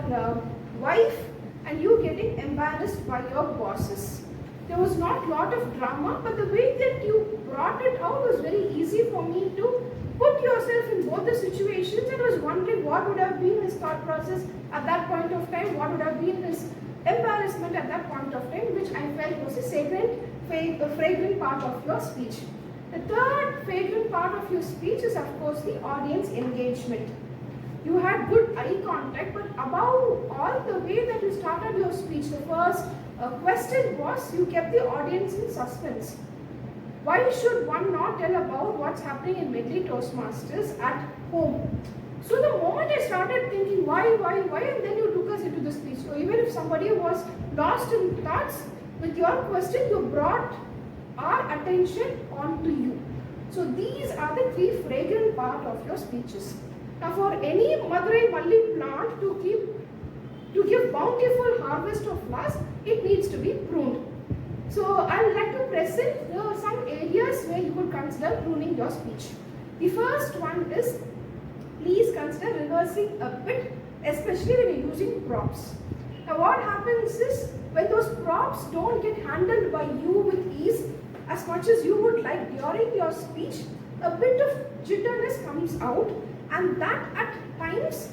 wife and you getting embarrassed by your bosses. There was not a lot of drama, but the way that you brought it out was very easy for me to put yourself in both the situations. And I was wondering what would have been his thought process at that point of time, what would have been his embarrassment at that point of time, which I felt was a fragrant part of your speech. The third fragrant part of your speech is, of course, the audience engagement. You had good eye contact, but above all, the way that you started your speech, the first question was you kept the audience in suspense. Why should one not tell about what's happening in Medley Toastmasters at home? So the moment I started thinking why, and then you took us into the speech. So even if somebody was lost in thoughts, with your question you brought our attention onto you. So these are the three fragrant part of your speeches. Now for any Madurai Malli plant to give bountiful harvest of flowers, it needs to be pruned. So I would like to present some areas where you could consider pruning your speech. The first one is, please consider rehearsing a bit, especially when you're using props. Now what happens is, when those props don't get handled by you with ease as much as you would like during your speech, a bit of jitterness comes out, and that at times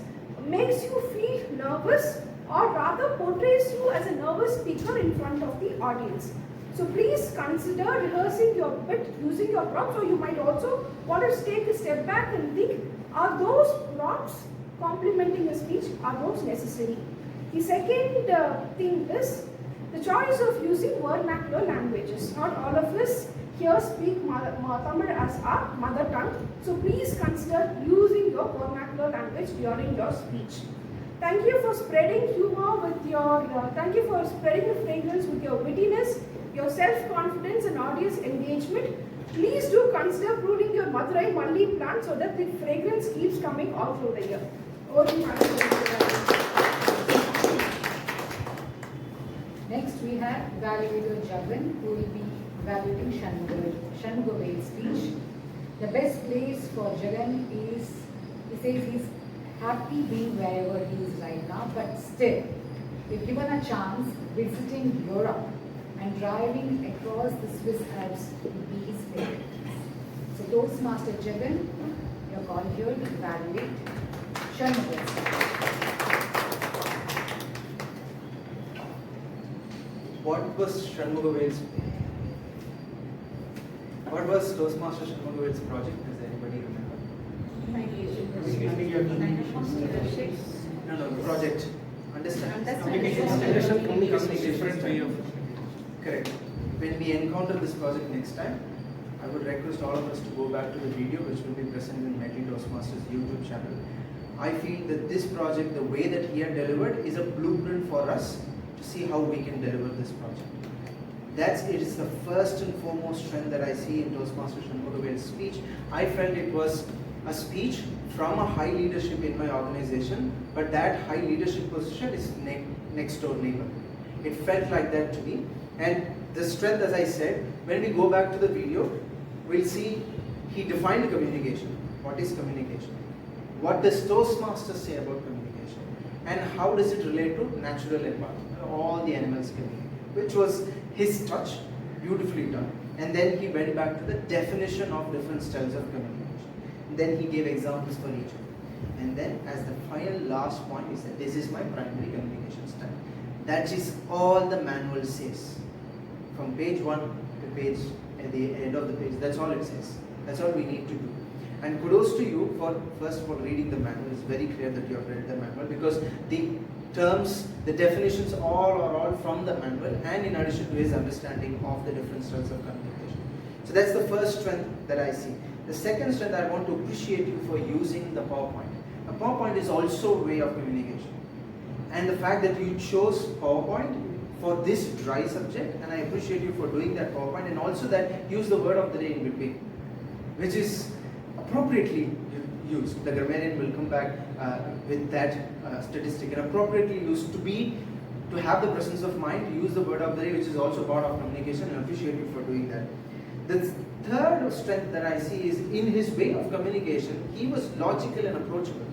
makes you feel nervous, or rather portrays you as a nervous speaker in front of the audience. So please consider rehearsing your bit using your props, or you might also want to take a step back and think, are those props complementing your speech? Are those necessary? The second thing is the choice of using vernacular languages. Not all of us here speak Tamil as our mother tongue. So please consider using your vernacular language during your speech. Thank you for spreading humor with your, thank you for spreading the fragrance with your wittiness, your self-confidence and audience engagement. Please do consider pruning your Madurai Malli plant so that the fragrance keeps coming all through the year. Next we have evaluator Jagan, who will be evaluating Shanmugavel's speech. The best place for Jagan is, he says he's happy being wherever he is right now, but still, if given a chance, visiting Europe and driving across the Swiss Alps would be his favorite. So Toastmaster Jagan, you're called here to evaluate Shanmugavel's speech. What was Shanmugavel's? What was Toastmaster Shanmugavel's project? Does anybody remember? No, project. Understand? Communication. Different way of. Correct. When we encounter this project next time, I would request all of us to go back to the video which will be present in Medley Toastmasters YouTube channel. I feel that this project, the way that he had delivered, is a blueprint for us to see how we can deliver this project. It is the first and foremost strength that I see in Toastmaster Shanmugavel's speech. I felt it was a speech from a high leadership in my organization, but that high leadership position is next door neighbor. It felt like that to me. And the strength, as I said, when we go back to the video, we'll see he defined communication. What is communication? What does Toastmasters say about communication? And how does it relate to natural environment? All the animals communicate, which was his touch, beautifully done. And then he went back to the definition of different styles of communication. And then he gave examples for each of them. And then as the final last point, he said, this is my primary communication style. That is all the manual says. From page 1 to page at the end of the page, that's all it says. That's all we need to do. And kudos to you for first of all reading the manual. It's very clear that you have read the manual because the terms, the definitions are all from the manual, and in addition to his understanding of the different styles of communication. So that's the first strength that I see. The second strength, I want to appreciate you for using the PowerPoint. A PowerPoint is also a way of communication. And the fact that you chose PowerPoint for this dry subject, and I appreciate you for doing that PowerPoint, and also that use the word of the day in between, which is appropriately used. The grammarian will come back with that statistic, and appropriately used to have the presence of mind to use the word of the day, which is also part of communication, and I appreciate you for doing that. The third strength that I see is in his way of communication, he was logical and approachable.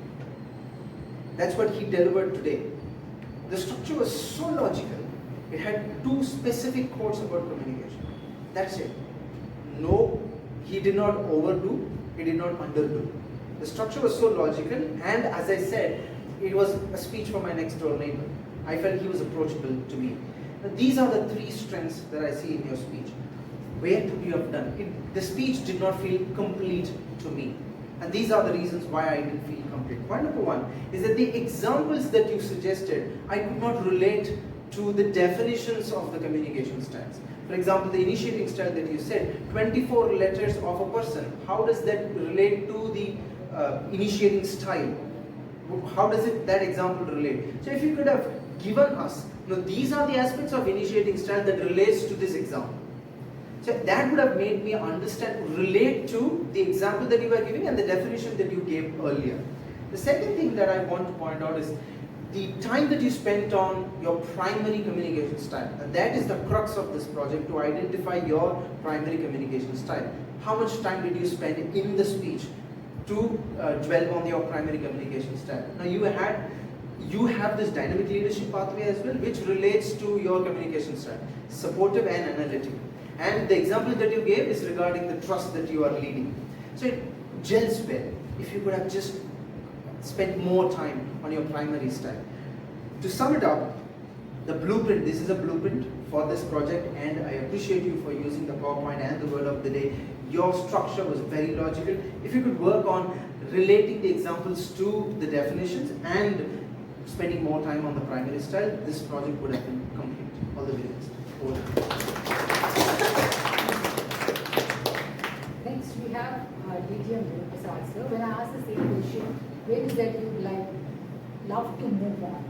That's what he delivered today. The structure was so logical. It had 2 specific quotes about communication. That's it. No, he did not overdo, he did not underdo. The structure was so logical, and as I said, it was a speech from my next door neighbor. I felt he was approachable to me. Now, these are the 3 strengths that I see in your speech. Where could you have done it? The speech did not feel complete to me. And these are the reasons why I didn't feel complete. Point number 1 is that the examples that you suggested, I could not relate to the definitions of the communication styles. For example, the initiating style that you said, 24 letters of a person. How does that relate to the initiating style? How does that example relate? So if you could have given us, these are the aspects of initiating style that relates to this example. So that would have made me understand, relate to the example that you were giving and the definition that you gave earlier. The second thing that I want to point out is the time that you spent on your primary communication style. And that is the crux of this project, to identify your primary communication style. How much time did you spend in the speech to dwell on your primary communication style? Now you have this dynamic leadership pathway as well, which relates to your communication style, supportive and analytical. And the example that you gave is regarding the trust that you are leading. So it gels well. If you could have just spent more time on your primary style. To sum it up, the blueprint, this is a blueprint for this project, and I appreciate you for using the PowerPoint and the word of the day. Your structure was very logical. If you could work on relating the examples to the definitions and spending more time on the primary style, this project would have been complete. All the very best. Next we have DTM Prasad sir. When I asked the same question, where is that you would love to move on?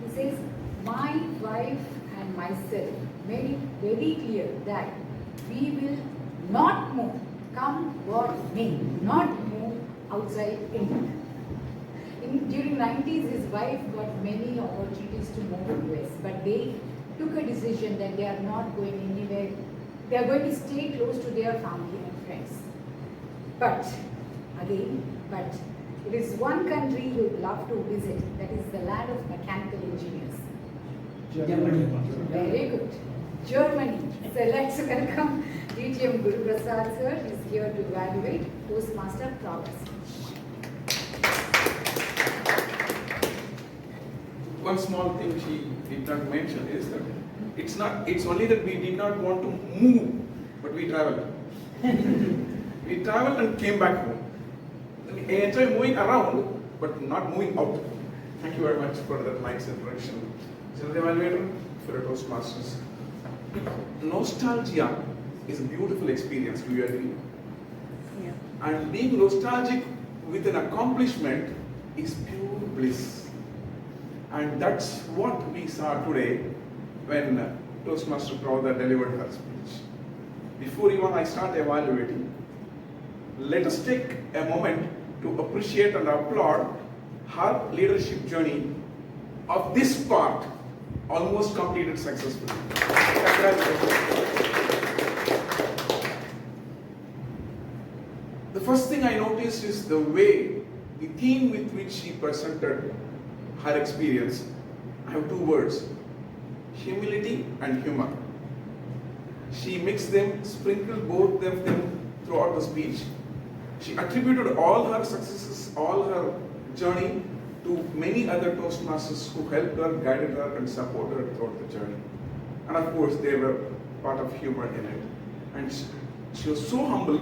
He says, my wife and myself made it very clear that we will not move come what may, not move outside India. During 90s, his wife got many opportunities to move to US, but they took a decision that they are not going anywhere. They are going to stay close to their family and friends. But it is one country you would love to visit, that is the land of mechanical engineers. Germany. Very good. Germany. So let's welcome DTM Guru Prasad sir. He is here to evaluate Toastmaster progress. One small thing she did not mention is that it's only that we did not want to move, but we traveled. We traveled and came back home. I enjoy moving around, but not moving out. Thank you very much for that nice introduction. General Evaluator for a Toastmasters. Nostalgia is a beautiful experience, do you agree? Yeah. And being nostalgic with an accomplishment is pure bliss. And that's what we saw today when Toastmaster Pravda delivered her speech. Before even I start evaluating, let us take a moment to appreciate and applaud her leadership journey of this part, almost completed successfully. Congratulations. The first thing I noticed is the way, the theme with which she presented her experience. I have two words: humility and humor. She mixed them, sprinkled both of them throughout the speech. She attributed all her successes, all her journey to many other Toastmasters who helped her, guided her, and supported her throughout the journey. And of course, they were part of humor in it. And she was so humble,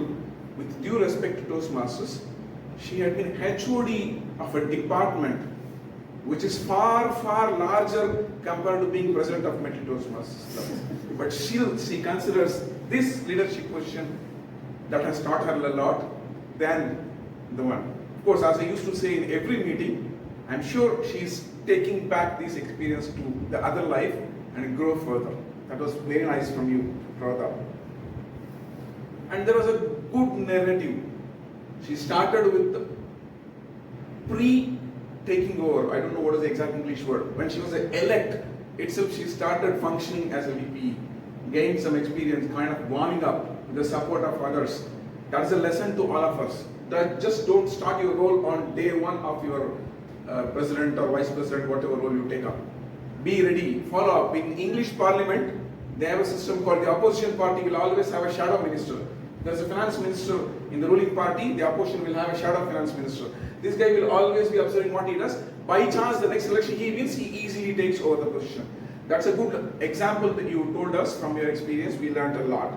with due respect to Toastmasters. She had been HOD of a department which is far, far larger compared to being president of Medley Toastmasters. But she considers this leadership position that has taught her a lot than the one. Of course, as I used to say in every meeting, I'm sure she's taking back this experience to the other life and grow further. That was very nice from you, Radha. And there was a good narrative. She started with pre-taking over. I don't know what is the exact English word. When she was elect itself, she started functioning as a VP, gained some experience, kind of warming up with the support of others. That's a lesson to all of us. That just don't start your role on day one of your president or vice president, whatever role you take up. Be ready, follow up. In English Parliament, they have a system called the opposition party will always have a shadow minister. There's a finance minister in the ruling party, the opposition will have a shadow finance minister. This guy will always be observing what he does. By chance, the next election he wins, he easily takes over the position. That's a good example that you told us from your experience. We learned a lot.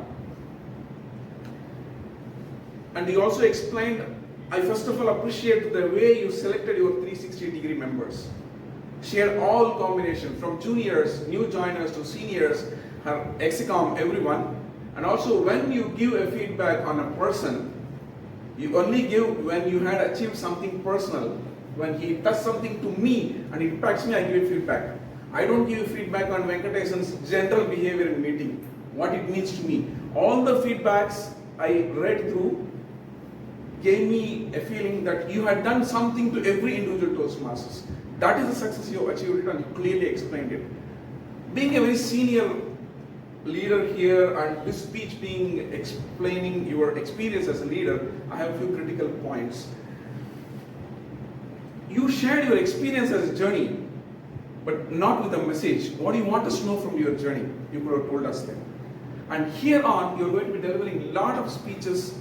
And you also explained, I first of all appreciate the way you selected your 360-degree members. Share all combinations from juniors, new joiners to seniors, her execom, everyone. And also when you give a feedback on a person, you only give when you had achieved something personal. When he does something to me and it impacts me, I give feedback. I don't give feedback on Venkatesan's general behavior in meeting, what it means to me. All the feedbacks I read through gave me a feeling that you had done something to every individual Toastmasters. That is the success you have achieved it, and you clearly explained it. Being a very senior leader here and this speech being explaining your experience as a leader, I have a few critical points. You shared your experience as a journey, but not with a message. What do you want us to know from your journey? You could have told us then. And here on, you're going to be delivering a lot of speeches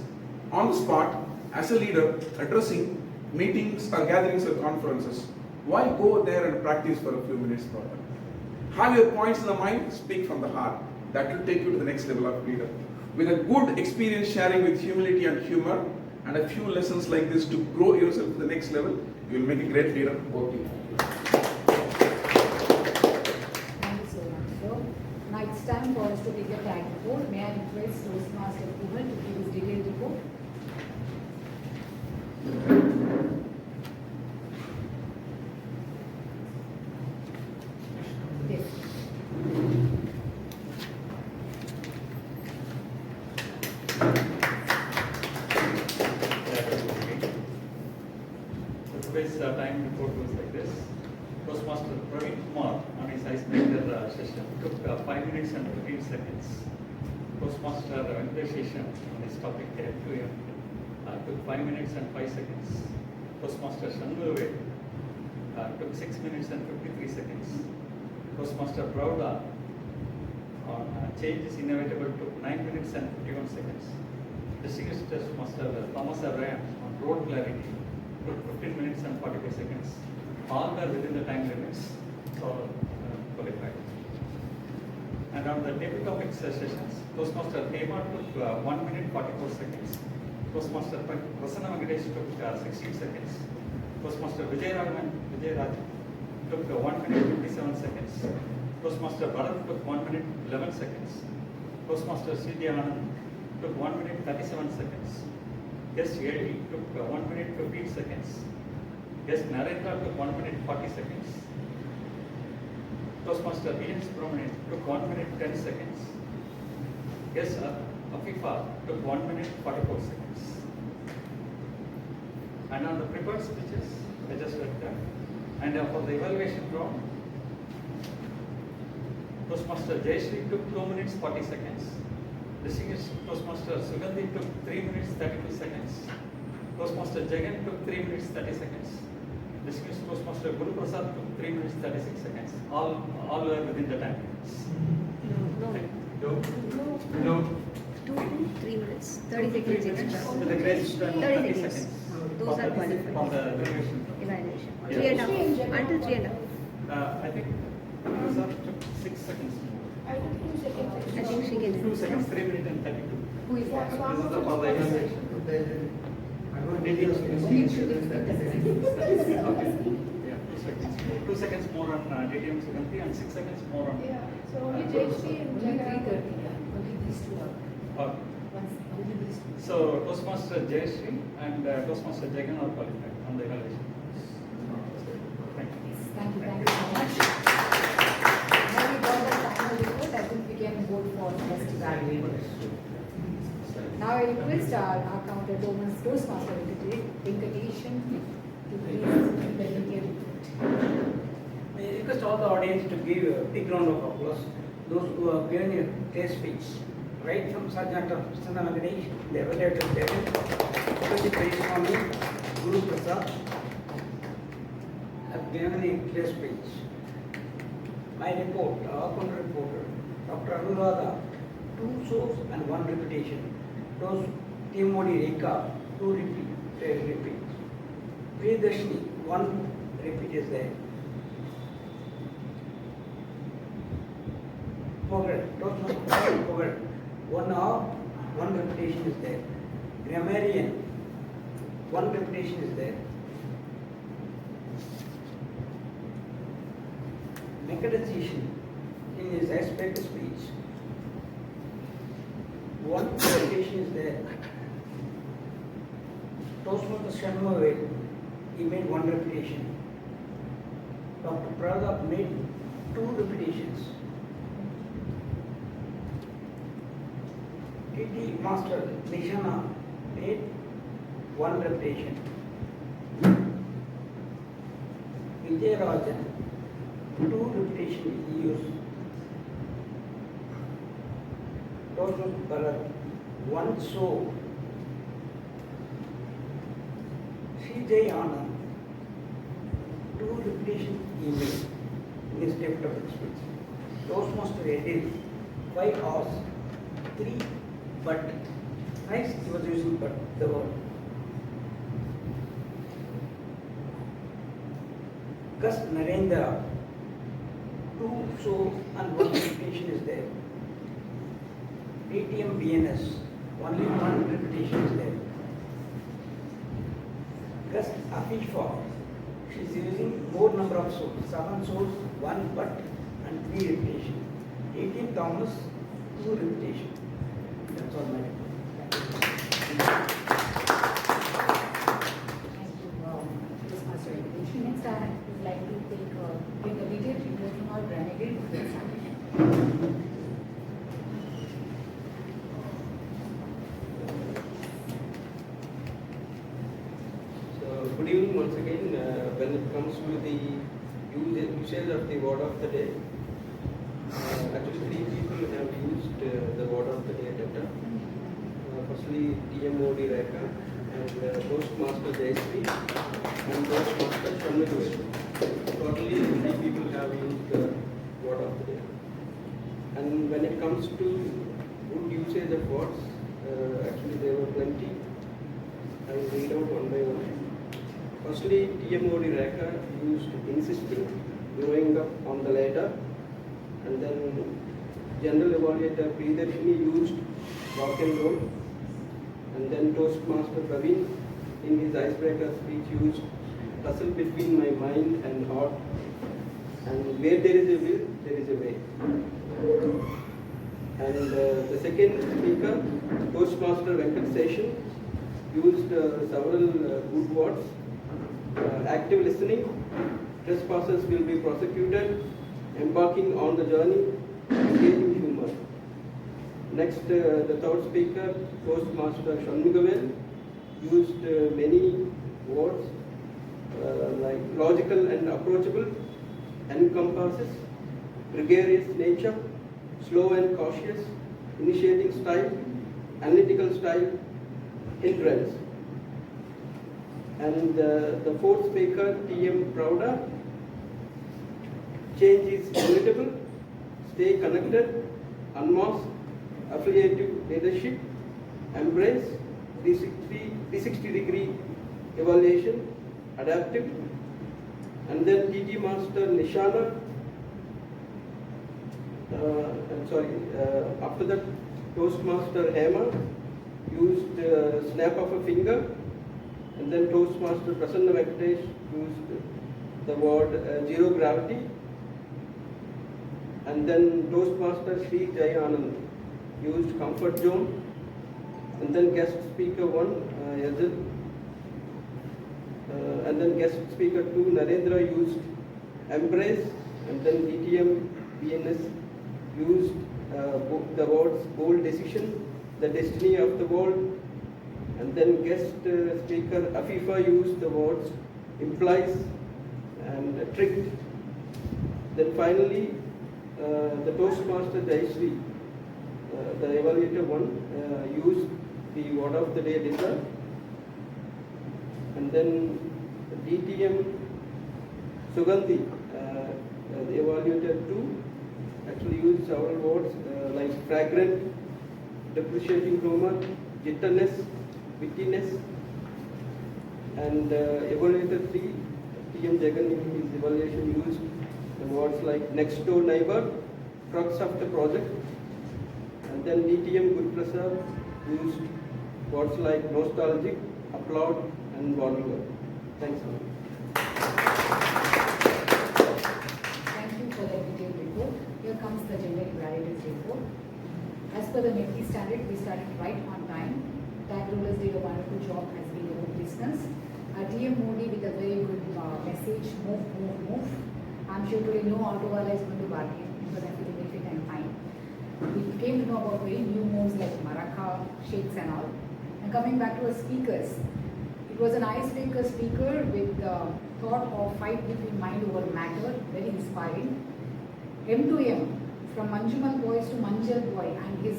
on the spot as a leader, addressing meetings or gatherings or conferences. Why go there and practice for a few minutes further? Have your points in the mind, speak from the heart. That will take you to the next level of leader. With a good experience sharing with humility and humor, and a few lessons like this to grow yourself to the next level, you will make a great leader. Thank you so much, sir. Now it's time for us to take a tag report. May I request Toastmaster Kumar to give his detailed report? Yes. Toastbase time report goes like this. Toastmaster Praveen Kumar on his icebreaker session took 5 minutes and 15 seconds. Toastmaster Venkatesh on his topic FQM took 5 minutes and 5 seconds. Toastmaster Shanmuve took 6 minutes and 53 seconds. Toastmaster Pravda on change is inevitable took 9 minutes and 51 seconds. Distinguished Toastmaster Thomas Abraham on road clarity took 15 minutes and 45 seconds. All are within the time limits, so qualified. And on the table topics sessions, Toastmaster Hema took 1 minute 44 seconds. Toastmaster Prasanna Venkatesh took 16 seconds. Toastmaster Vijay Raj took 1 minute 57 seconds. Toastmaster Bharat took 1 minute 11 seconds. Toastmaster C.D. Anand took 1 minute 37 seconds. Guest AD took 1 minute 15 seconds. Guest Narendra took 1 minute 40 seconds. Toastmaster B.N. Subramanian took 1 minute 10 seconds. Guest Afifa took 1 minute 44 seconds. And on the prepared speeches, I just read that. And for the evaluation round, Toastmaster Jayashree took 2 minutes 40 seconds. Distinguished Toastmaster Sugandhi took 3 minutes 32 seconds. Toastmaster Jagan took 3 minutes 30 seconds. Distinguished Toastmaster Guru Prasad took 3 minutes 36 seconds. All were within the time limits. No. 3 minutes, 30 seconds extra. With the grace 30 30 seconds. seconds. Those are qualified. From the evaluation. Evaluation. Yeah. 3.5. Until 3.5. I think Prasad took 6 seconds more. I took 2 seconds. I think she can. 2 seconds, 3 minutes and 32. Who is that? This is the for the evaluation. Yeah, 2 seconds. 2 seconds more on DTM Sugandhi and 6 seconds more on. Yeah, so only Jayashree and Jagan. Only these two are. Okay. Only these two. So Toastmaster Jayashree and Toastmaster Jagan are qualified on the evaluation. Thank you. Thank you so much. Now we got the final report. I think we can vote for best evaluator. Now I request our counter Toastmaster Venkateshan to please give the detailed report. I request all the audience to give a big round of applause. Those who have given a clear speech, right from Sergeant Prasanna Venkatesh, the evaluator Jagan, Professor Periswamy, Guru Prasad, have given a clear speech. My report, our counter reporter, Dr. Anuradha, 2 shows and 1 repetition. Those Timodi Rekha, 2 repeats. Priyadarshini, 1 repeat is there. Forget, forget. 1 hour, 1 repetition is there. Grammarian, 1 repetition is there. Mechanization in his aspect speech, 1 repetition is there. Toastmaster Shanmuve, he made 1 repetition. Dr. Pradap made 2 repetitions. TT Master Nishana made 1 repetition. Vijay Rajan, 2 repetitions he used. Total Bharat, 1 show. C.J. Anand, 2 repetitions he made in his table of speech. Toastmaster Edil, 5 hours, 3 but. Nice, he was using but the word. Gus Narendra, 2 show and 1 repetition is there. ATM BNS, only 1 repetition is there. Gus Afifa, she is using more number of shows, 7 shows, 1 but and 3 repetition. ATM Thomas, 2 repetition. That's all my report. Toastmaster Venkateshan. Next, I would like to take a detailed report from our granted examination. So, good evening once again. when it comes to the usage of the word of the day, actually 3 people have used the word of the day data. Firstly, TMOD Rekha and Toastmaster Jayasri and Toastmaster Shanmugavel. Totally 3 people have used the word of the day. And when it comes to good usage of words, actually there were plenty. I will read out one by one. Firstly, TMOD Rekha used insisting, growing up on the ladder, and then General Evaluator Priyadarshini used rock and roll, and then Toastmaster Praveen in his icebreaker speech used tussle between my mind and heart, and where there is a will, there is a way. And the second speaker, Toastmaster Venkat Session, used several good words. Active listening, trespassers will be prosecuted, embarking on the journey, engaging humor. Next, the third speaker, Toastmaster Shanmugavel, used many words like logical and approachable, encompasses, gregarious nature, slow and cautious, initiating style, analytical style, hindrance. And the fourth speaker, T.M. Prouda, change is inevitable, stay connected, unmask, affiliative leadership, embrace, 360-degree evaluation, adaptive. And then TT Master Nishana, after that Toastmaster Hema used snap of a finger, and then Toastmaster Prasanna Venkatesh used the word zero gravity, and then Toastmaster Sri Jayanand used comfort zone, and then guest speaker 1, Yazil, and then guest speaker 2, Narendra used embrace, and then DTM BNS used the words bold decision, the destiny of the world, and then guest speaker Afifa used the words implies and tricked. Then finally, the Toastmaster Jayasri, the evaluator 1, used the word of the day deserve, and then DTM Sugandhi, the evaluator 2, actually used several words like fragrant, depreciating aroma, jitterness, wittiness, and evaluator 3, TM Jagan in his evaluation used the words like next door neighbor, crux of the project, and then DTM Gurprasad used words like nostalgic, applaud, and wonderful. Thanks a lot. Thank you for the detailed report. Here comes the gender equalities report. As per the Medley standard, we started right on time. Tag Rollers did a wonderful job as being a good listeners. TM Modi with a very good message, move, move, move. I'm sure today no Autowala is going to bargain because I'm feeling very fit and fine. We came to know about very new moves like Maraka, shakes and all. And coming back to our speakers, it was an icebreaker speaker with thought of fight between mind over matter, very inspiring. M2M, from Manjumal boys to Manjal boy, and his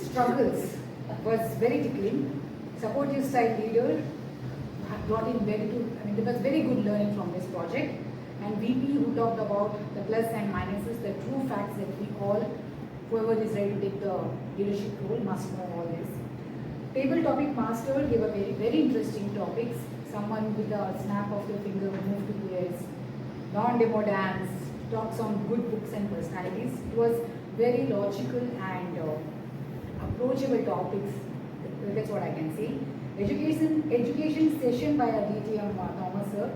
struggles was very tickling. Supportive style leader brought in there was very good learning from this project. And VP who talked about the plus and minuses, the true facts that we all, whoever is ready to take the leadership role must know all this. Table topic master gave a very interesting topics. Someone with a snap of the finger moved to his non-demo dance, talks on good books and personalities. It was very logical and approachable topics. That's what I can say. Education session by our DTM Thomas sir.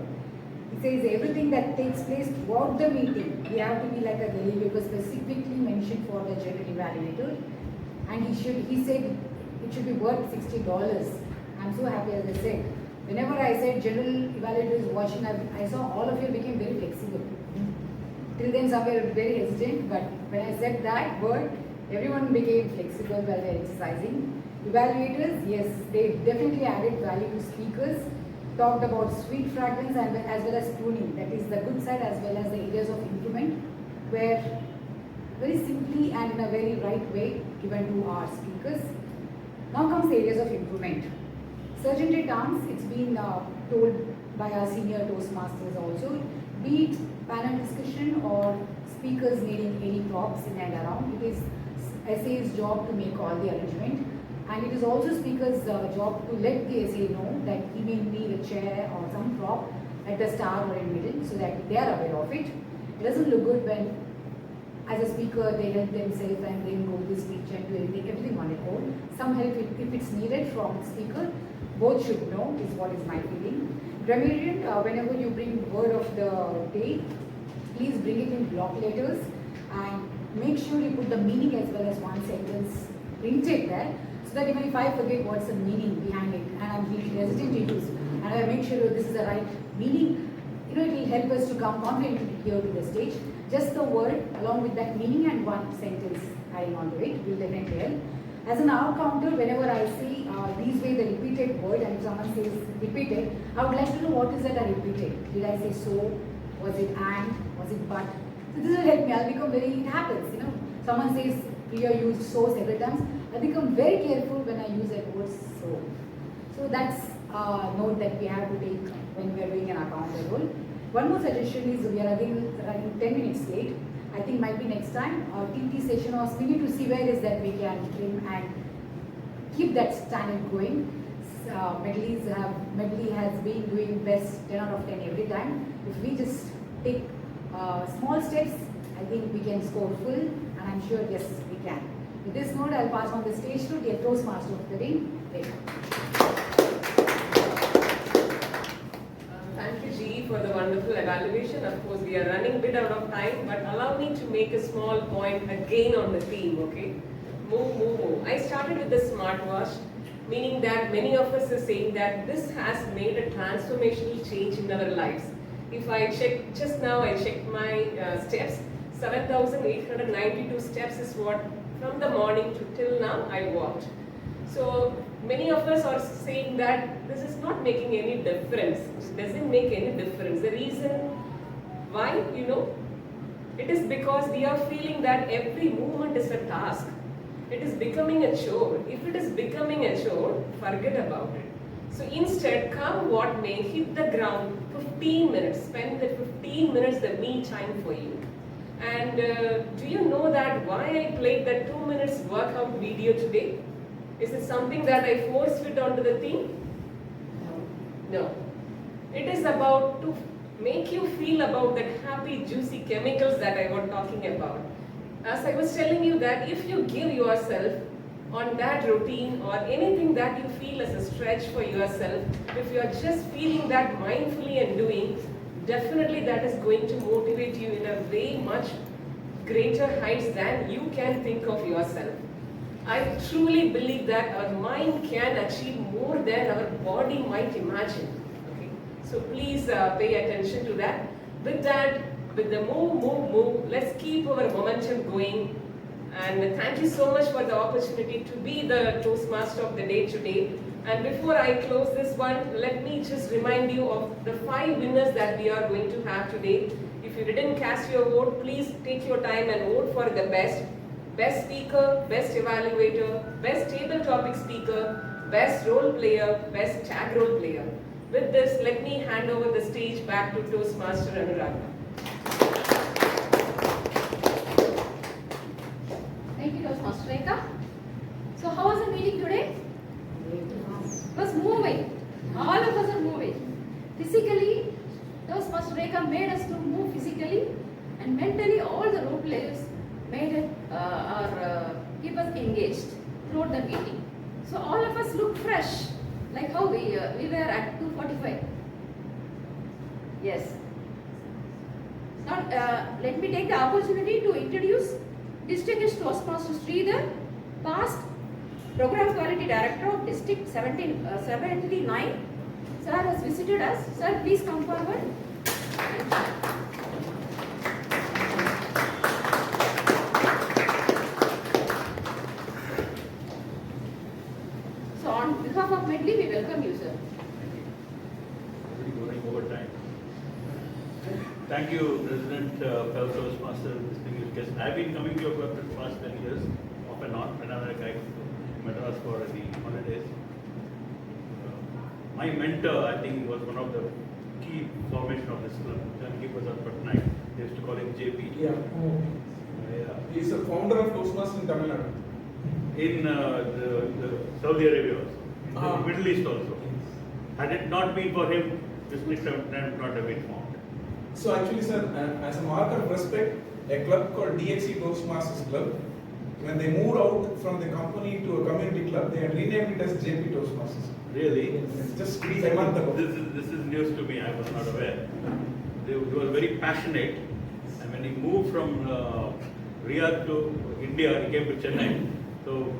He says everything that takes place throughout the meeting, we have to be like a daily paper specifically mentioned for the general evaluator. And he said it should be worth $60. I'm so happy as I said. Whenever I said general evaluator is watching, I saw all of you became very flexible. Till then some were very hesitant, but when I said that word, everyone became flexible while they were exercising. Evaluators, yes, they definitely added value to speakers. talked about sweet fragrance and as well as pruning, that is the good side as well as the areas of improvement, where very simply and in a very right way given to our speakers. Now comes the areas of improvement. Certainty dance, it's been told by our senior Toastmasters also, be it panel discussion or speakers needing any props in and around, it is SA's job to make all the arrangement, and it is also speaker's job to let the SA know that he may need a chair or some prop at the start or in middle so that they are aware of it. It doesn't look good when as a speaker they help themselves and then go to the speech and do everything on their own. Some help if it's needed from the speaker, both should know is what is my feeling. Grammarian, whenever you bring word of the day, please bring it in block letters and make sure you put the meaning as well as one sentence printed there, so that even if I forget what's the meaning behind it and I'm feeling hesitant to use, and I make sure that this is the right meaning, it will help us to come confidently here to the stage. Just the word along with that meaning and one sentence adding on to it will definitely help. As an hour counter, whenever I see these way the repeated word and if someone says repeated, I would like to know what is that I repeated. Did I say so? Was it and? Was it but? So this will help me. I'll become very, it happens, Someone says Priya used so several times. I become very careful when I use that word so. So that's a note that we have to take when we are doing an account role. One more suggestion is we are again running 10 minutes late. I think might be next time our TT session was we need to see where is that we can trim and keep that standard going. Medley has been doing best 10 out of 10 every time. If we just take small steps, I think we can score full, and I'm sure yes we can. With this note, I'll pass on the stage to the Toastmaster of the day, Rekha. Thank you, G, for the wonderful evaluation. Of course, we are running a bit out of time, but allow me to make a small point again on the theme, okay? Move, move, move. I started with the smartwatch, meaning that many of us are saying that this has made a transformational change in our lives. If I check, just now I checked my steps, 7,892 steps is what from the morning to till now I walked. So many of us are saying that this is not making any difference. It doesn't make any difference. The reason why, it is because we are feeling that every movement is a task. It is becoming a chore. If it is becoming a chore, forget about it. So instead, come what may, hit the ground 15 minutes. Spend the 15 minutes, the me time for you. And do you know that why I played that 2 minutes workout video today? Is it something that I force fit onto the theme? No. It is about to make you feel about that happy, juicy chemicals that I was talking about. As I was telling you that if you give yourself on that routine or anything that you feel as a stretch for yourself, if you are just feeling that mindfully and doing, definitely that is going to motivate you in a way much greater heights than you can think of yourself. I truly believe that our mind can achieve more than our body might imagine. Okay? So please pay attention to that. With that, with the move, let's keep our momentum going. And thank you so much for the opportunity to be the Toastmaster of the day today. And before I close this one, let me just remind you of the 5 winners that we are going to have today. If you didn't cast your vote, please take your time and vote for the best. Best speaker, best evaluator, best table topic speaker, best role player, best tag role player. With this, let me hand over the stage back to Toastmaster Anurag. Thank you, Toastmaster Rekha. So how was the meeting today? It was moving. All of us are moving. Physically, Toastmaster Rekha made us to move physically, and mentally all the role players made it keep us engaged throughout the meeting. So all of us look fresh, like how we were at 2:45. Yes. Now let me take the opportunity to introduce distinguished Toastmaster Sridhar, past Program Quality Director of District 79. Sir has visited us. Sir, please come forward. So on behalf of Medley, we welcome you, sir. Thank you, President, fellow Toastmaster, distinguished guests. I've been coming to your club for the past 10 years, off and on, whenever I come to Madras for the holidays. My mentor, I think, was one of the key formation of this club. Janki Prasad Patnaik. They used to call him JP. Yeah. Yeah. He's the founder of Toastmasters in Tamil Nadu. In the Saudi Arabia also, in the Middle East also. Had it not been for him, this mix would not have been formed. So actually, sir, as a mark of respect, a club called DXC Toastmasters Club, when they moved out from the company to a community club, they had renamed it as JP Toastmasters. Really? It's just a month ago. This is news to me. I was not aware. They were very passionate, and when he moved from Riyadh to India, he came to Chennai. So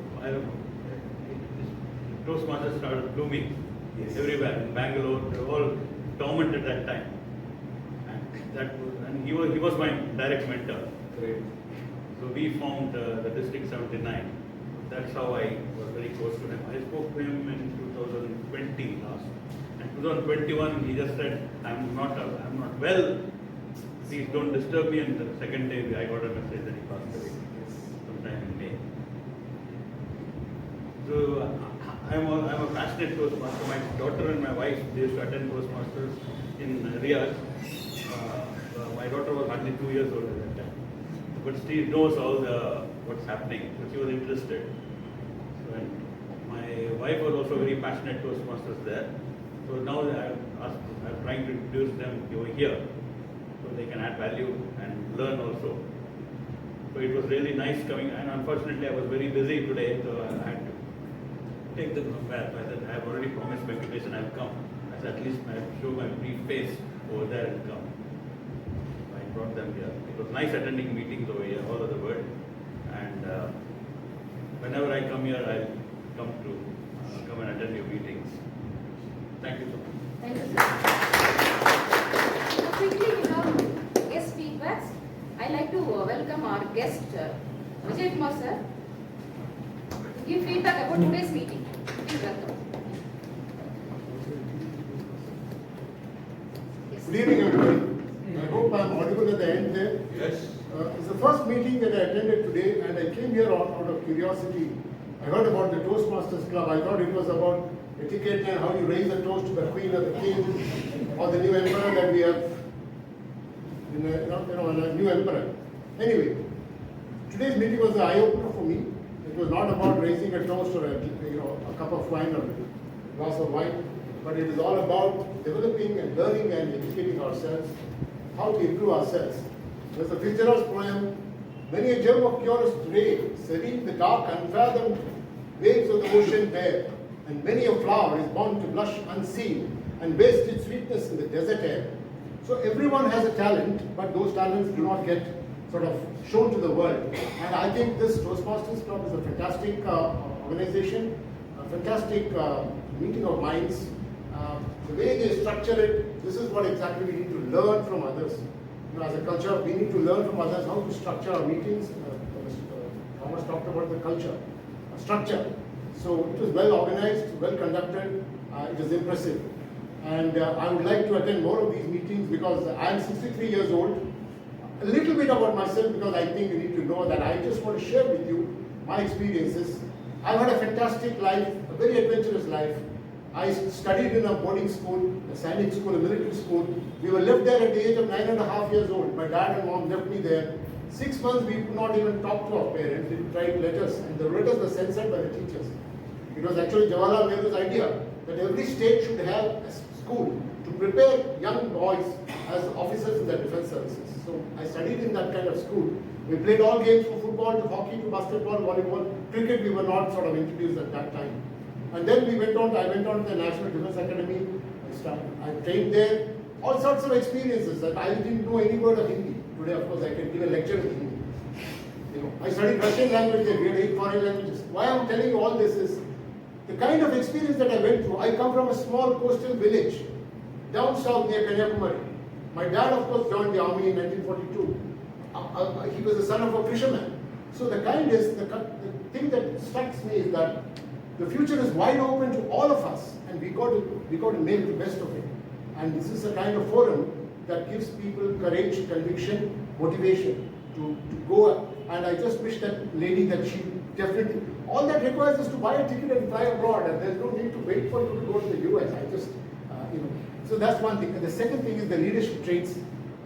Toastmasters started blooming everywhere. In Bangalore, they were all dormant at that time. And he was my direct mentor. Great. So we formed the District 79. That's how I was very close to him. I spoke to him in 2020 last. And 2021 he just said, I'm not well. Please don't disturb me. And the second day I got a message that he passed away sometime in May. So I'm a passionate Toastmaster. My daughter and my wife, they used to attend Toastmasters in Riyadh. My daughter was hardly 2 years old at that time. But she knows all what's happening, so she was interested. So, and my wife was also very passionate Toastmasters there. So now I'm trying to introduce them over here, so they can add value and learn also. So it was really nice coming, and unfortunately I was very busy today, so I had to take them back. I said, I have already promised my invitation, I'll come. I said, at least I have to show my brief face over there and come. I brought them here. It was nice attending meetings over here all over the world. And whenever I come here, I'll come and attend your meetings. Thank you so much. Thank you, sir. So quickly, we have guest feedbacks. I'd like to welcome our guest, Vijay Kumar sir, to give feedback about today's meeting. Please welcome. Yes. Good evening, everybody. I hope I'm audible at the end there. Yes. It's the first meeting that I attended today, and I came here out of curiosity. I heard about the Toastmasters Club. I thought it was about etiquette and how you raise a toast to the Queen or the King or the new emperor that we have, a new emperor. Anyway, today's meeting was an eye-opener for me. It was not about raising a toast or a cup of wine or a glass of wine, but it is all about developing and learning and educating ourselves, how to improve ourselves. There's a Fitzgerald's poem, many a gem of purest ray, serene the dark unfathomed waves of the ocean bare, and many a flower is born to blush unseen and waste its sweetness in the desert air. So everyone has a talent, but those talents do not get sort of shown to the world. And I think this Toastmasters Club is a fantastic organization, a fantastic meeting of minds. The way they structure it, this is what exactly we need to learn from others. As a culture, we need to learn from others how to structure our meetings. Thomas talked about the culture, structure. So it was well organized, well conducted, it was impressive. And I would like to attend more of these meetings because I am 63 years old. A little bit about myself because I think you need to know that I just want to share with you my experiences. I've had a fantastic life, a very adventurous life. I studied in a boarding school, a sainik school, a military school. We were left there at the age of 9.5 years old. My dad and mom left me there. 6 months we could not even talk to our parents. We would write letters, and the letters were censored by the teachers. It was actually Jawaharlal Nehru's idea that every state should have a school to prepare young boys as officers in the defense services. So I studied in that kind of school. We played all games from football to hockey to basketball, volleyball. Cricket we were not sort of introduced at that time. And then I went on to the National Defense Academy. I trained there. All sorts of experiences that I didn't know any word of Hindi. Today, of course, I can give a lecture in Hindi. I studied Russian language there. We had 8 foreign languages. Why I'm telling you all this is the kind of experience that I went through. I come from a small coastal village down south near Kanyakumari. My dad, of course, joined the army in 1942. He was the son of a fisherman. So the thing that strikes me is that the future is wide open to all of us, and we got to make the best of it. And this is a kind of forum that gives people courage, conviction, motivation to go. And I just wish that lady that she definitely, all that requires is to buy a ticket and fly abroad, and there's no need to wait for you to go to the US. I just, so that's one thing. And the second thing is the leadership traits.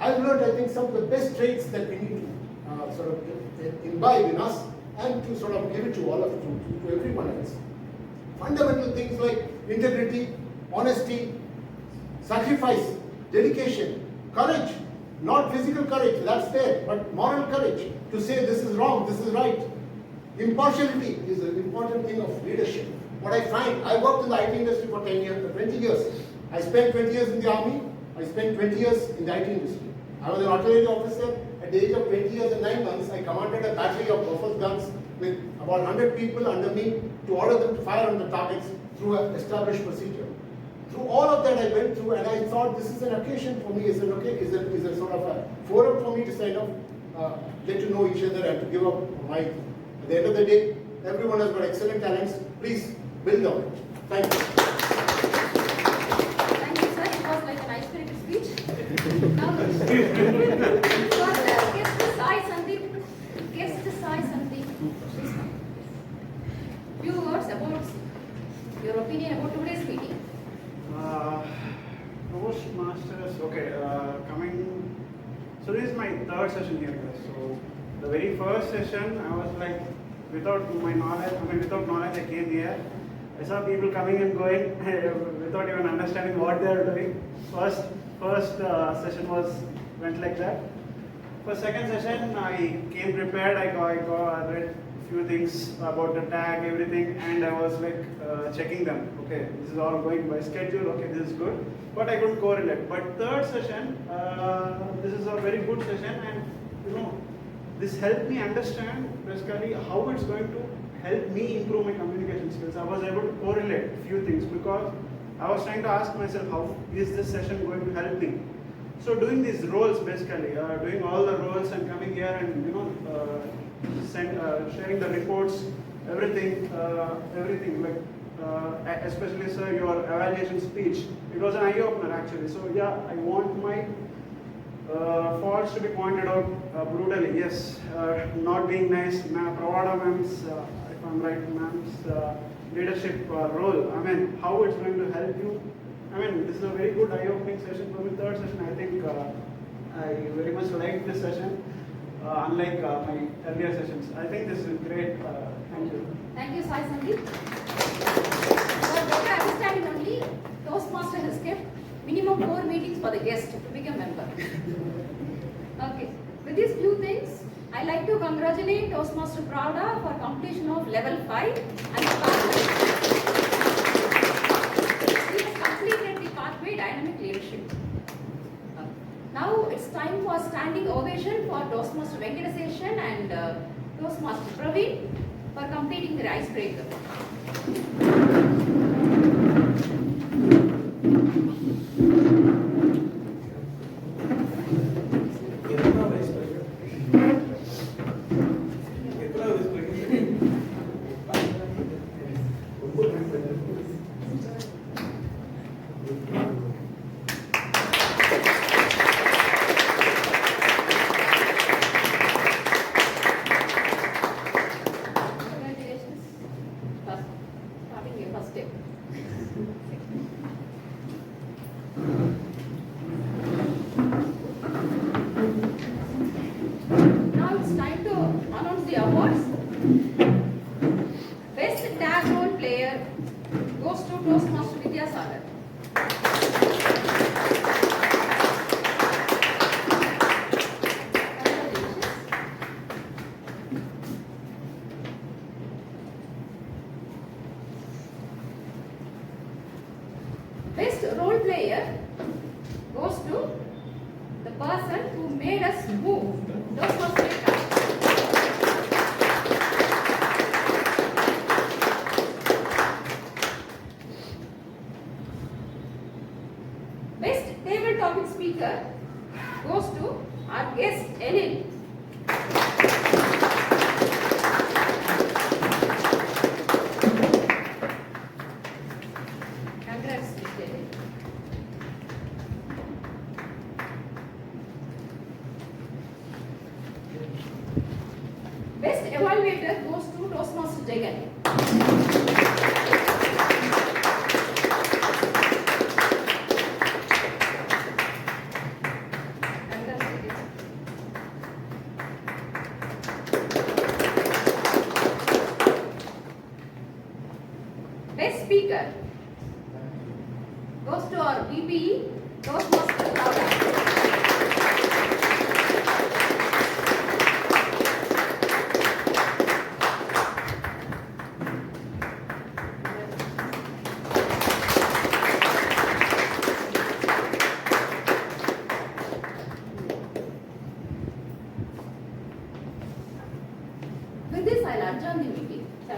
I've learned, I think, some of the best traits that we need to sort of imbibe in us and to sort of give it to all of to everyone else. Fundamental things like integrity, honesty, sacrifice, dedication, courage, not physical courage, that's there, but moral courage to say this is wrong, this is right. Impartiality is an important thing of leadership. What I find, I worked in the IT industry for 20 years. I spent 20 years in the army, I spent 20 years in the IT industry. I was an artillery officer. At the age of 20 years and 9 months, I commanded a battery of Rifles guns with about 100 people under me to order them to fire on the targets through an established procedure. Through all of that I went through, and I thought this is an occasion for me, is a sort of a forum for me to kind of get to know each other and to give up my, at the end of the day, everyone has got excellent talents. Please build on it. Thank you. Thank you, sir. It was like an ice-cream speech. Now, guest to say something. Few words about your opinion about today's meeting. Toastmasters, okay, so this is my third session here, guys. So the very first session, I was like, without knowledge, I came here. I saw people coming and going without even understanding what they are doing. First session went like that. For second session, I came prepared. I read a few things about the tag, everything, and I was like checking them. Okay, this is all going by schedule. Okay, this is good, but I couldn't correlate. But third session, this is a very good session, and this helped me understand basically how it's going to help me improve my communication skills. I was able to correlate a few things because I was trying to ask myself, how is this session going to help me? So doing these roles basically, doing all the roles and coming here and sharing the reports, everything like especially sir, your evaluation speech. It was an eye opener actually. So yeah, I want my faults to be pointed out brutally. Yes, not being nice. Pravada ma'am's, if I'm right, ma'am's leadership role. I mean, how it's going to help you. I mean, this is a very good eye-opening session for me. Third session, I think I very much liked this session, unlike my earlier sessions. I think this is great. Thank you. Thank you, Sai Sandeep. For better understanding only, Toastmaster has kept minimum 4 meetings for the guest to become member. Okay. With these few things, I like to congratulate Toastmaster Pravda for completion of level 5 and the pathway. He has completed the pathway dynamic leadership. Now it's time for standing ovation for Toastmaster Venkataseshan and Toastmaster Praveen for completing the icebreaker. Best role player goes to the person who made us move. Best table topic speaker goes to our guest Ellen. Congrats, Mr. Ellen. evaluator goes to Toastmaster Jagan. Best speaker goes to our BPE, Toastmaster Laura. With this, I'll adjourn the meeting.